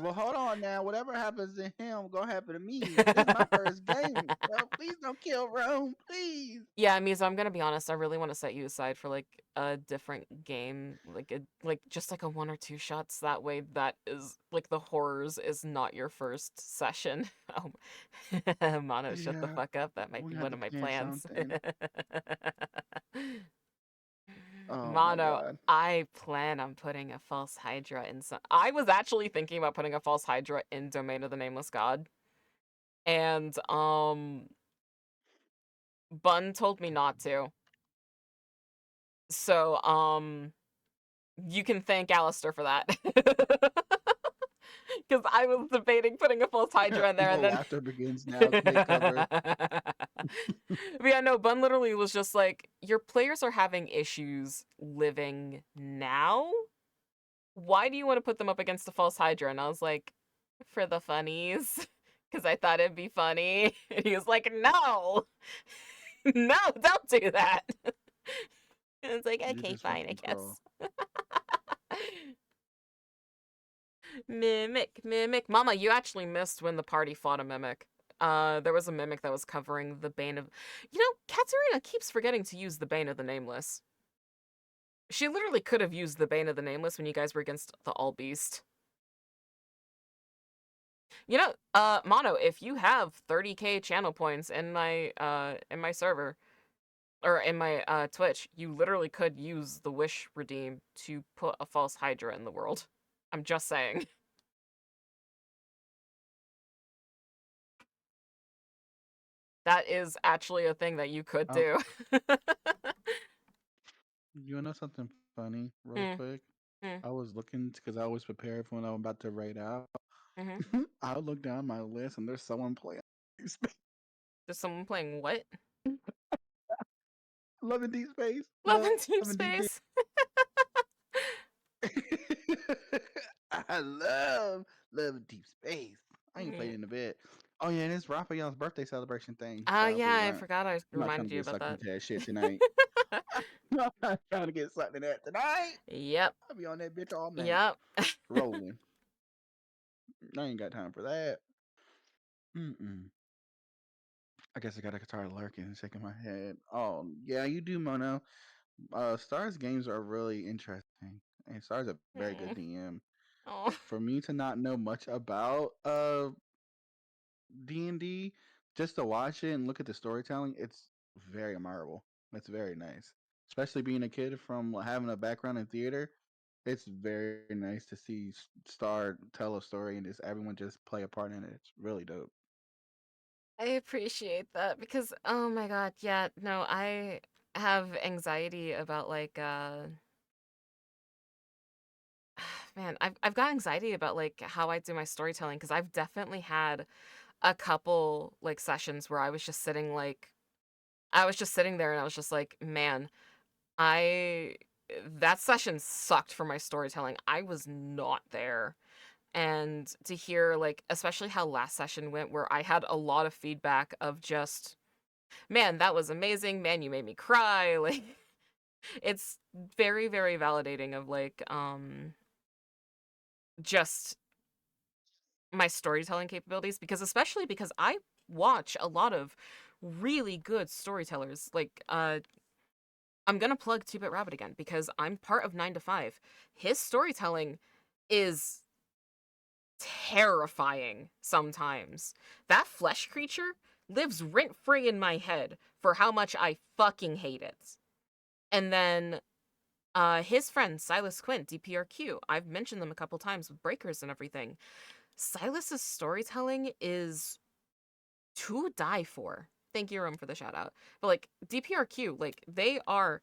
Well, hold on now. Whatever happens to him, gonna happen to me. This is my first game. Well, please don't kill Rome, please. Yeah, Mizo, I'm gonna be honest. I really want to set you aside for like a different game, like just like a 1 or 2 shots. That way, that is like the horrors is not your first session. Oh, Mono, shut the Yeah, fuck up. That might we be have one to of my plan plans. something. Oh my Mono, god. I plan on putting a false Hydra in some. I was actually thinking about putting a false Hydra in Domain of the Nameless God. And, Bun told me not to. So, you can thank Alistair for that. Because I was debating putting a false Hydra in there The and then. laughter begins now. Take cover. But yeah, no, Bun literally was just like, your players are having issues living now? Why do you want to put them up against a false Hydra? And I was like, for the funnies. Because I thought it'd be funny. And he was like, no! No, don't do that! And it's like, You're okay, just fine, I fucking cruel. guess. Mimic. Mama, you actually missed when the party fought a mimic. There was a mimic that was covering the Bane of... You know, Katarina keeps forgetting to use the Bane of the Nameless. She literally could have used the Bane of the Nameless when you guys were against the All Beast. You know, Mono, if you have 30k channel points in my server, or in my Twitch, you literally could use the Wish Redeem to put a false Hydra in the world. I'm just saying. That is actually a thing that you could Um, do. you wanna know something funny, real mm, quick? mm, I was looking because I always prepare for when I'm about to raid out. mm-hmm. I look down my list and there's someone playing. There's someone playing what? Loving Deep Space. Love and Deep Loving Deep. Space? I love Deep Space. I ain't played Mm. in a bit. Oh yeah, and it's Raphael's birthday celebration thing. Oh, So yeah, we I weren't. forgot I I'm not trying reminded to you get about sucked that. into that shit tonight. I'm not trying to get sucked into that tonight. Yep. I'll be on that bitch all night, Yep. rolling. I ain't got time for that. Mm-mm. I guess I got a guitar lurking and shaking my head. Oh yeah, you do, Mono. Stars games are really interesting, and Stars a very good Mm. DM. Oh. For me to not know much about D&D, just to watch it and look at the storytelling, it's very admirable. It's very nice, especially being a kid from having a background in theater. It's very nice to see Star tell a story and just everyone just play a part in it. It's really dope. I appreciate that because, oh my god, yeah, no, I have anxiety about like man, I've got anxiety about like how I do my storytelling because I've definitely had a couple like sessions where I was just sitting there and I was just like, man, I that session sucked for my storytelling. I was not there. And to hear like especially how last session went where I had a lot of feedback of just, man, that was amazing. Man, you made me cry. Like it's very, very validating of like just my storytelling capabilities because especially because I watch a lot of really good storytellers. Like I'm gonna plug 2-Bit Rabbit again because I'm part of 9 to 5. His storytelling is terrifying sometimes. That flesh creature lives rent free in my head for how much I fucking hate it. And then his friend Silas Quint, DPRQ, I've mentioned them a couple times with breakers and everything. Silas's storytelling is to die for. Thank you, Rome, for the shout out. But like DPRQ, like they are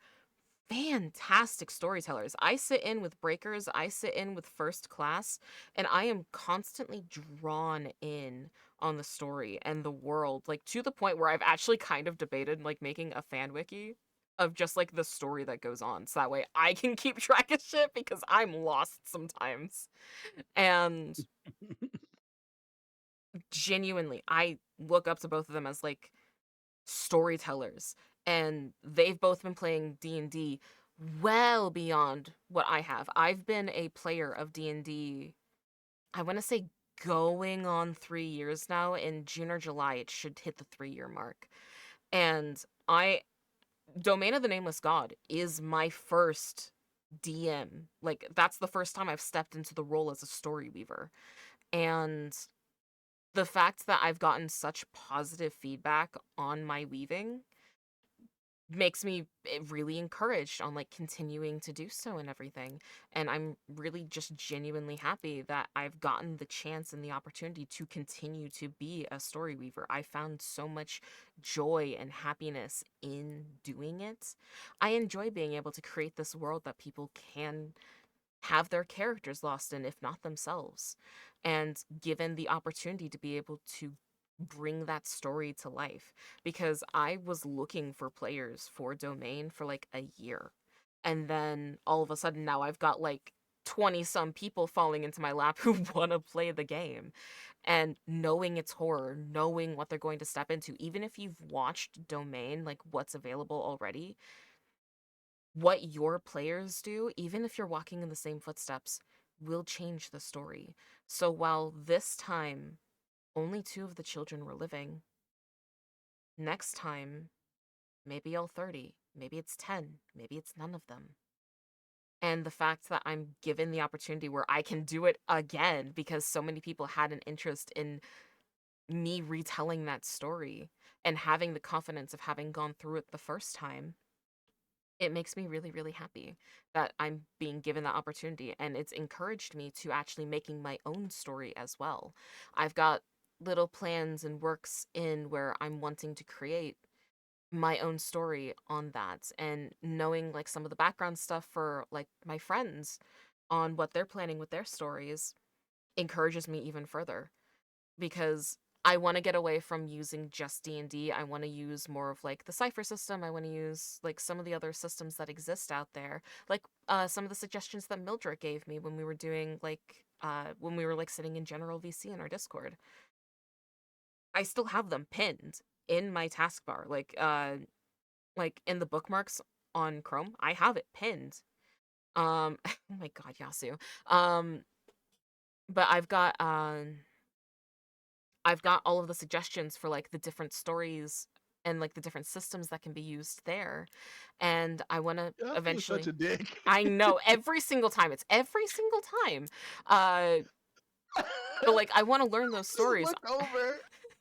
fantastic storytellers. I sit in with breakers, I sit in with first class, and I am constantly drawn in on the story and the world, like to the point where I've actually kind of debated like making a fan wiki of just like the story that goes on. So that way I can keep track of shit because I'm lost sometimes. And genuinely, I look up to both of them as like storytellers, and they've both been playing D&D well beyond what I have. I've been a player of D&D, I want to say going on 3 years now. In June or July it should hit the 3-year mark. And I Domain of the Nameless God is my first DM. Like that's the first time I've stepped into the role as a story weaver. And the fact that I've gotten such positive feedback on my weaving makes me really encouraged on like continuing to do so and everything. And I'm really just genuinely happy that I've gotten the chance and the opportunity to continue to be a story weaver. I found so much joy and happiness in doing it. I enjoy being able to create this world that people can have their characters lost in, if not themselves. And given the opportunity to be able to bring that story to life, because I was looking for players for Domain for like a year. And then all of a sudden now I've got like 20 some people falling into my lap who want to play the game. And knowing it's horror, knowing what they're going to step into, even if you've watched Domain, like what's available already, what your players do, even if you're walking in the same footsteps, will change the story. So while this time only 2 of the children were living, next time maybe all 30, maybe it's 10, maybe it's none of them. And the fact that I'm given the opportunity where I can do it again because so many people had an interest in me retelling that story and having the confidence of having gone through it the first time, it makes me really, really happy that I'm being given that opportunity. And it's encouraged me to actually making my own story as well. I've got little plans and works in where I'm wanting to create my own story on that, and knowing like some of the background stuff for like my friends on what they're planning with their stories encourages me even further, because I want to get away from using just D&D. I want to use more of like the cipher system. I want to use like some of the other systems that exist out there. Like some of the suggestions that Mildred gave me when we were doing like when we were like sitting in general VC in our Discord. I still have them pinned in my taskbar. Like in the bookmarks on Chrome, I have it pinned. Oh my god, Yasu. Um but I've got all of the suggestions for like the different stories and like the different systems that can be used there. And I want to I feel such eventually, a dick. I know every single time, it's every single time. Uh but like I want to learn those Just stories. look over.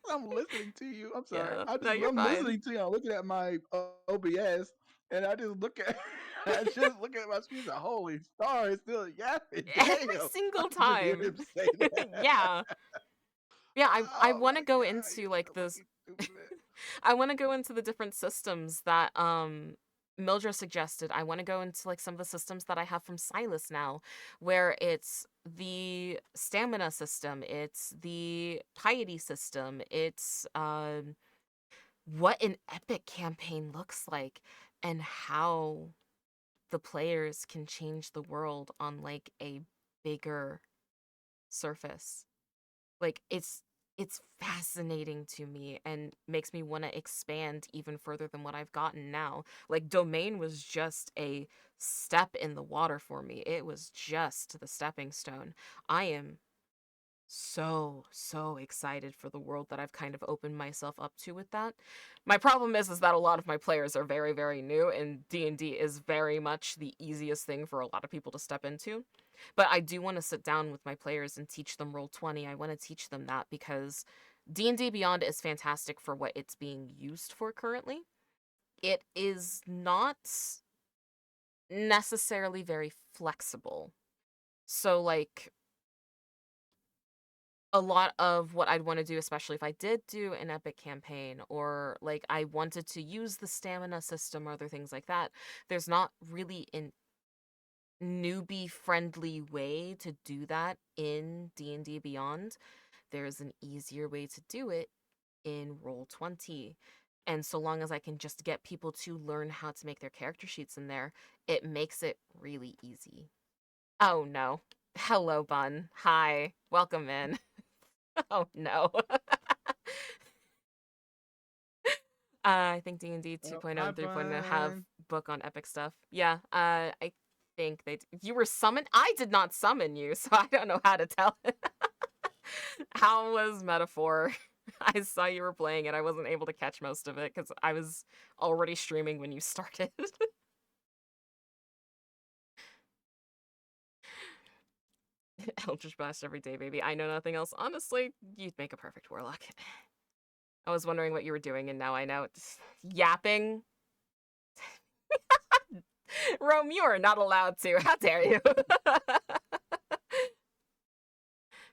I'm listening to you. I'm sorry. Yeah, no, you're I'm fine. listening to you. I'm looking at my OBS, and I just look at I just looking at my screen. Like, holy star, it's still yapping. Every Damn, I single can just hear time. him say that. Yeah. Yeah, I Oh want my to go god, into you're like so those fucking stupid. I want to go into the different systems that Mildred suggested. I want to go into like some of the systems that I have from Silas now, where it's the stamina system, it's the piety system, it's what an epic campaign looks like, and how the players can change the world on like a bigger surface. Like it's fascinating to me and makes me want to expand even further than what I've gotten now. Like Domain was just a step in the water for me. It was just the stepping stone. I am so excited for the world that I've kind of opened myself up to with that. My problem is that a lot of my players are very new, and D&D is very much the easiest thing for a lot of people to step into. But I do want to sit down with my players and teach them Roll20. I want to teach them that because D&D Beyond is fantastic for what it's being used for currently. It is not necessarily very flexible. So like a lot of what I'd want to do, especially if I did do an epic campaign or like I wanted to use the stamina system or other things like that, there's not really an newbie friendly way to do that in D&D Beyond. There's an easier way to do it in Roll20. And so long as I can just get people to learn how to make their character sheets in there, it makes it really easy. Oh no. Hello, Bun. Hi. Welcome in. Oh no. I think D&D Oh, 2.0 hi, and 3.0 have Bun. book on epic stuff. Yeah, I think you were summoned. I did not summon you, so I don't know how to tell. How was metaphor? I saw you were playing it. I wasn't able to catch most of it because I was already streaming when you started. Eldritch Blast every day, baby. I know nothing else. Honestly, you'd make a perfect warlock. I was wondering what you were doing, and now I know. It's yapping. Rome, you are not allowed to. How dare you?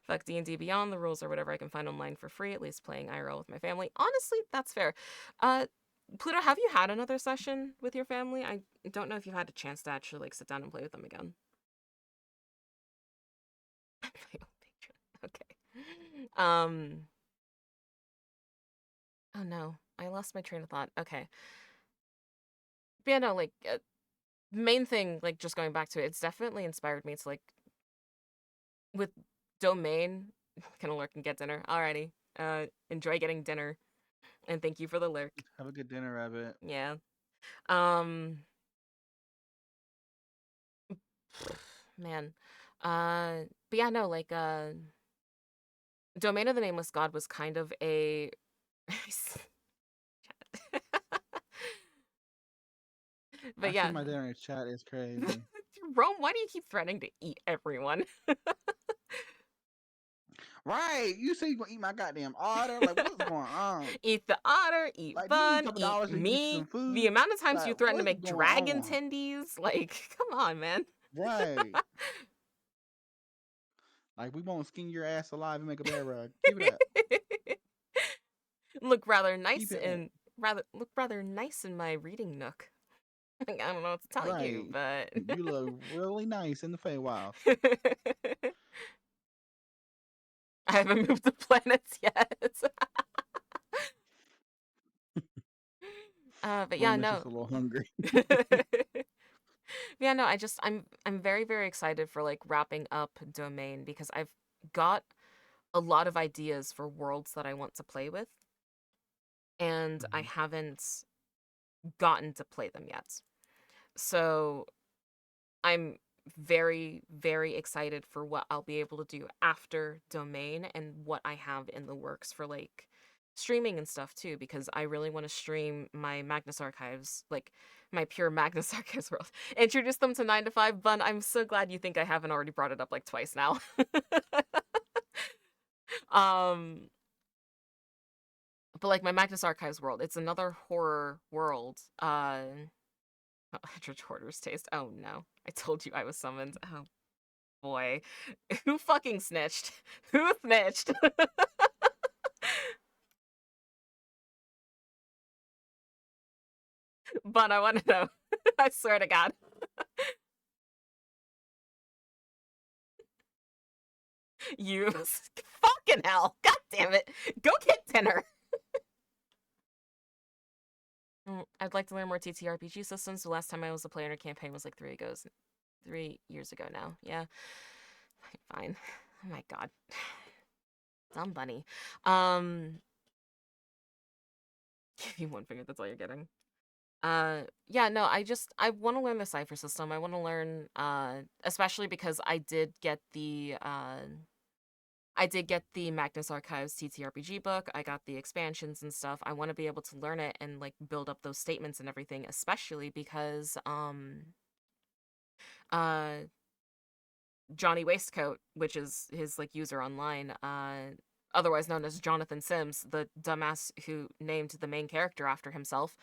Fuck D&D Beyond, the rules or whatever I can find online for free, at least playing IRL with my family. Honestly, that's fair. Pluto, have you had another session with your family? I don't know if you've had a chance to actually like sit down and play with them again. Okay. Oh no, I lost my train of thought. Okay. But yeah, no, like, main thing, like, just going back to it, it's definitely inspired me to, like, with Domain, gonna lurk and get dinner. Alrighty. Enjoy getting dinner. And thank you for the lurk. Have a good dinner, Rabbit. Yeah. Man. But yeah, no, like, Domain of the Nameless God was kind of a... But I yeah. see my dinner in chat is crazy. Rome, why do you keep threatening to eat everyone? Right, you say you gonna eat my goddamn otter? Like, what's going on? Eat the otter, eat Like, do you need a Bun, couple eat dollars to get you some me. The food? amount of times Like, you threaten to what's make going dragon on? tendies, like, come on, man. Right. Like, we won't skin your ass alive and make a bear rug. Keep it up. Look rather nice Keep it up. look rather nice in my reading nook. I don't know what to tell you, Right. but You look really nice in the Feywild. I haven't moved the planets yet. But yeah, Rome is just no. a little hungry. Yeah, no, I'm very, very excited for like wrapping up Domain because I've got a lot of ideas for worlds that I want to play with, and I haven't gotten to play them yet. So I'm very, very excited for what I'll be able to do after Domain and what I have in the works for like streaming and stuff too, because I really want to stream my Magnus Archives, like my pure Magnus Archives world. Introduce them to 9 to 5 Bun. I'm so glad you think I haven't already brought it up like twice now. um but like my Magnus Archives world, it's another horror world. Edward Hoarder's taste. Oh no. I told you I was summoned. Oh boy. Who fucking snitched? Who snitched? But I want to know. I swear to God. You fucking hell. God damn it. Go get dinner. I'd like to learn more TTRPG systems. The last time I was a player in a campaign was like 3 years ago now. Yeah. Fine. Oh my God. Dumb bunny. Give you one finger, that's all you're getting. Yeah, no, I want to learn the cipher system. I want to learn, especially because I did get the Magnus Archives TTRPG book. I got the expansions and stuff. I want to be able to learn it and like build up those statements and everything, especially because uh Johnny Waistcoat, which is his like user online, otherwise known as Jonathan Sims, the dumbass who named the main character after himself,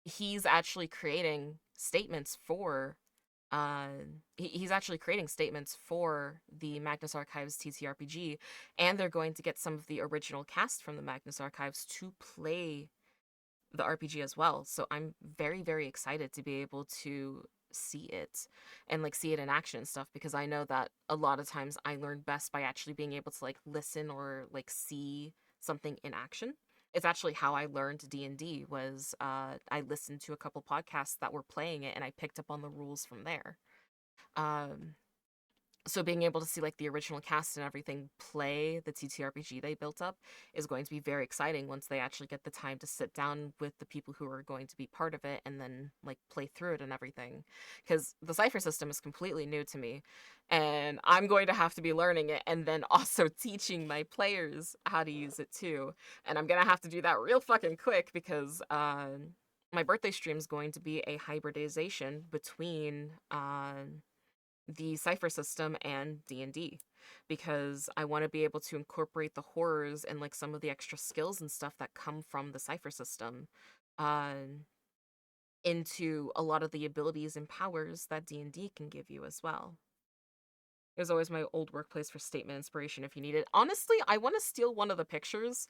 he's actually creating statements for he's actually creating statements for the Magnus Archives TTRPG, and they're going to get some of the original cast from the Magnus Archives to play the RPG as well. So I'm very, very excited to be able to see it and like see it in action and stuff, because I know that a lot of times I learn best by actually being able to like listen or like see something in action. It's actually how I learned D&D was I listened to a couple podcasts that were playing it and I picked up on the rules from there. Um, so being able to see like the original cast and everything play the TTRPG they built up is going to be very exciting once they actually get the time to sit down with the people who are going to be part of it and then like play through it and everything, because the cipher system is completely new to me and I'm going to have to be learning it and then also teaching my players how to use it too, and I'm gonna have to do that real fucking quick because my birthday stream is going to be a hybridization between the cipher system and D&D, because I want to be able to incorporate the horrors and like some of the extra skills and stuff that come from the cipher system into a lot of the abilities and powers that D&D can give you as well. It was always my old workplace for statement inspiration if you need it. Honestly, I want to steal one of the pictures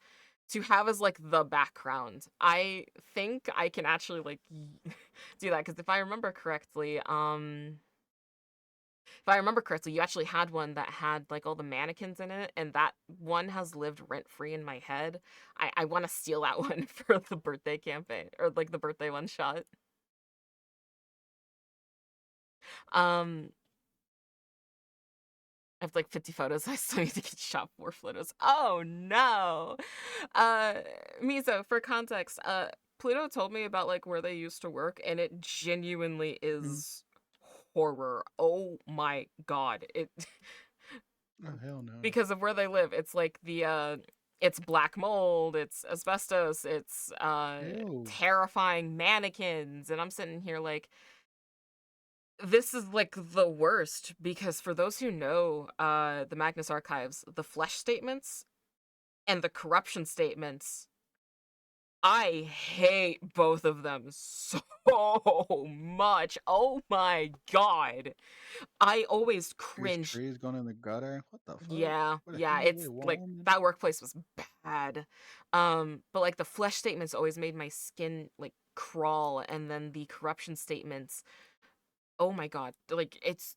to have as like the background. I think I can actually like do that because if I remember correctly, you actually had one that had like all the mannequins in it, and that one has lived rent free in my head. I want to steal that one for the birthday campaign or like the birthday one shot. Um, I have like 50 photos. I still need to get shot 4 photos. Oh no. Uh, Mizo, for context, Pluto told me about like where they used to work, and it genuinely Mm. is horror. Oh my god. It Oh, hell no. because of where they live, it's like it's black mold, it's asbestos, it's Ew. terrifying mannequins, and I'm sitting here like this is like the worst because for those who know the Magnus Archives, the flesh statements and the corruption statements, I hate both of them so much. Oh my god. I always There's cringe. trees going in the gutter. What the fuck? Yeah, What the yeah, hell? it's Wait, like woman? that workplace was bad. But like the flesh statements always made my skin like crawl, and then the corruption statements, oh my god, like it's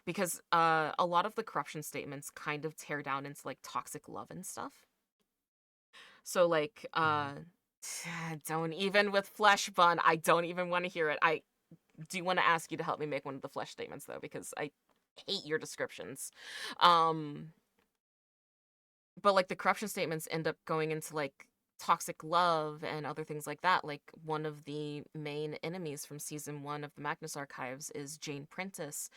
because a lot of the corruption statements kind of tear down into like toxic love and stuff. So like don't even with flesh bun, I don't even want to hear it. I do want to ask you to help me make one of the flesh statements though because I hate your descriptions. Um but like the corruption statements end up going into like toxic love and other things like that. Like one of the main enemies from season 1 of the Magnus Archives is Jane Prentice,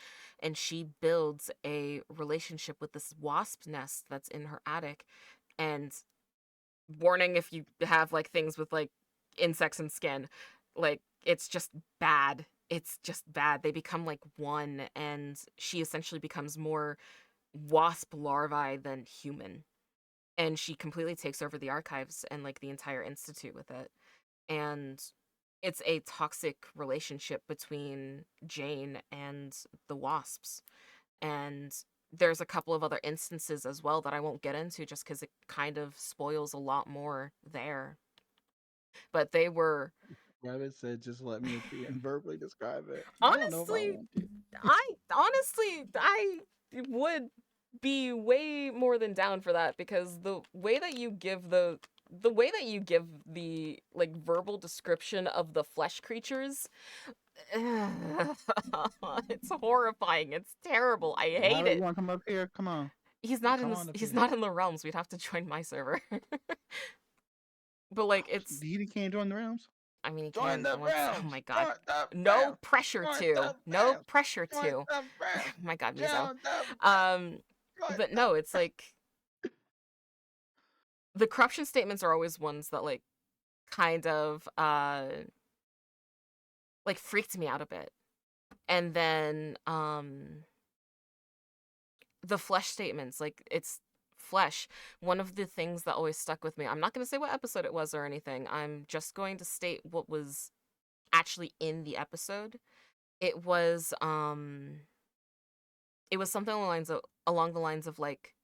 and she builds a relationship with this wasp nest that's in her attic. And warning, if you have like things with like insects and skin, like it's just bad. It's just bad. They become like one, and she essentially becomes more wasp larvae than human, and she completely takes over the archives and like the entire institute with it. And it's a toxic relationship between Jane and the wasps. And there's a couple of other instances as well that I won't get into just because it kind of spoils a lot more there. But they were Rabbit said, just let me see and verbally describe it. I don't know if I honestly, want to. I would be way more than down for that because the way that you give the like verbal description of the flesh creatures, it's horrifying. It's terrible. I hate Rabbit, you it. want to come up here? Come on. Come on up He's here. not in the realms. We'd have to join my server. But like it's He can't join the realms. I mean he Join can the once. Oh realms. my god. Join the No realms. pressure Join to. the No realms. pressure Join to. the realms. Oh my god, Mizo. Join the realms. Um Join but the no, it's like the corruption statements are always ones that like kind of like freaked me out a bit. And then the flesh statements, like it's flesh. One of the things that always stuck with me, I'm not going to say what episode it was or anything. I'm just going to state what was actually in the episode. It was something along the lines of like,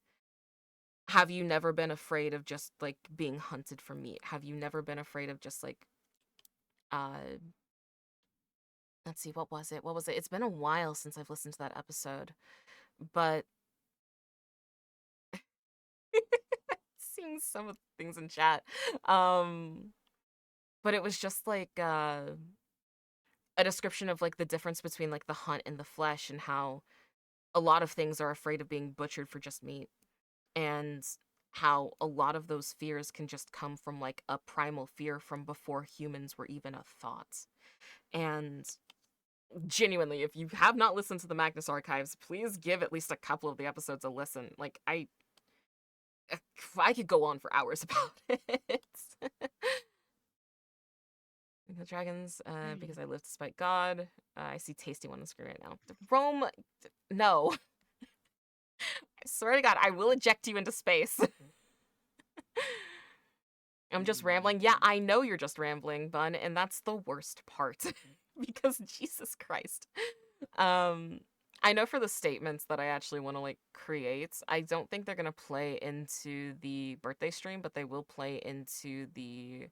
have you never been afraid of just like being hunted for meat? Have you never been afraid of just like uh let's see, what was it? What was it? It's been a while since I've listened to that episode, but seeing some of the things in chat. Um, but it was just like a description of like the difference between like the hunt and the flesh, and how a lot of things are afraid of being butchered for just meat, and how a lot of those fears can just come from like a primal fear from before humans were even a thought. And genuinely, if you have not listened to the Magnus Archives, please give at least a couple of the episodes a listen. Like I could go on for hours about it. The dragons, because I live to spite God. I see Tasty one on the screen right now. Rome, no. I swear to God, I will eject you into space. I'm just rambling. Yeah, I know you're just rambling, Bun, and that's the worst part. Because Jesus Christ. Um, I know for the statements that I actually want to like create, I don't think they're gonna play into the birthday stream, but they will play into the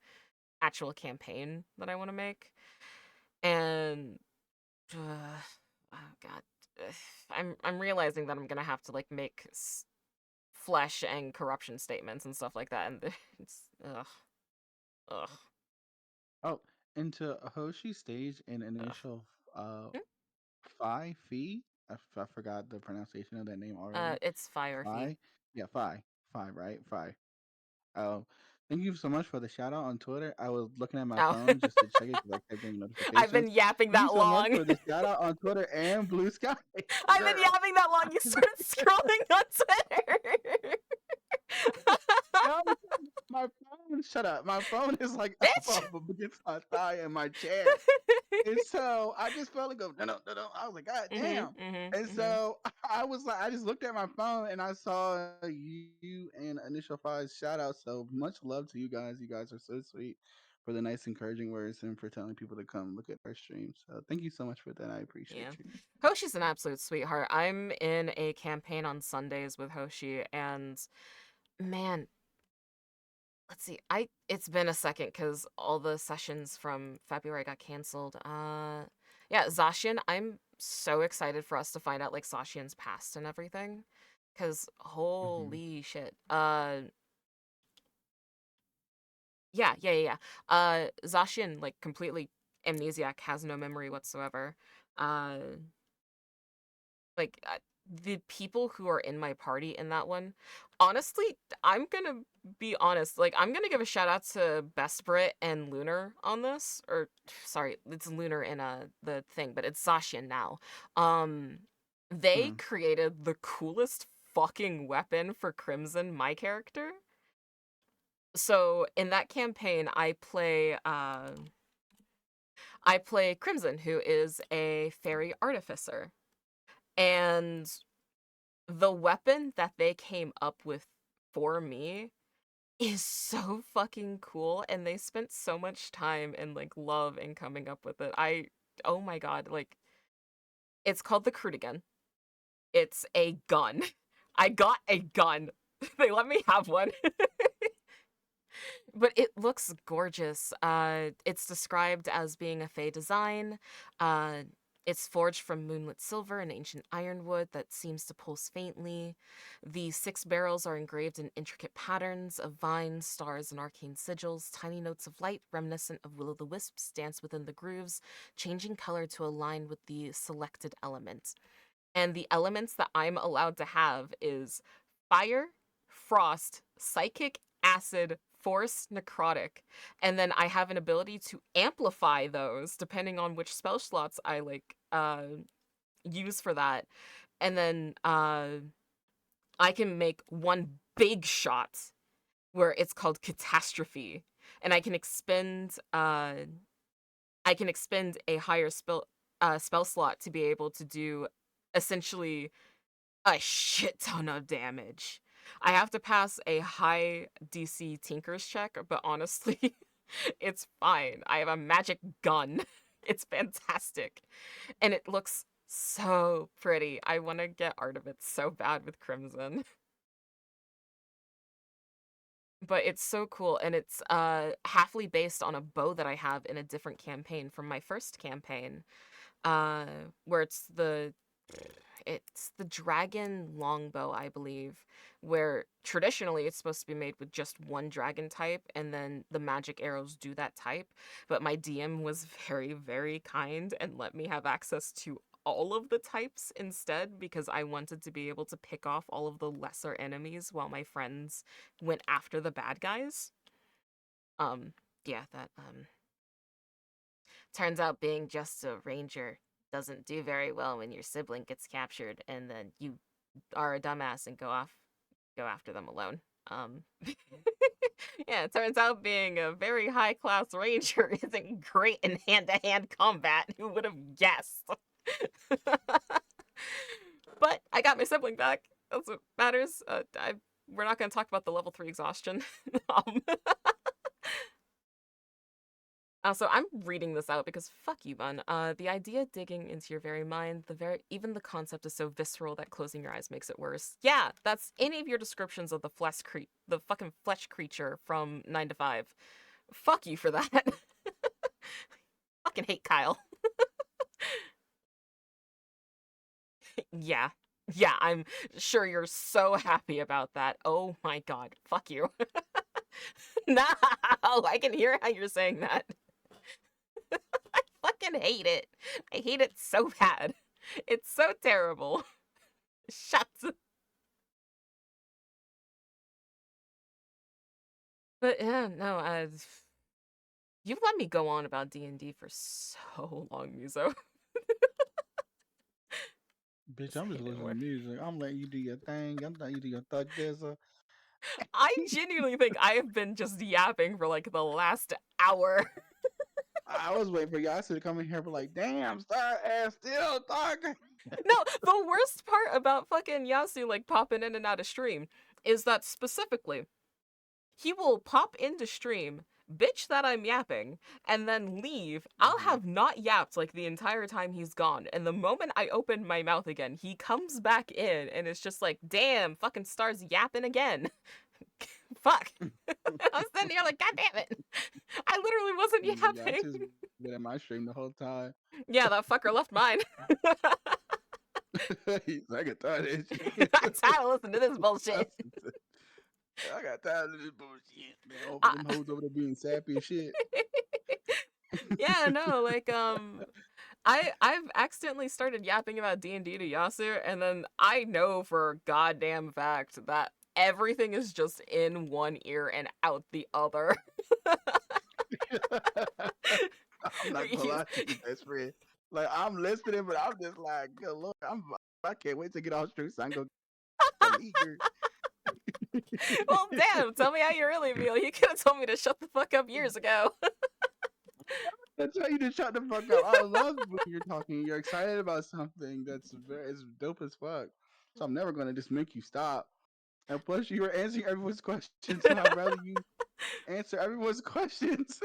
actual campaign that I want to make. And oh god, I'm realizing that I'm gonna have to like make flesh and corruption statements and stuff like that, and it's ugh. Oh, into Hoshi stage in Ugh. initial Hmm? Fee. I forgot the pronunciation of that name already. It's Phi or Fee. Phi, yeah, Phi, right? Phi. Oh, thank you so much for the shout out on Twitter. I was looking at my Oh, phone just to check it because I kept getting I've notifications. been yapping Thank you that so much long. for the shout out on Twitter and Blue Sky, I've been girl. yapping that long. You started scrolling on Twitter. No, my phone. Shut up. My phone is like Bitch. up against my thigh in my chair. And so I just felt like go no no no no. I was like, God Mhm. damn. Mhm. And Mhm. so I was like, I just looked at my phone and I saw you and Initial Five's shout out. So much love to you guys. You guys are so sweet for the nice encouraging words and for telling people to come look at our stream. So thank you so much for that. I appreciate Yeah. you. Hoshi's an absolute sweetheart. I'm in a campaign on Sundays with Hoshi, and man, let's see. It's been a second because all the sessions from February got canceled. Yeah, Zacian. I'm so excited for us to find out like Zacian's past and everything, because Hmm. holy shit. Yeah. Zacian like completely amnesiac, has no memory whatsoever. Uh, like the people who are in my party in that one, honestly, I'm gonna be honest, like I'm gonna give a shout out to Best Brit and Lunar on this, or sorry, it's Lunar in the thing, but it's Zacian now. um they Hmm. created the coolest fucking weapon for Crimson, my character. So in that campaign I play Crimson, who is a fairy artificer. And the weapon that they came up with for me is so fucking cool, and they spent so much time and like love in coming up with it. Oh my god, like it's called the Crudigan. It's a gun. I got a gun. They let me have one. But it looks gorgeous. It's described as being a fey design. Uh, it's forged from moonlit silver and ancient ironwood that seems to pulse faintly. The 6 barrels are engraved in intricate patterns of vines, stars, and arcane sigils. Tiny notes of light, reminiscent of will-o'-the-wisps, dance within the grooves, changing color to align with the selected element. And the elements that I'm allowed to have is fire, frost, psychic, acid, force, necrotic. And then I have an ability to amplify those depending on which spell slots I like use for that. And then I can make one big shot where it's called catastrophe. And I can expend a higher spell slot to be able to do essentially a shit ton of damage. I have to pass a high DC Tinker's check, but honestly, it's fine. I have a magic gun. It's fantastic. And it looks so pretty. I want to get art of it so bad with Crimson. But it's so cool, and it's halfly based on a bow that I have in a different campaign from my first campaign, uh where it's the dragon longbow, I believe, where traditionally it's supposed to be made with just one dragon type, and then the magic arrows do that type. But my DM was very, very kind and let me have access to all of the types instead, because I wanted to be able to pick off all of the lesser enemies while my friends went after the bad guys. Um, yeah, that turns out being just a ranger doesn't do very well when your sibling gets captured and then you are a dumbass and go after them alone. Um yeah, it turns out being a very high class ranger isn't great in hand-to-hand combat. Who would have guessed? But I got my sibling back. That's what matters. We're not going to talk about the level 3 exhaustion. um, Also, I'm reading this out because fuck you, Bun. The idea digging into your very mind, even the concept is so visceral that closing your eyes makes it worse. Yeah, that's any of your descriptions of the fucking flesh creature from 9 to 5. Fuck you for that. Fucking hate Kyle. Yeah. Yeah, I'm sure you're so happy about that. Oh my god. Fuck you. No, I can hear how you're saying that. I fucking hate it. I hate it so bad. It's so terrible. Shut. But yeah, no, you've let me go on about D&D for so long, Muso. Bitch, Just I'm just hate it listening to more. music. I'm letting you do your thing. I'm letting you do your thug dizzle. I genuinely think I have been just yapping for like the last hour. I was waiting for y'all to come in here, but like, damn, star ass still talking. No, the worst part about fucking Yasu like popping in and out of stream is that specifically he will pop into stream, bitch that I'm yapping, and then leave. I'll Mhm. have not yapped like the entire time he's gone. And the moment I open my mouth again, he comes back in and it's just like, damn, fucking Star's yapping again. Fuck. I was sitting here like, god damn it. I literally wasn't Y'all yapping. just been in my stream the whole time. Yeah, that fucker left mine. He's like, I got tired of this I'm tired of listening to this bullshit. I got tired of this bullshit, man. Over I- them hoes over there being sappy and shit. yeah, no, like I've accidentally started yapping about D&D to Yasu, and then I know for a goddamn fact that everything is just in one ear and out the other. I'm not gonna lie to you, best friend. Like I'm listening, but I'm just like, good lord, I can't wait to get off street so I can go some eager. Well, damn, tell me how you really feel. You could have told me to shut the fuck up years ago. I tell you to shut the fuck up. I love when you're talking. You're excited about something it's dope as fuck. So I'm never gonna just make you stop. And plus, you were answering everyone's questions, so I'd rather you answer everyone's questions.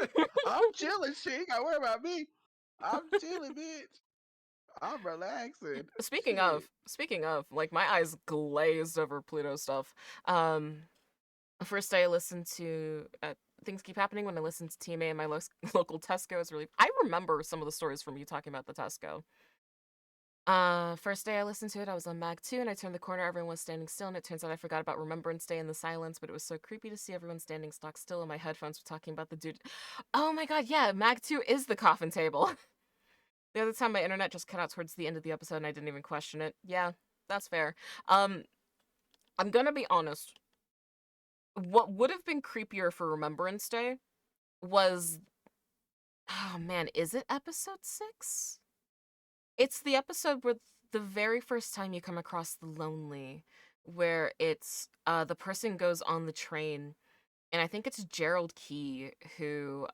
I'm chilling. She ain't gotta worry about me. I'm chilling, bitch. I'm relaxing. Shit. Speaking of, like my eyes glazed over Pluto stuff. Um, First day I listened to things keep happening when I listened to TMA and my local Tesco is really. I remember some of the stories from you talking about the Tesco. First day I listened to it, I was on Mag 2 and I turned the corner, everyone was standing still, and it turns out I forgot about Remembrance Day in the silence, but it was so creepy to see everyone standing stock still and my headphones were talking about the dude. Oh my god, yeah, Mag 2 is the coffin table. The other time my internet just cut out towards the end of the episode and I didn't even question it. Yeah, that's fair. Um, I'm gonna be honest. What would have been creepier for Remembrance Day was, oh man, is it episode 6? It's the episode where the very first time you come across the lonely, where it's the person goes on the train, and I think it's Gerald Key who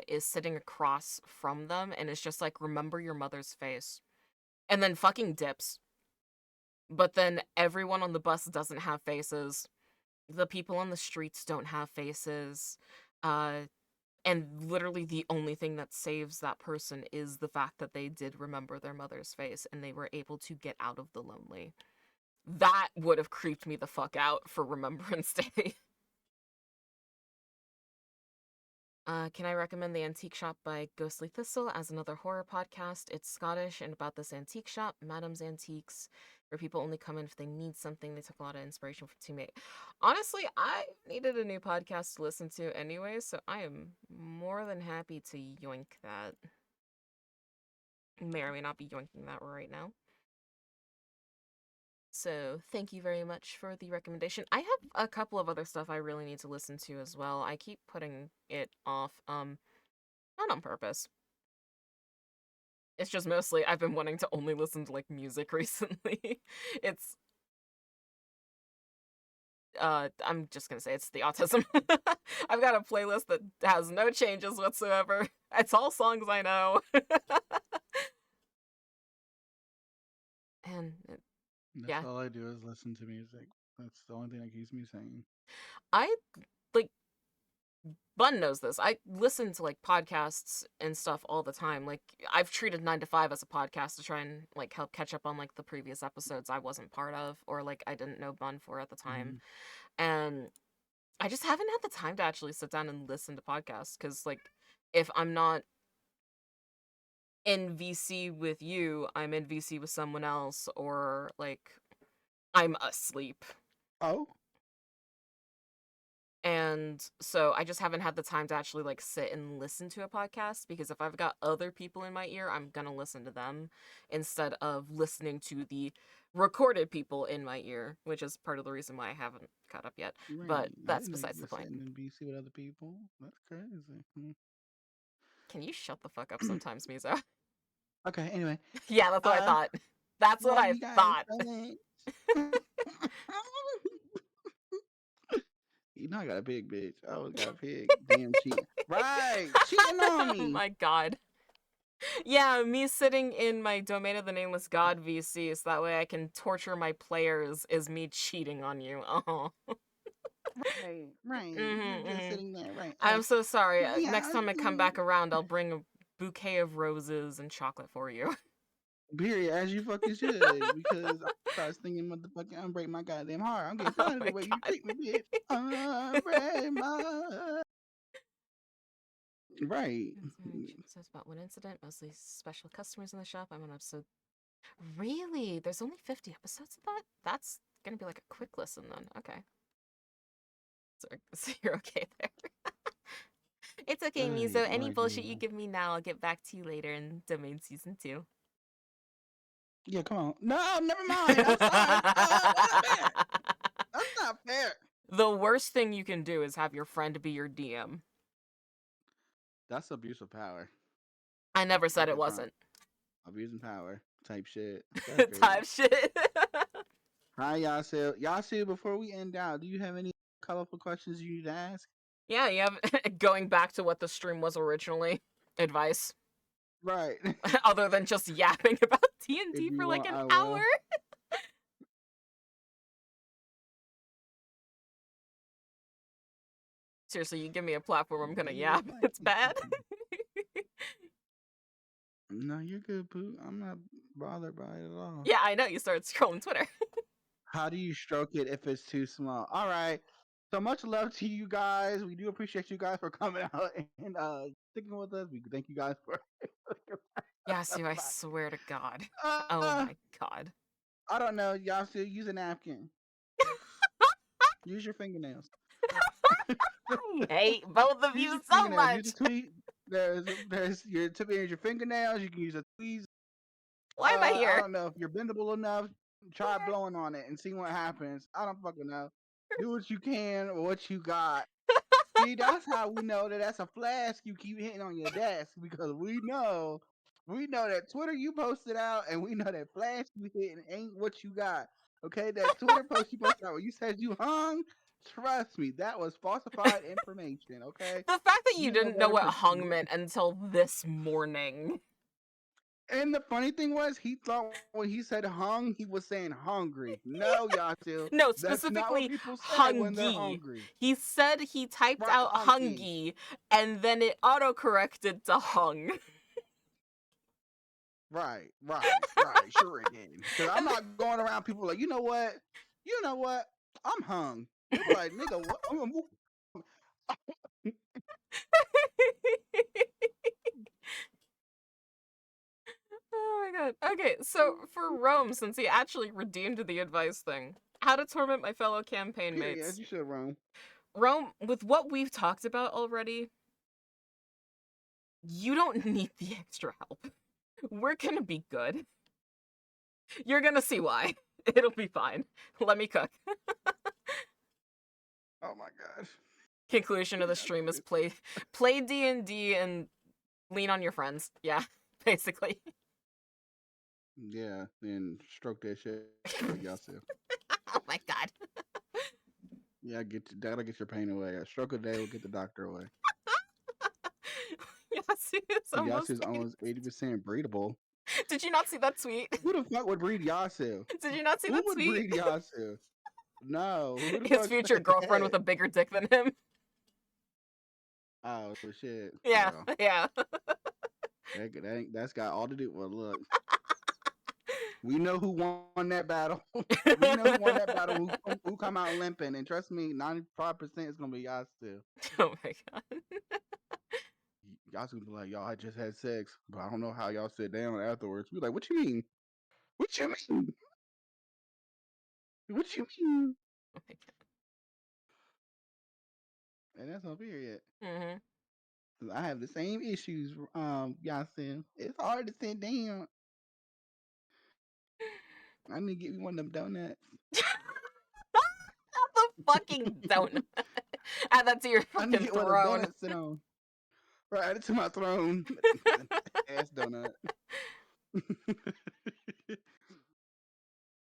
is sitting across from them and is just like, remember your mother's face. And then fucking dips. But then everyone on the bus doesn't have faces. The people on the streets don't have faces. Uh and literally the only thing that saves that person is the fact that they did remember their mother's face and they were able to get out of the lonely. That would have creeped me the fuck out for Remembrance Day. Can I recommend The Antique Shop by Ghostly Thistle as another horror podcast? It's Scottish and about this antique shop, Madam's Antiques, where people only come in if they need something. They took a lot of inspiration from Teammate. Honestly, I needed a new podcast to listen to anyway, so I am more than happy to yoink that. May or may not be yoinking that right now. So thank you very much for the recommendation. I have a couple of other stuff I really need to listen to as well. I keep putting it off, not on purpose. It's just mostly I've been wanting to only listen to like music recently. It's I'm just gonna say it's the autism. I've got a playlist that has no changes whatsoever. It's all songs I know. And That's yeah, all I do is listen to music. That's the only thing that keeps me sane. I like Bun knows this. I listen to like podcasts and stuff all the time. Like I've treated 9 to 5 as a podcast to try and like help catch up on like the previous episodes I wasn't part of or like I didn't know Bun for at the time. Mhm. And I just haven't had the time to actually sit down and listen to podcasts cuz like if I'm not in VC with you, I'm in VC with someone else or like I'm asleep. Oh, And so I just haven't had the time to actually like sit and listen to a podcast because if I've got other people in my ear, I'm gonna listen to them instead of listening to the recorded people in my ear, which is part of the reason why I haven't caught up yet. But right. I that's didn't know you besides the were point. sitting in BC with other people. That's crazy. Can you shut the fuck up sometimes, Mizo? Okay, anyway. Yeah, that's what I thought. That's what Love I you guys thought. so much. You know I got a pig, bitch. I always got a pig. Damn cheating. Right. Cheating on Oh me. my god. Yeah, me sitting in my Domain of the Nameless God VC so that way I can torture my players is me cheating on you. Oh. Right. Right. You're Mm-hmm, just mm-hmm. sitting there. Right. I'm so sorry. Next Yeah. time I come back around, I'll bring a bouquet of roses and chocolate for you. Period. As you fucking should. Because I start singing motherfucking Unbreak My Goddamn Heart. I'm getting Oh tired of the my way you god. treat me, bitch. Unbreak my. Right. Says about one incident, mostly special customers in the shop. I'm on episode. Really? There's only 50 episodes of that? That's gonna be like a quick listen then. Okay. So you're okay there. It's okay, Good Mizo. Any Lord bullshit you Jesus. give me now, I'll get back to you later in Domain Season 2. Yeah, come on. No, never mind. I'm sorry. Wait a minute. That's not fair. The worst thing you can do is have your friend be your DM. That's abuse of power. I never said Right it up front. wasn't. Abusing power type shit. That's crazy. Type shit. Hi, Yasu. Yasu, before we end out, do you have any colorful questions you need to ask? Yeah, you have going back to what the stream was originally. Advice. Right. Other than just yapping about If TNT you for like want, an I hour. will. Seriously, you give me a platform, I'm gonna Be yap. like, It's bad. no, you're good, Pooh. I'm not bothered by it at all. Yeah, I know, you started scrolling Twitter. How do you stroke it if it's too small? All right. So much love to you guys. We do appreciate you guys for coming out and sticking with us. We thank you guys for. Yasu, I swear to God. Oh uh, my god. I don't know. Y'all still use a napkin. Use your fingernails. I hate both of Use you your so fingernails. Use much. a tweet. There's your tip of your fingernails. You can use a tweeze. Why am I I here? don't know if you're bendable enough. Try blowing on it and see what happens. I don't fucking know. Do what you can with what you got. See, that's how we know that that's a flask you keep hitting on your desk because we know that Twitter you posted out and we know that flask you hitting ain't what you got. Okay, that Twitter post you posted out where you said you hung, trust me, that was falsified information. Okay, The fact that you you know didn't know better. what hung meant until this morning. And the funny thing was, he thought when he said hung, he was saying hungry. No, Yasu, No, that's not what specifically people say when they're hungy. hungry. He said he typed Right, out hunky. hungy and then it autocorrected to hung. Right. Sure it did. Because I'm not going around people like, you know what, I'm hung. They be like, nigga, what? Oh my god. Okay, so for Rome, since he actually redeemed the advice thing, how to torment my fellow campaign Period. As mates. you should, Rome. Rome, with what we've talked about already, you don't need the extra help. We're gonna be good. You're gonna see why. It'll be fine. Let me cook. Oh my gosh. Conclusion of the stream is play D&D and lean on your friends. Yeah, basically. Yeah, then stroke that shit like y'all said. Oh my god. Yeah, that'll get your pain away. A stroke a day will get the doctor away. Yasu is almost Yasu's almost 80% breedable. Did you not see that tweet? Who the fuck would breed Yasu? Did you not see Who that would tweet? breed Yasu? No. Who the His fuck future said girlfriend with that? a bigger dick than him. Oh shit. Yeah, Well, yeah. that's got all to do. Well, look, we know who won that battle. We know who won that battle. Who come out limping, and trust me, 95% is gonna be y'all still. Oh my god. Y'all gonna be like, y'all, I just had sex, but I don't know how y'all sit down afterwards. We like, what you mean? What you mean? What you mean? Oh my And that's no period. god. Mm-hmm. 'Cause I have the same issues, Yasin. It's hard to sit down. I need to get me one of them donuts. Not the fucking donut. Add that to your I need to fucking get one of them throne. donuts sit on. Right, add it to my throne. Ass donut.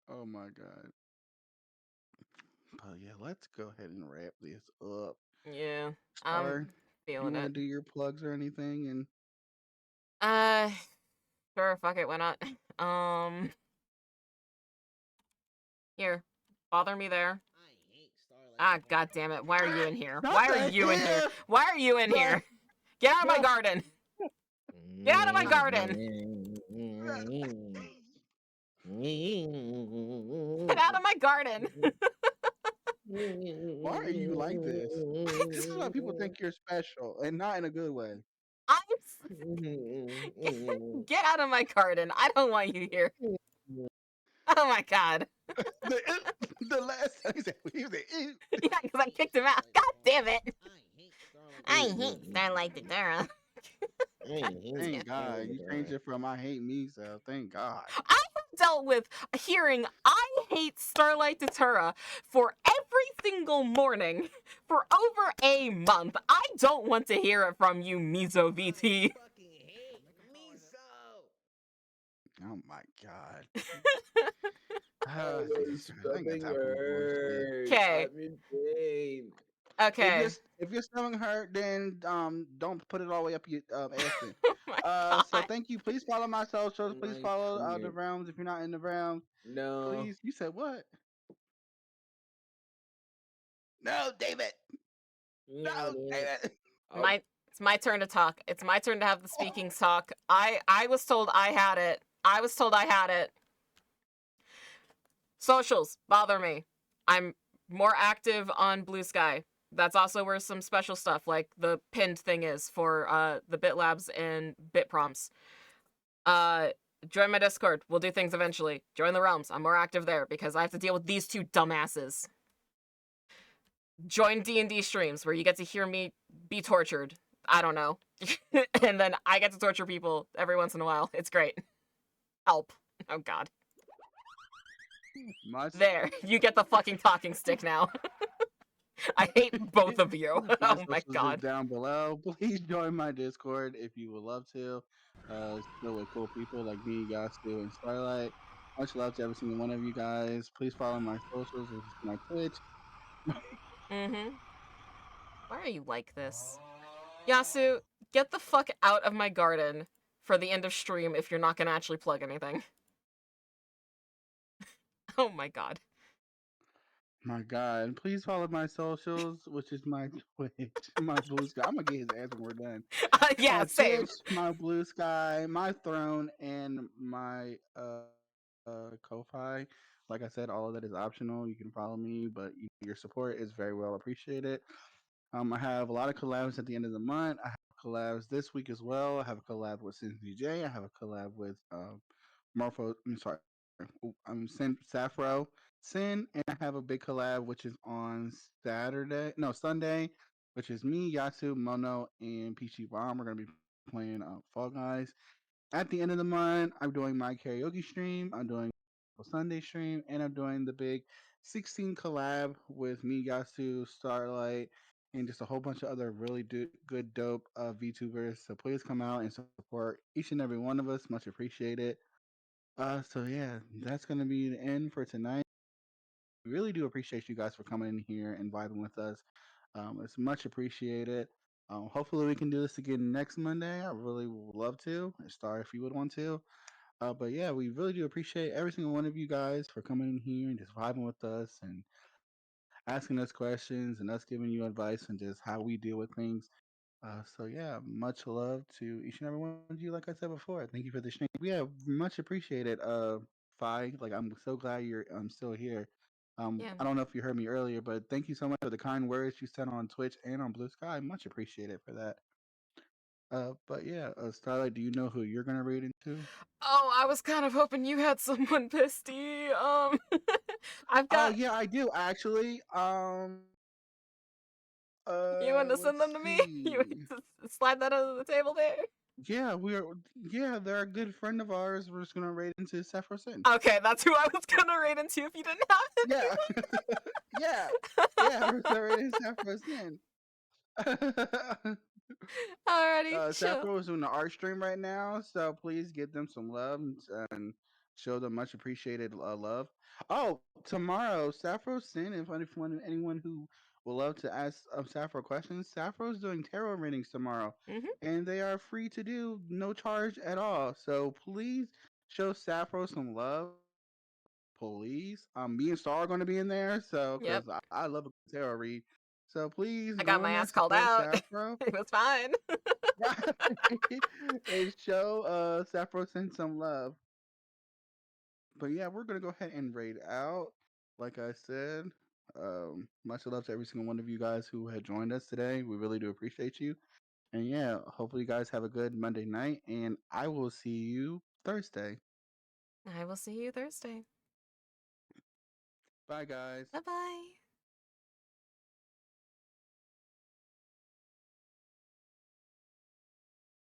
Oh my god. But yeah, let's go ahead and wrap this up. Yeah, I'm Star, you feeling want to it. do your plugs or anything? And Uh, sure, fuck it, why not? Um, Here, bother me there. Ah, god damn it, why are you in here? what Why are the you in here? hell? Why are you in Bro, here? Get out of my bro, garden! Get out of my garden! Get out of my garden! why are you like this? This is why people think you're special and not in a good way. I'm get, get out of my garden. I don't want you here. Oh my god. the, the last time he said, ew. Yeah, because I kicked him out. God damn it. I hate Starlight Dara. God damn Thank it. God. You changed it from I hate me, so thank God. I have dealt with hearing I hate Starlight Datura for every single morning for over a month. I don't want to hear it from you, Mizo VT. Oh my God. Oh, Ah, Jesus those Christ. I ain't got scrubbing time for this bullshit. words. Okay. I'm in pain. Okay. If your stomach hurt, then don't put it all the way up your ass then. Oh my So god. thank you. Please follow my socials. Please My follow the stomach. realms if you're not in the realms. No. Please. You said what? No, David. No, Yeah, damn it. David. I'll It's my turn to talk. It's my turn to have the speaking talk. I was told I had it. I was told I had it. Socials bother me. I'm more active on Blue Sky. That's also where some special stuff like the pinned thing is for the Bit Labs and Bit Prompts. Uh Join my Discord. We'll do things eventually. Join the realms. I'm more active there because I have to deal with these two dumbasses. Join D&D streams where you get to hear me be tortured. I don't know. And then I get to torture people every once in a while. It's great. Help. Oh god. My There. You get the fucking talking stick now. I hate both of you. my Oh my socials is god. down below. Please join my Discord if you would love to. It's filled with cool people like me, Yasu, and Starlight. Much love to every single one of you guys. Please follow my socials, which is my Twitch. Mm-hmm. Why are you like this? Yasu, get the fuck out of my garden for the end of stream if you're not gonna actually plug anything. Oh my god. My God, please follow my socials, which is my Twitch, my Blue Sky. I'm gonna get his ass when we're done. Yeah, My same. Twitch, my Blue Sky, my Throne, and my Ko-fi. Like I said, all of that is optional. You can follow me, but your support is very well appreciated. I have a lot of collabs at the end of the month. I have collabs this week as well. I have a collab with Sin DJ. I have a collab with Morpho. I'm sorry. I'm Sin Safro Sin, and I have a big collab which is on Saturday, no Sunday, which is me, Yasu, Mono, and Peachy Bomb. We're gonna be playing Fall Guys. At the end of the month, I'm doing my karaoke stream. I'm doing Sunday stream, and I'm doing the big 16 collab with me, Yasu, Starlight, and just a whole bunch of other really good, dope VTubers. So please come out and support each and every one of us. Much appreciated. So yeah, that's gonna be the end for tonight. We really do appreciate you guys for coming in here and vibing with us. It's much appreciated. Hopefully we can do this again next Monday. I really would love to. Star if you would want to. But yeah, we really do appreciate every single one of you guys for coming in here and just vibing with us and asking us questions and us giving you advice and just how we deal with things. So yeah, much love to each and every one of you. Like I said before, thank you for the stream. Yeah, much appreciated. Fi, like I'm so glad you're still here. Yeah. I don't know if you heard me earlier, but thank you so much for the kind words you sent on Twitch and on Blue Sky. Much appreciated for that. But yeah, Starlight, do you know who you're gonna read into? Oh, I was kind of hoping you had someone pisty. I've Oh got. yeah, I do actually. You want to send Let's them to me? You want see. to slide that under the table there? Yeah, we are. Yeah, they're a good friend of ours. We're just gonna raid into Sephiroth Sin. Okay, that's who I was gonna raid into if you didn't have Yeah, yeah, yeah. We're gonna raid into Sephiroth Sin. Alrighty, chill. Sappho is doing the art stream right now, so please give them some love and show them much appreciated love. Oh, tomorrow, Sappho Sin. If anyone who would love to ask Sappho questions, Sappho's doing tarot readings tomorrow, Mhm. and they are free to do, no charge at all. So please show Sappho some love, please. Me and Star are going to be in there, so Yep. because I love a tarot read. So please I got go my in there, ass called support out. Sappho. It was fine. Right. And show Sappho send some love. But yeah, we're gonna go ahead and raid out. Like I said, much love to every single one of you guys who had joined us today. We really do appreciate you. And yeah, hopefully you guys have a good Monday night, and I will see you Thursday. I will see you Thursday. Bye guys. Bye bye.